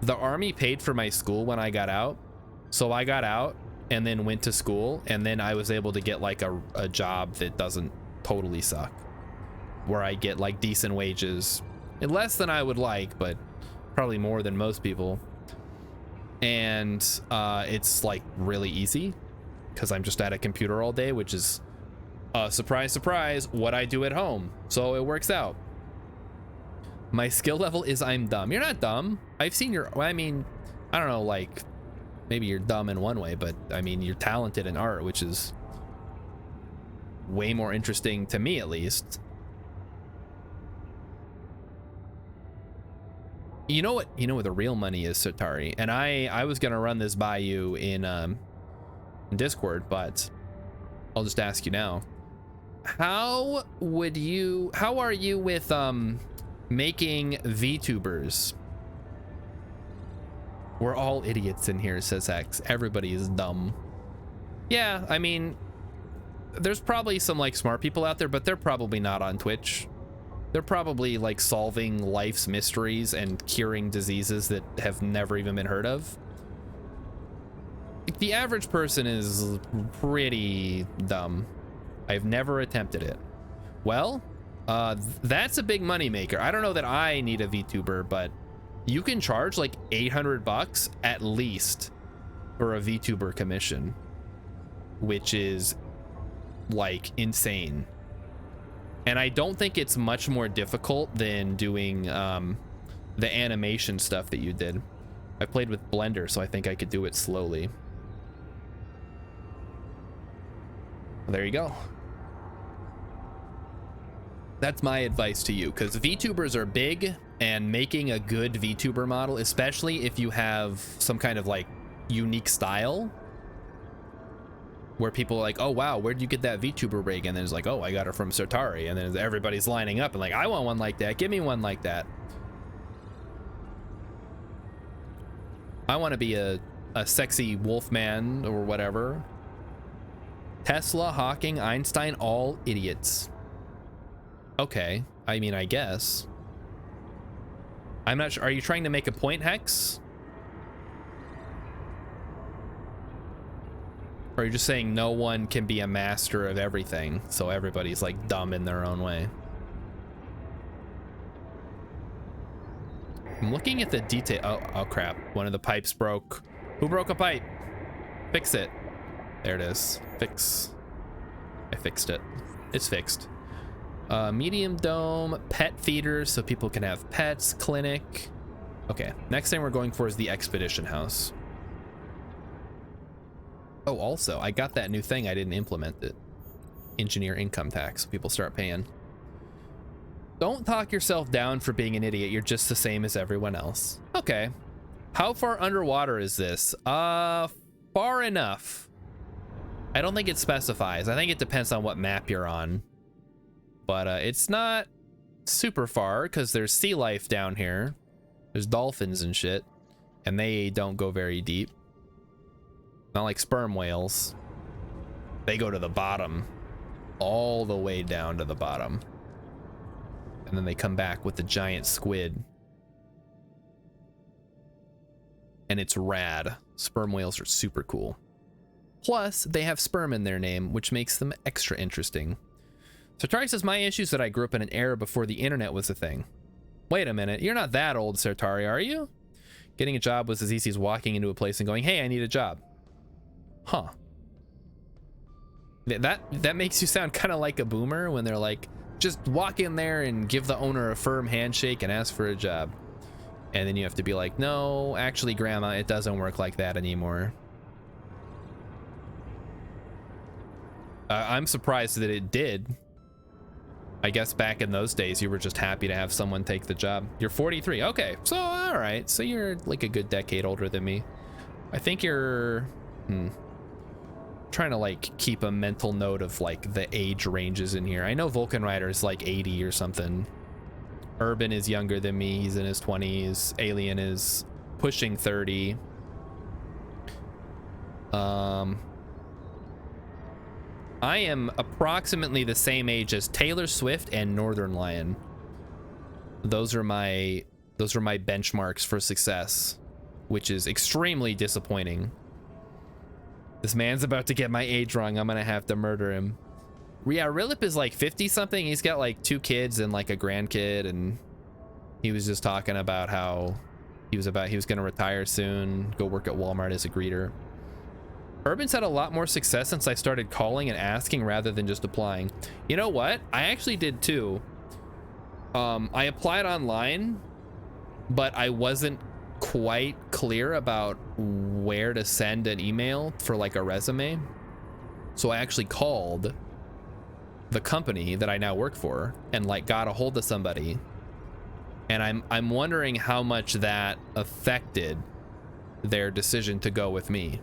The army paid for my school when I got out, so I got out and then went to school, and then I was able to get like a job that doesn't totally suck, where I get like decent wages, less than I would like, but probably more than most people. And it's like really easy because I'm just at a computer all day, which is surprise, surprise, what I do at home. So it works out. My skill level is I'm dumb. You're not dumb. I've seen your, I mean, I don't know, like maybe you're dumb in one way, but I mean, you're talented in art, which is way more interesting to me, at least. You know what the real money is, Satari, and I was gonna run this by you in Discord, but I'll just ask you now. How are you with making VTubers? We're all idiots in here, says X. Everybody is dumb. Yeah, I mean, there's probably some like smart people out there, but they're probably not on Twitch. They're probably like solving life's mysteries and curing diseases that have never even been heard of. Like, the average person is pretty dumb. I've never attempted it. Well, that's a big money maker. I don't know that I need a VTuber, but you can charge like 800 bucks at least for a VTuber commission, which is like insane. And I don't think it's much more difficult than doing the animation stuff that you did. I played with Blender, so I think I could do it slowly. Well, there you go. That's my advice to you, because VTubers are big, and making a good VTuber model, especially if you have some kind of like unique style, where people are like, oh wow, where'd you get that VTuber rig? And then it's like, oh, I got it from Sotari. And then everybody's lining up and like, I want one like that. Give me one like that. I want to be a sexy wolfman or whatever. Tesla, Hawking, Einstein, all idiots. Okay, I mean, I guess. I'm not sure. Are you trying to make a point, Hex? Or are you just saying no one can be a master of everything, so everybody's like dumb in their own way? I'm looking at the detail. Oh crap, one of the pipes broke. Who broke a pipe? Fix it. There it is. Fix. I fixed it. It's fixed. Medium dome, pet feeders so people can have pets, clinic. Okay, next thing we're going for is the expedition house. Oh, also, I got that new thing. I didn't implement it. Engineer income tax. People start paying. Don't talk yourself down for being an idiot. You're just the same as everyone else. Okay. How far underwater is this? Far enough. I don't think it specifies. I think it depends on what map you're on. But it's not super far because there's sea life down here. There's dolphins and shit. And they don't go very deep. Not like sperm whales. They go to the bottom. All the way down to the bottom. And then they come back with the giant squid. And it's rad. Sperm whales are super cool. Plus, they have sperm in their name, which makes them extra interesting. Sartari says, my issue is that I grew up in an era before the internet was a thing. Wait a minute, you're not that old, Sartari, are you? Getting a job was as easy as walking into a place and going, hey, I need a job. Huh. That makes you sound kind of like a boomer when they're like, just walk in there and give the owner a firm handshake and ask for a job. And then you have to be like, no, actually, Grandma, it doesn't work like that anymore. I'm surprised that it did. I guess back in those days, you were just happy to have someone take the job. You're 43. Okay, so all right. So you're like a good decade older than me. I think you're... trying to like keep a mental note of like the age ranges in here. I know Vulcan Rider is like 80 or something. Urban is younger than me. He's in his 20s. Alien is pushing 30. I am approximately the same age as Taylor Swift and Northern Lion. Those are my benchmarks for success, which is extremely disappointing. This man's about to get my age wrong. I'm gonna have to murder him. Yeah, Rilip is like 50 something. He's got like 2 kids and like a grandkid, and he was just talking about how he was gonna retire soon, go work at Walmart as a greeter. Urban's had a lot more success since I started calling and asking rather than just applying. You know what? I actually did too. I applied online, but I wasn't quite clear about where to send an email for like a resume. So I actually called the company that I now work for and like got a hold of somebody. And I'm wondering how much that affected their decision to go with me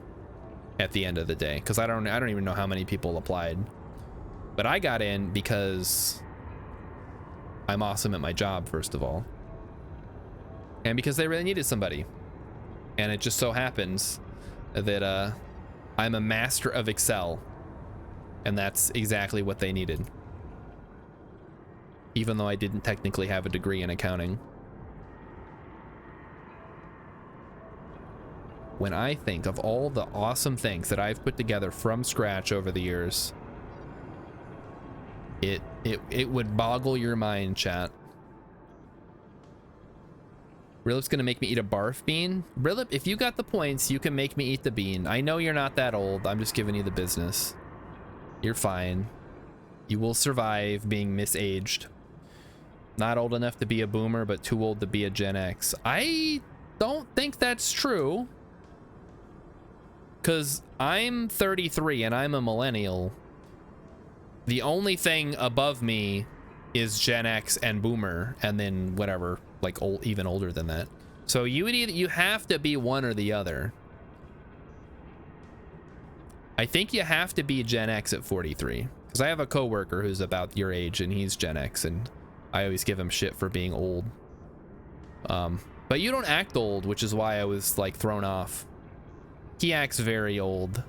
at the end of the day, because I don't even know how many people applied, but I got in because I'm awesome at my job, first of all, and because they really needed somebody. And it just so happens that I'm a master of Excel, and that's exactly what they needed, even though I didn't technically have a degree in accounting. When I think of all the awesome things that I've put together from scratch over the years, it would boggle your mind, chat. Rilip's gonna make me eat a barf bean. Rilip, if you got the points, you can make me eat the bean. I know you're not that old. I'm just giving you the business. You're fine. You will survive being misaged. Not old enough to be a boomer, but too old to be a Gen X. I don't think that's true, because I'm 33 and I'm a millennial. The only thing above me is Gen X and boomer, and then whatever, like old, even older than that. So you have to be one or the other. I think you have to be Gen X at 43, because I have a coworker who's about your age and he's Gen X, and I always give him shit for being old. But you don't act old, which is why I was like thrown off. He acts very old.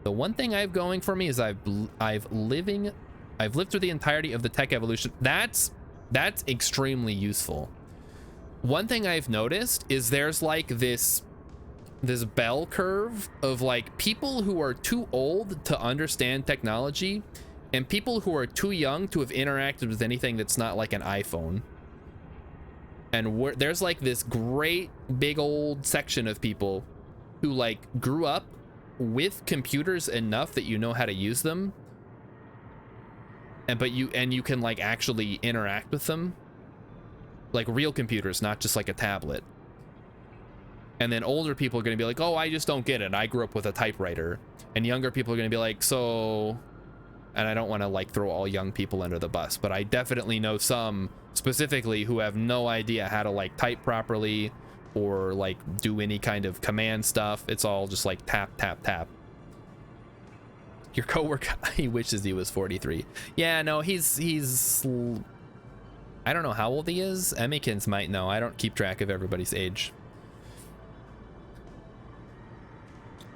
The one thing I have going for me is I've lived through the entirety of the tech evolution. That's extremely useful. One thing I've noticed is there's like this bell curve of like people who are too old to understand technology and people who are too young to have interacted with anything that's not like an iPhone. And there's like this great big old section of people who like grew up with computers enough that you know how to use them, and you can like actually interact with them, like real computers, not just like a tablet. And then older people are going to be like, oh, I just don't get it, I grew up with a typewriter. And younger people are going to be like, so, and I don't want to like throw all young people under the bus, but I definitely know some specifically who have no idea how to like type properly or like do any kind of command stuff. It's all just like tap, tap, tap. Your coworker, he wishes he was 43. Yeah, no, he's I don't know how old he is. Emmykins might know. I don't keep track of everybody's age.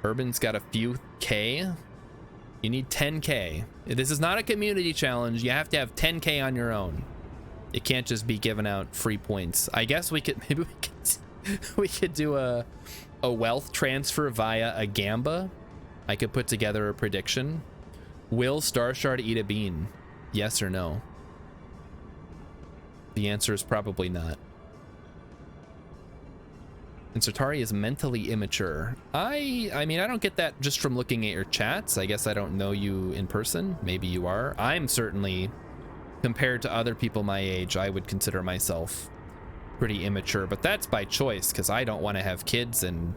Urban's got a few K. You need 10K. This is not a community challenge. You have to have 10K on your own. It can't just be giving out free points. I guess we could, maybe we could do a wealth transfer via a Gamba. I could put together a prediction. Will Starshard eat a bean? Yes or no? The answer is probably not. And Sartari is mentally immature. I mean, I don't get that just from looking at your chats. I guess I don't know you in person. Maybe you are. I'm certainly, compared to other people my age, I would consider myself pretty immature, but that's by choice because I don't want to have kids, and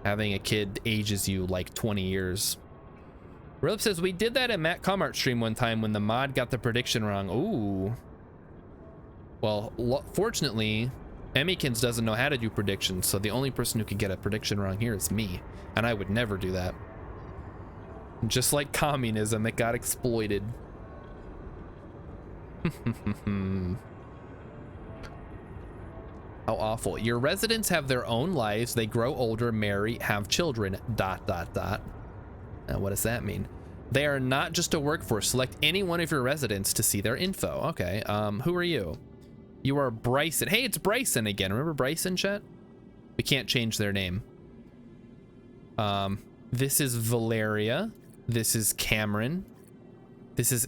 having a kid ages you like 20 years. Rip says, we did that at Matt Comart stream one time when the mod got the prediction wrong. Ooh. Well, fortunately, Emmykins doesn't know how to do predictions, so the only person who can get a prediction wrong here is me, and I would never do that. Just like communism, it got exploited. How awful. Your residents have their own lives. They grow older, marry, have children, ... Now, what does that mean? They are not just a workforce. Select any one of your residents to see their info. Okay, who are you? You are Bryson. Hey, it's Bryson again. Remember Bryson, chat? We can't change their name. This is Valeria. This is Cameron. This is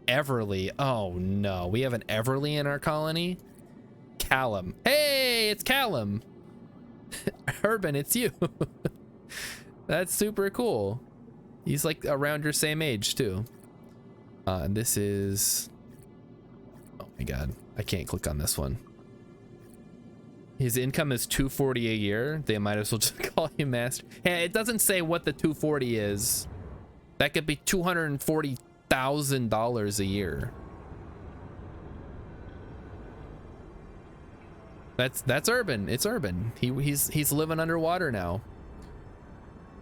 Everly. Oh no, we have an Everly in our colony. Callum. Hey, it's Callum. Urban, it's you. That's super cool. He's like around your same age too. And this is, oh my god, I can't click on this one. His income is $240 a year. They might as well just call him master. Hey, it doesn't say what the 240 is. That could be $240,000 a year. That's Urban. It's Urban. He's living underwater now.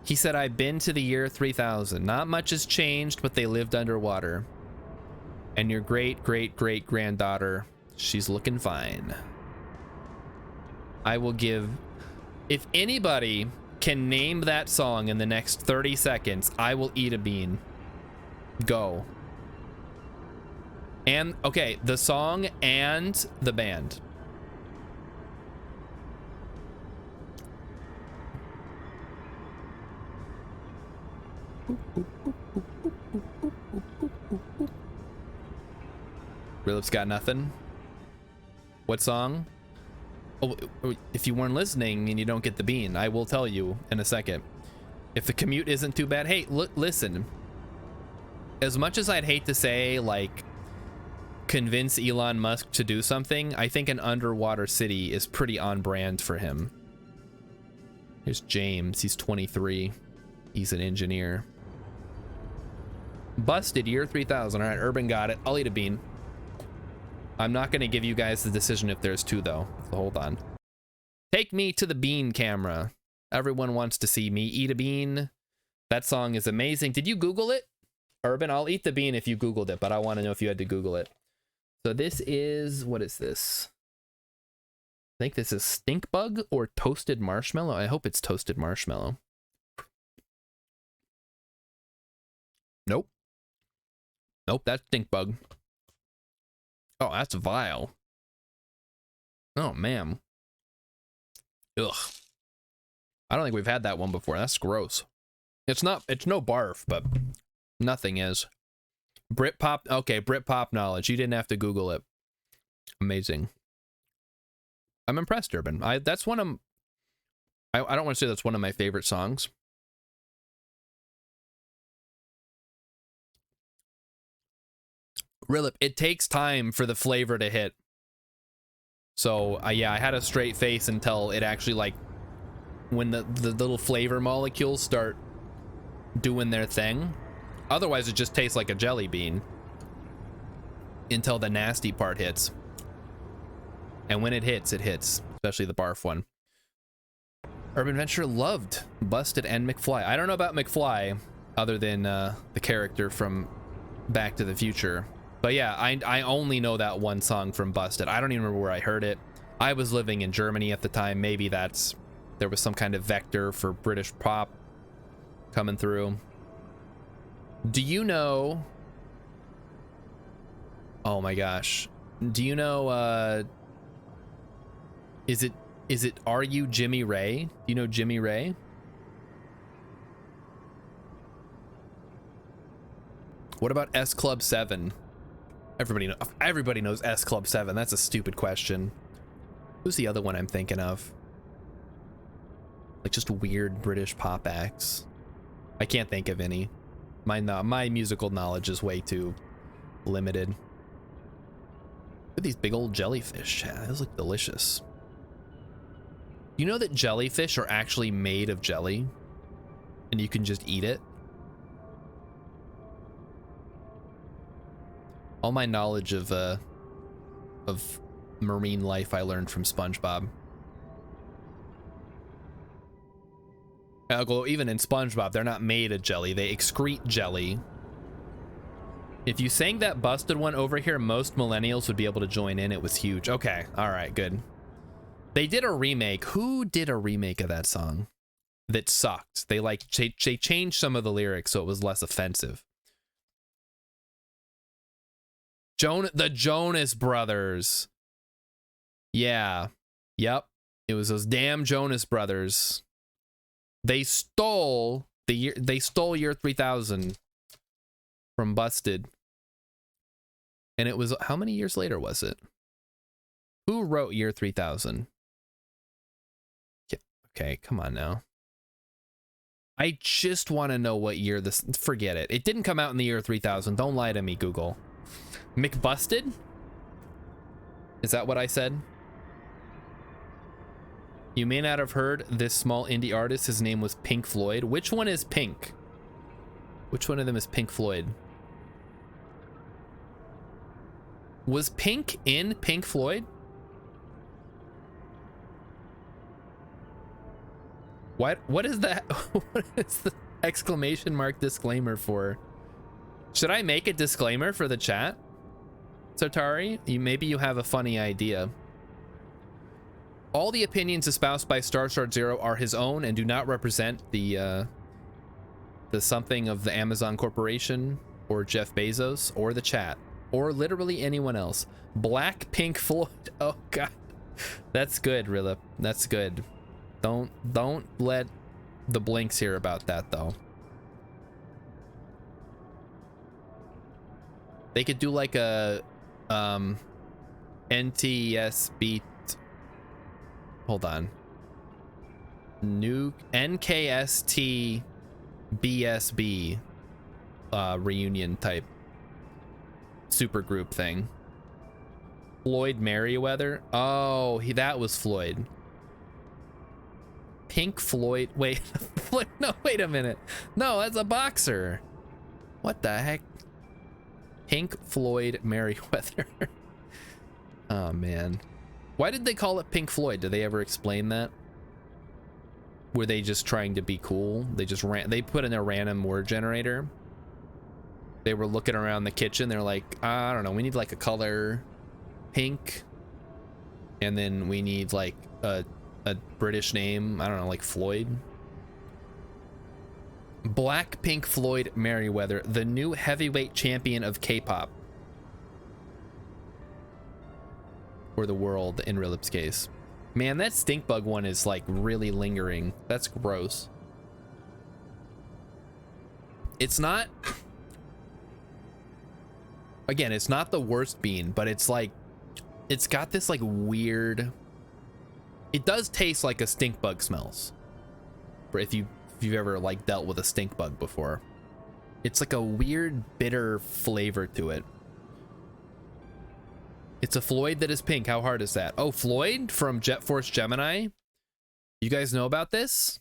He said, I've been to the year 3000. Not much has changed, but they lived underwater. And your great-great-great-granddaughter, she's looking fine. I will give, if anybody can name that song in the next 30 seconds, I will eat a bean. Go. And, okay, the song and the band. Realip's got nothing. What song? Oh, if you weren't listening and you don't get the bean, I will tell you in a second. If the commute isn't too bad, hey, listen. As much as I'd hate to say, like, convince Elon Musk to do something, I think an underwater city is pretty on brand for him. Here's James. He's 23. He's an engineer. Busted year 3000. All right, Urban got it. I'll eat a bean. I'm not going to give you guys the decision if there's two, though. So hold on. Take me to the bean camera. Everyone wants to see me eat a bean. That song is amazing. Did you Google it? Urban, I'll eat the bean if you Googled it, but I want to know if you had to Google it. So this is, what is this? I think this is stink bug or toasted marshmallow. I hope it's toasted marshmallow. Nope. Nope, that's stink bug. Oh, that's vile. Oh, man. Ugh. I don't think we've had that one before. That's gross. It's no barf, but nothing is. Britpop, okay, Britpop knowledge. You didn't have to Google it. Amazing. I'm impressed, Urban. That's one of, I don't want to say that's one of my favorite songs, Really, it takes time for the flavor to hit. So yeah, I had a straight face until it actually, like, when the little flavor molecules start doing their thing. Otherwise, it just tastes like a jelly bean until the nasty part hits. And when it hits, especially the barf one. Urban Venture loved Busted and McFly. I don't know about McFly other than the character from Back to the Future. But yeah, I only know that one song from Busted. I don't even remember where I heard it. I was living in Germany at the time. Maybe there was some kind of vector for British pop coming through. Do you know... Oh my gosh. Do you know, is it Are You Jimmy Ray? Do you know Jimmy Ray? What about S Club 7? Everybody knows S Club 7. That's a stupid question. Who's the other one I'm thinking of? Like, just weird British pop acts. I can't think of any. My musical knowledge is way too limited. Look at these big old jellyfish. Yeah, those look delicious. You know that jellyfish are actually made of jelly and you can just eat it? All my knowledge of marine life I learned from SpongeBob. Although even in SpongeBob, they're not made of jelly, they excrete jelly. If you sang that Busted one over here, most millennials would be able to join in. It was huge. Okay, all right, good. They did a remake. Who did a remake of that song that sucked? They changed some of the lyrics so it was less offensive. The Jonas Brothers. Yeah. Yep. It was those damn Jonas Brothers. They stole year 3000 from Busted. And it was, how many years later was it? Who wrote year 3000? Okay, come on now. I just want to know what year this, forget it. It didn't come out in the year 3000. Don't lie to me, Google. McBusted? Is that what I said? You may not have heard this small indie artist. His name was Pink Floyd. Which one is Pink? Which one of them is Pink Floyd? Was Pink in Pink Floyd? What is that? What is the exclamation mark disclaimer for? Should I make a disclaimer for the chat? Sotari, maybe you have a funny idea. All the opinions espoused by Starshard Zero are his own and do not represent the something of the Amazon Corporation or Jeff Bezos or the chat or literally anyone else. Black Pink Floyd. Oh god, that's good, Rilla. That's good. Don't let the Blinks hear about that though. They could do like a NTSB. Hold on. New NKST BSB reunion type supergroup thing. Floyd Merriweather. Oh, that was Floyd. Pink Floyd. Wait, no, wait a minute. No, that's a boxer. What the heck? Pink Floyd Merriweather. Oh man. Why did they call it Pink Floyd? Did they ever explain that? Were they just trying to be cool? They put in a random word generator. They were looking around the kitchen. They're like, I don't know, we need like a color pink. And then we need like a British name. I don't know, like Floyd. Black Pink Floyd Merriweather, the new heavyweight champion of K-pop. Or the world in Rilip's case. Man, that stink bug one is like really lingering. That's gross. It's not, again, it's not the worst bean, but it's like, it's got this like weird, it does taste like a stink bug smells. If you've ever like dealt with a stink bug before, it's like a weird bitter flavor to it. It's a Floyd that is pink. How hard is that? Oh, Floyd from Jet Force Gemini. You guys know about this?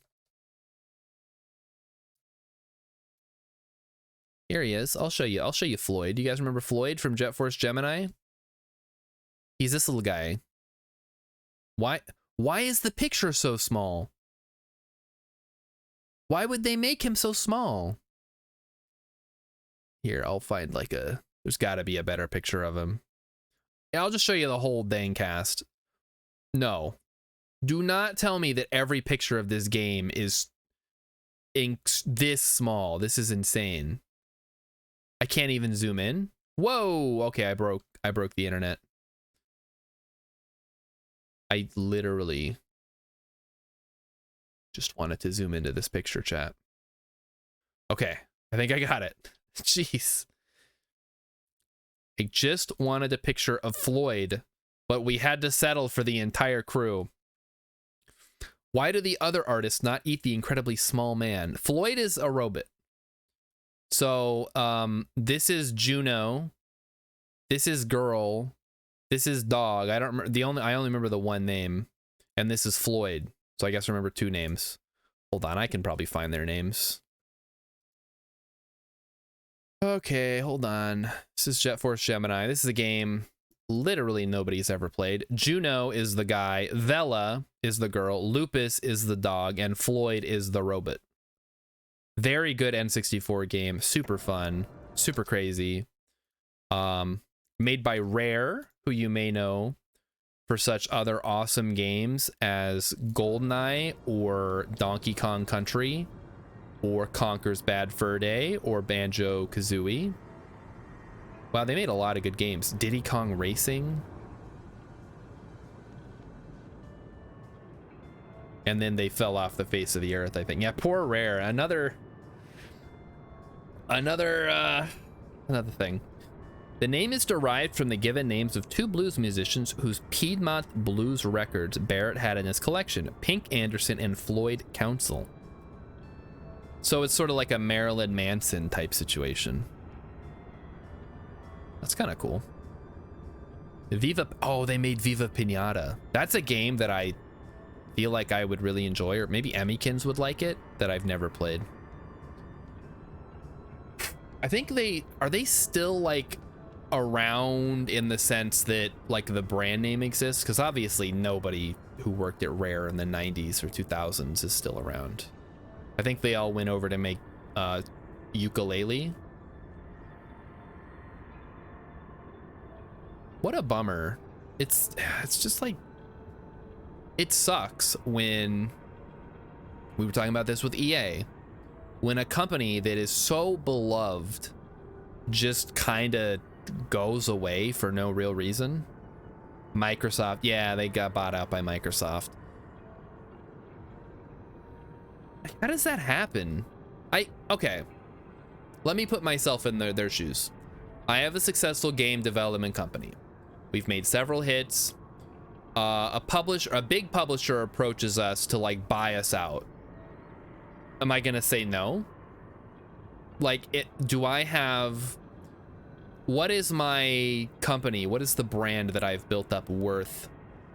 Here he is. I'll show you. I'll show you Floyd. Do you guys remember Floyd from Jet Force Gemini? He's this little guy. Why is the picture so small? Why would they make him so small? Here, I'll find like a... There's got to be a better picture of him. Yeah, I'll just show you the whole dang cast. No. Do not tell me that every picture of this game is this small. This is insane. I can't even zoom in. Whoa! Okay, I broke the internet. I literally just wanted to zoom into this picture, chat. Okay, I think I got it. Jeez. I just wanted a picture of Floyd, but we had to settle for the entire crew. Why do the other artists not eat the incredibly small man? Floyd is a robot. So, this is Juno. This is girl. This is dog. I don't remember I only remember the one name. And this is Floyd. So I guess I remember two names. Hold on, I can probably find their names. Okay, hold on. This is Jet Force Gemini. This is a game literally nobody's ever played. Juno is the guy, Vela is the girl, Lupus is the dog, and Floyd is the robot. Very good N64 game, super fun, super crazy. Made by Rare, who you may know for such other awesome games as GoldenEye or Donkey Kong Country or Conker's Bad Fur Day or Banjo-Kazooie. Wow, they made a lot of good games. Diddy Kong Racing. And then they fell off the face of the earth, I think. Yeah, poor Rare. Another thing. The name is derived from the given names of two blues musicians whose Piedmont blues records Barrett had in his collection, Pink Anderson and Floyd Council. So it's sort of like a Marilyn Manson type situation. That's kind of cool. Oh, they made Viva Pinata. That's a game that I feel like I would really enjoy, or maybe Emmykins would like it, that I've never played. I think are they still like around in the sense that like the brand name exists? Because obviously nobody who worked at Rare in the 90s or 2000s is still around. I think they all went over to make Ukulele. What a bummer. It's just like, it sucks when we were talking about this with EA, when a company that is so beloved just kind of goes away for no real reason. Microsoft, yeah, they got bought out by Microsoft. How does that happen? Okay, let me put myself in their shoes. I have a successful game development company. We've made several hits. A big publisher approaches us to like buy us out. Am I gonna say no? Like, what is my company, what is the brand that I've built up worth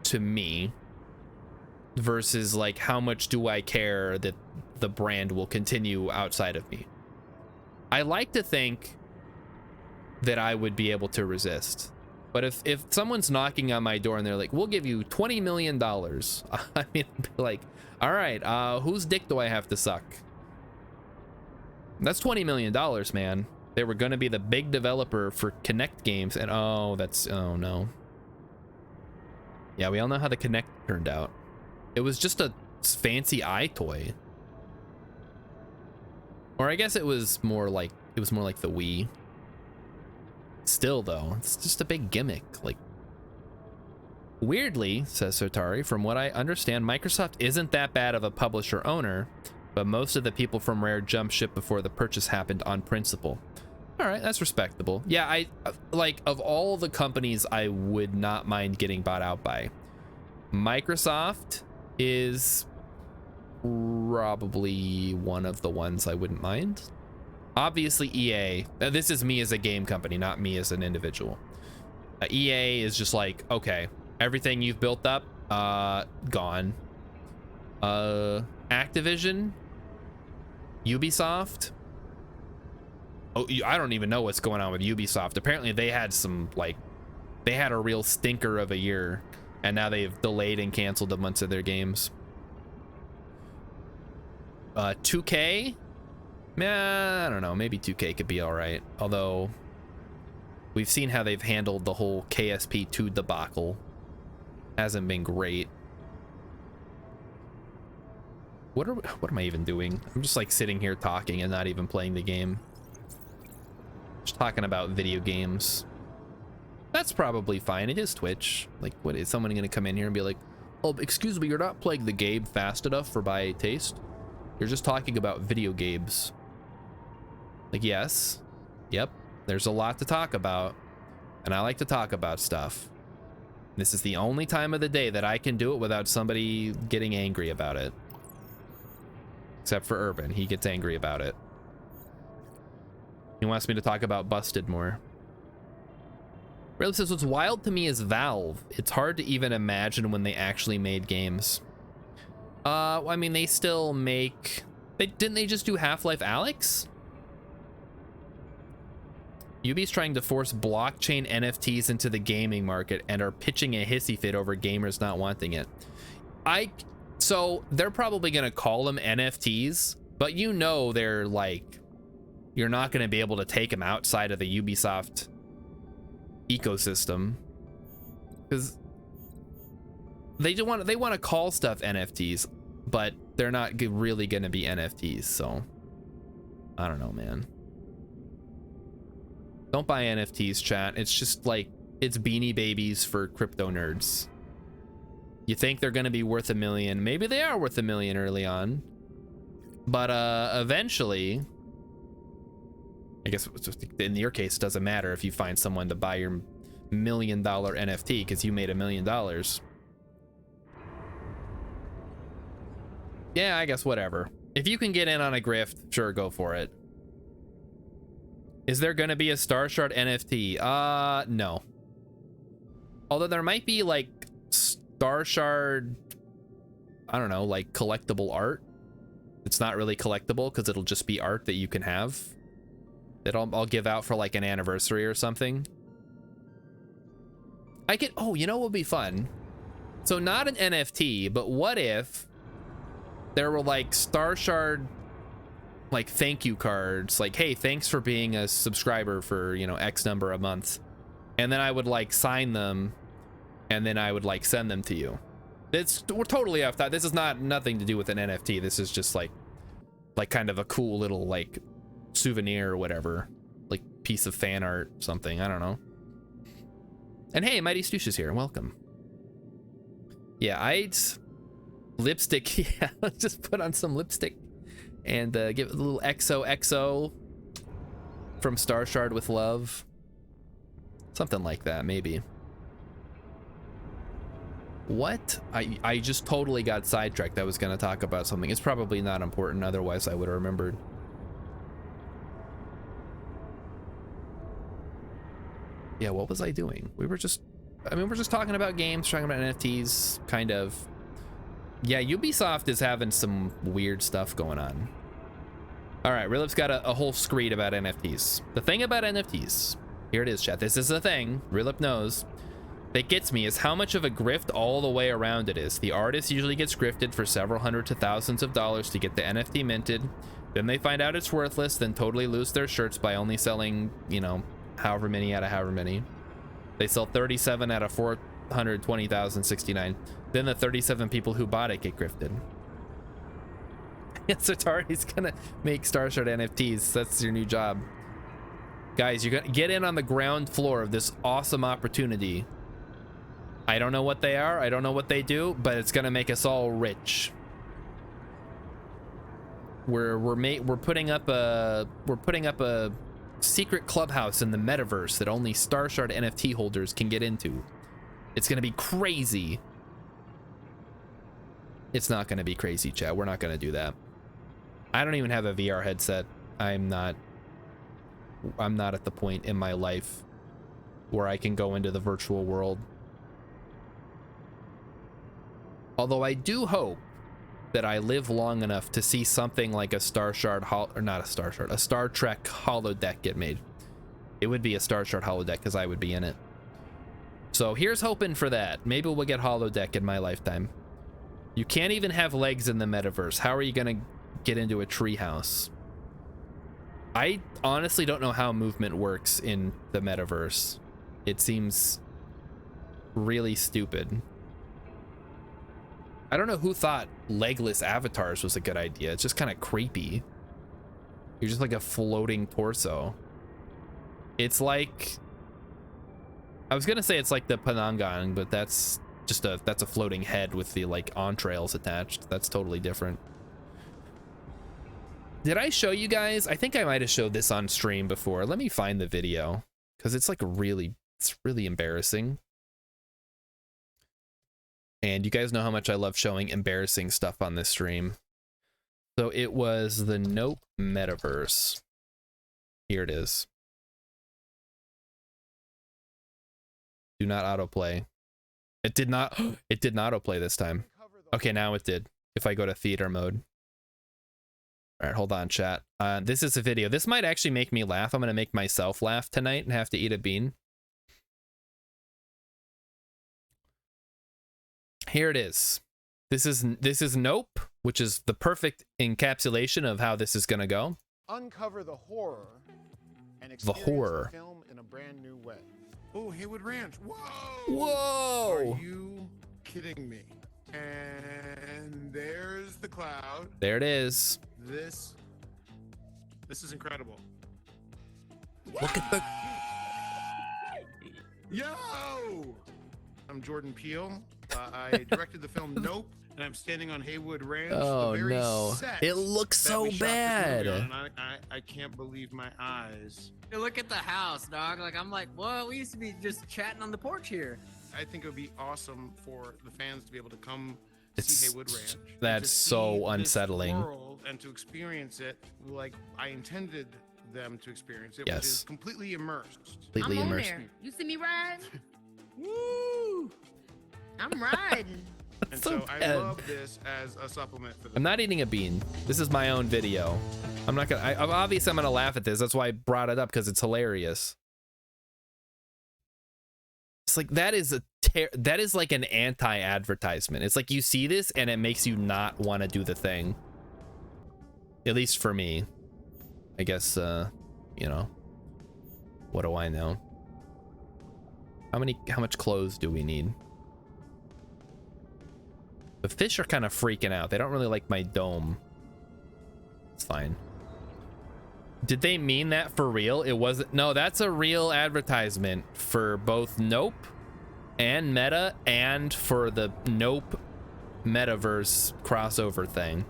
to me versus like how much do I care that the brand will continue outside of me? I like to think that I would be able to resist. But if someone's knocking on my door and they're like, we'll give you $20 million, I mean, like, all right, whose dick do I have to suck? That's $20 million, man. They were going to be the big developer for Kinect games, and oh no. Yeah, we all know how the Kinect turned out. It was just a fancy eye toy. Or I guess it was more like the Wii. Still though, it's just a big gimmick. Like, weirdly, says Sotari, from what I understand, Microsoft isn't that bad of a publisher owner, but most of the people from Rare jumped ship before the purchase happened on principle. All right, that's respectable. Yeah, I like, of all the companies I would not mind getting bought out by, Microsoft is probably one of the ones I wouldn't mind. Obviously EA, this is me as a game company, not me as an individual. EA is just like, okay, everything you've built up, gone. Activision, Ubisoft. Oh, I don't even know what's going on with Ubisoft. Apparently they had some, like, they had a real stinker of a year, and now they've delayed and canceled a bunch of their games. 2K, I don't know, maybe 2K could be all right, although we've seen how they've handled the whole KSP2 debacle. Hasn't been great. What am I even doing? I'm just like sitting here talking and not even playing the game. Just talking about video games. That's probably fine. It is Twitch. Like, what is someone gonna come in here and be like, oh, excuse me, you're not playing the game fast enough for my taste? You're just talking about video games. Like, yes. Yep. There's a lot to talk about. And I like to talk about stuff. This is the only time of the day that I can do it without somebody getting angry about it. Except for Urban. He gets angry about it. He wants me to talk about Busted more. Really says, what's wild to me is Valve. It's hard to even imagine when they actually made games. I mean, they still make... Didn't they just do Half-Life Alyx? Ubi's trying to force blockchain NFTs into the gaming market and are pitching a hissy fit over gamers not wanting it. So they're probably gonna call them NFTs, but you know they're like, you're not gonna be able to take them outside of the Ubisoft ecosystem, because they want to call stuff NFTs, but they're not really gonna be NFTs. So I don't know, man. Don't buy NFTs, chat. It's just like, it's Beanie Babies for crypto nerds. You think they're gonna be worth $1 million. Maybe they are worth $1 million early on. But eventually, I guess in your case, it doesn't matter if you find someone to buy your $1 million NFT because you made $1 million. Yeah, I guess whatever. If you can get in on a grift, sure, go for it. Is there gonna be a Star Shard NFT? No. Although there might be like Star Shard, I don't know, like collectible art. It's not really collectible because it'll just be art that you can have. That I'll give out for like an anniversary or something. Oh, you know what would be fun? So not an NFT, but what if there were like Star Shard, like thank you cards, like, hey, thanks for being a subscriber for, you know, X number of months. And then I would like sign them and then I would like send them to you. We're totally off that. This is nothing to do with an NFT. This is just like kind of a cool little like souvenir or whatever, like piece of fan art, something. I don't know. And hey, Mighty Stoosh is here. Welcome. Yeah, lipstick. Yeah, let's just put on some lipstick and give it a little XOXO from Star Shard with love. Something like that, maybe. What? I just totally got sidetracked. I was going to talk about something. It's probably not important. Otherwise, I would have remembered. Yeah, what was I doing? We're just talking about games, talking about NFTs, kind of. Yeah, Ubisoft is having some weird stuff going on. All right, Rilip's got a whole screed about NFTs. The thing about NFTs, here it is, chat. This is the thing, Rilip knows, that gets me is how much of a grift all the way around it is. The artist usually gets grifted for several hundred to thousands of dollars to get the NFT minted. Then they find out it's worthless, then totally lose their shirts by only selling, you know, however many out of however many. They sell 37 out of 420,069. Then the 37 people who bought it get grifted. Yes, Atari's gonna make Star Shard NFTs. That's your new job. Guys, you're gonna get in on the ground floor of this awesome opportunity. I don't know what they are, I don't know what they do, but it's gonna make us all rich. We're putting up a secret clubhouse in the metaverse that only Star Shard NFT holders can get into. It's gonna be crazy. It's not gonna be crazy, chat. We're not gonna do that. I don't even have a VR headset. I'm not at the point in my life where I can go into the virtual world. Although I do hope that I live long enough to see something like a Star Trek holodeck get made. It would be a Star Trek holodeck because I would be in it. So here's hoping for that. Maybe we'll get holodeck in my lifetime. You can't even have legs in the metaverse. How are you gonna get into a treehouse? I honestly don't know how movement works in the metaverse. It seems really stupid. I don't know who thought legless avatars was a good idea. It's just kind of creepy. You're just like a floating torso. It's like, I was gonna say it's like the Panangang, but that's just that's a floating head with the like entrails attached. That's totally different. Did I show you guys? I think I might have showed this on stream before. Let me find the video because it's like it's really embarrassing. And you guys know how much I love showing embarrassing stuff on this stream. So it was the Nope Metaverse. Here it is. Do not autoplay. It did not autoplay this time. Okay, now it did. If I go to theater mode. All right, hold on, chat. This is a video. This might actually make me laugh. I'm gonna make myself laugh tonight and have to eat a bean. Here it is. This is Nope, which is the perfect encapsulation of how this is gonna go. Uncover the horror and experience the film in a brand new way. Oh, Haywood Ranch. Whoa! Whoa! Are you kidding me? And there's the cloud. There it is. This is incredible. Look at the... Yo! I'm Jordan Peele. I directed the film Nope, and I'm standing on Haywood Ranch. Oh, the very no. set It looks that so we shot this bad. movie on, and I can't believe my eyes. Hey, look at the house, dog. Like, I'm like, well, we used to be just chatting on the porch here. I think it would be awesome for the fans to be able to come It's- see Haywood Ranch. and that's to so see this unsettling. world and to experience it like I intended them to experience it, which Yes. is completely immersed. Completely I'm on immersed. there. You see me riding? Woo! I'm riding. And so so I bad. love this as a supplement for the I'm not eating a bean. This is my own video. I'm not gonna. Obviously, I'm gonna laugh at this. That's why I brought it up, because it's hilarious. It's like that is like an anti-advertisement. It's like you see this and it makes you not want to do the thing. At least for me. I guess you know. What do I know? How much clothes do we need? The fish are kind of freaking out. They don't really like my dome. It's fine. Did they mean that for real? It wasn't. No, that's a real advertisement for both Nope and Meta and for the Nope Metaverse crossover thing.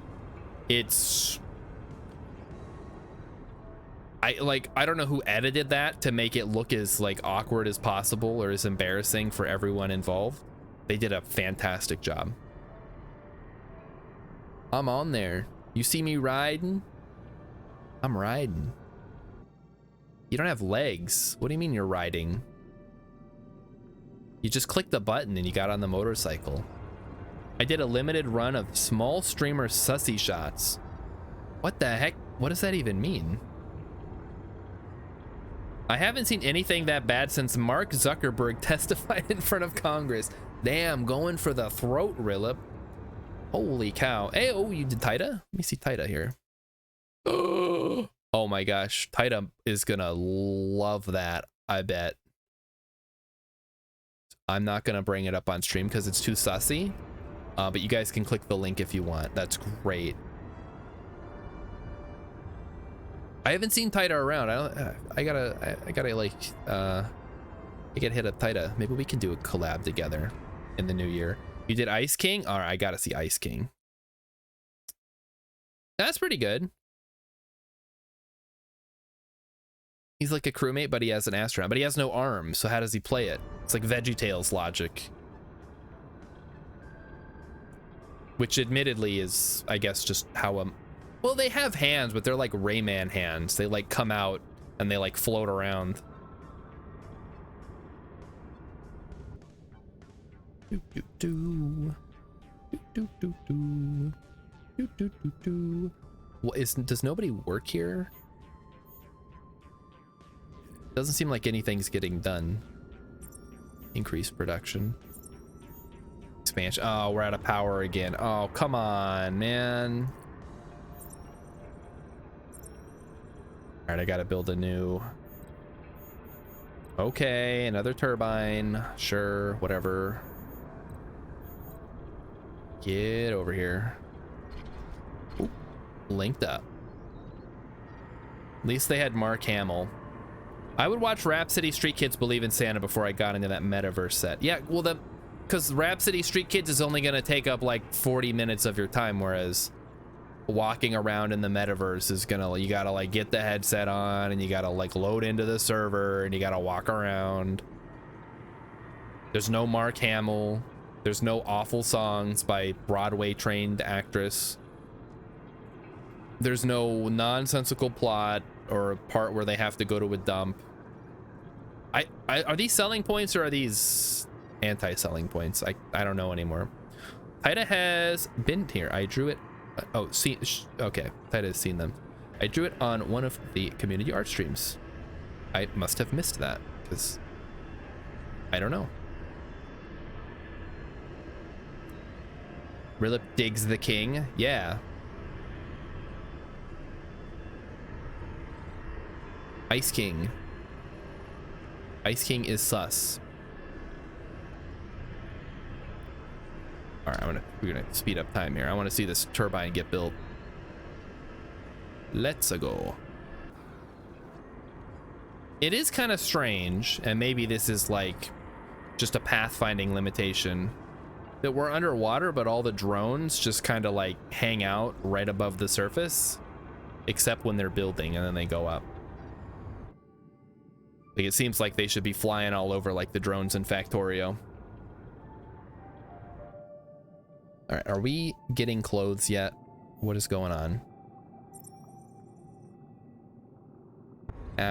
It's... I don't know who edited that to make it look as like awkward as possible or as embarrassing for everyone involved. They did a fantastic job. I'm on there. You see me riding? I'm riding. You don't have legs. What do you mean you're riding? You just clicked the button and you got on the motorcycle. I did a limited run of small streamer sussy shots. What the heck? What does that even mean? I haven't seen anything that bad since Mark Zuckerberg testified in front of Congress. Damn, going for the throat, Rillip. Holy cow. Hey, oh, you did Taita? Let me see Taita here. Oh my gosh. Taita is gonna love that, I bet. I'm not gonna bring it up on stream because it's too sussy. But you guys can click the link if you want. That's great. I haven't seen Taita around. I gotta like I gotta hit up Taita. Maybe we can do a collab together in the new year. You did Ice King? All right, I gotta see Ice King. That's pretty good. He's like a crewmate, but he has an astronaut, but he has no arms. So how does he play it? It's like VeggieTales logic. Which admittedly is, I guess, just how well, they have hands, but they're like Rayman hands. They like come out and they like float around. Do, do, do. Do, do, do, do. Do, do, do, do. What is, does nobody work here? Doesn't seem like anything's getting done. Increase production. Expansion. Oh, we're out of power again. Oh, come on, man. All right, I gotta build a new. Okay, another turbine. Sure, whatever. Get over here. Ooh, linked up. At least they had Mark Hamill. I would watch Rhapsody Street Kids Believe in Santa before I got into that metaverse set. Yeah, well, because Rhapsody Street Kids is only going to take up like 40 minutes of your time, whereas walking around in the metaverse is gonna, you gotta like get the headset on and you gotta like load into the server and you gotta walk around. There's no Mark Hamill. There's no awful songs by Broadway trained actress. There's no nonsensical plot or part where they have to go to a dump. Are these selling points or are these anti-selling points? I don't know anymore. Haida has been here. I drew it. Oh, see, okay. Haida has seen them. I drew it on one of the community art streams. I must have missed that because I don't know. Rilip digs the king. Yeah. Ice King. Ice King is sus. All right, we're gonna speed up time here. I want to see this turbine get built. Let's go. It is kind of strange, and maybe this is like just a pathfinding limitation, that we're underwater, but all the drones just kind of like hang out right above the surface, except when they're building and then they go up. Like, it seems like they should be flying all over like the drones in Factorio. All right, are we getting clothes yet? What is going on?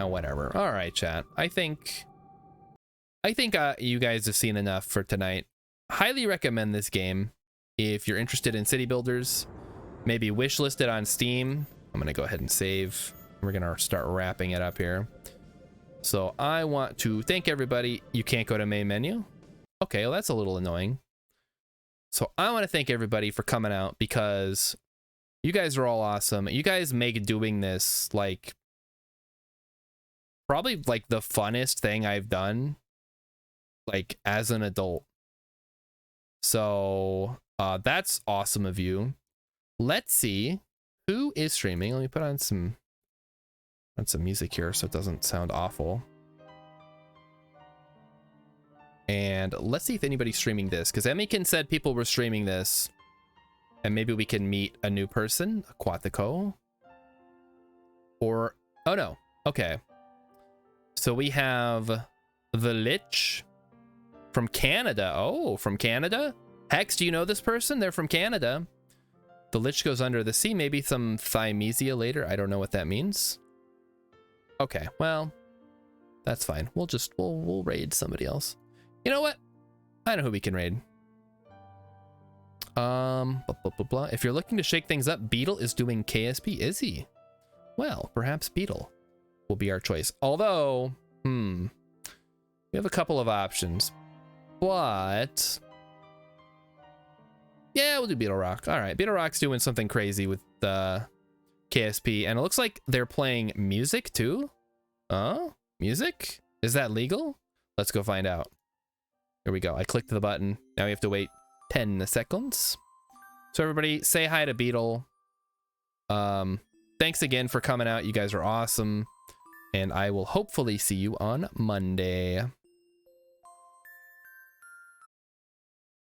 Whatever. All right, chat. I think you guys have seen enough for tonight. Highly recommend this game if you're interested in city builders. Maybe wishlist it on Steam. I'm gonna go ahead and save. We're gonna start wrapping it up here. So I want to thank everybody. You can't go to main menu. Okay, well, that's a little annoying. So I want to thank everybody for coming out because you guys are all awesome. You guys make doing this like probably like the funnest thing I've done like as an adult. So that's awesome of you. Let's see who is streaming. Let me put on some music here so it doesn't sound awful. And let's see if anybody's streaming this, because Emikin said people were streaming this, and maybe we can meet a new person. Aquatico, or oh no, okay. So we have the Lich from Canada. Oh, from Canada. Hex, do you know this person? They're from Canada. The Lich goes under the sea. Maybe some Thymesia later. I don't know what that means. Okay, well, that's fine. We'll raid somebody else. You know what? I know who we can raid. Blah, blah, blah, blah. If you're looking to shake things up, Beetle is doing KSP. Is he? Well, perhaps Beetle will be our choice. Although, we have a couple of options. But yeah, we'll do Beetle Rock. All right, Beetle Rock's doing something crazy with the KSP, and it looks like they're playing music too. Oh, music? Is that legal? Let's go find out. Here we go. I clicked the button. Now we have to wait 10 seconds. So everybody, say hi to Beetle. Thanks again for coming out. You guys are awesome. And I will hopefully see you on Monday.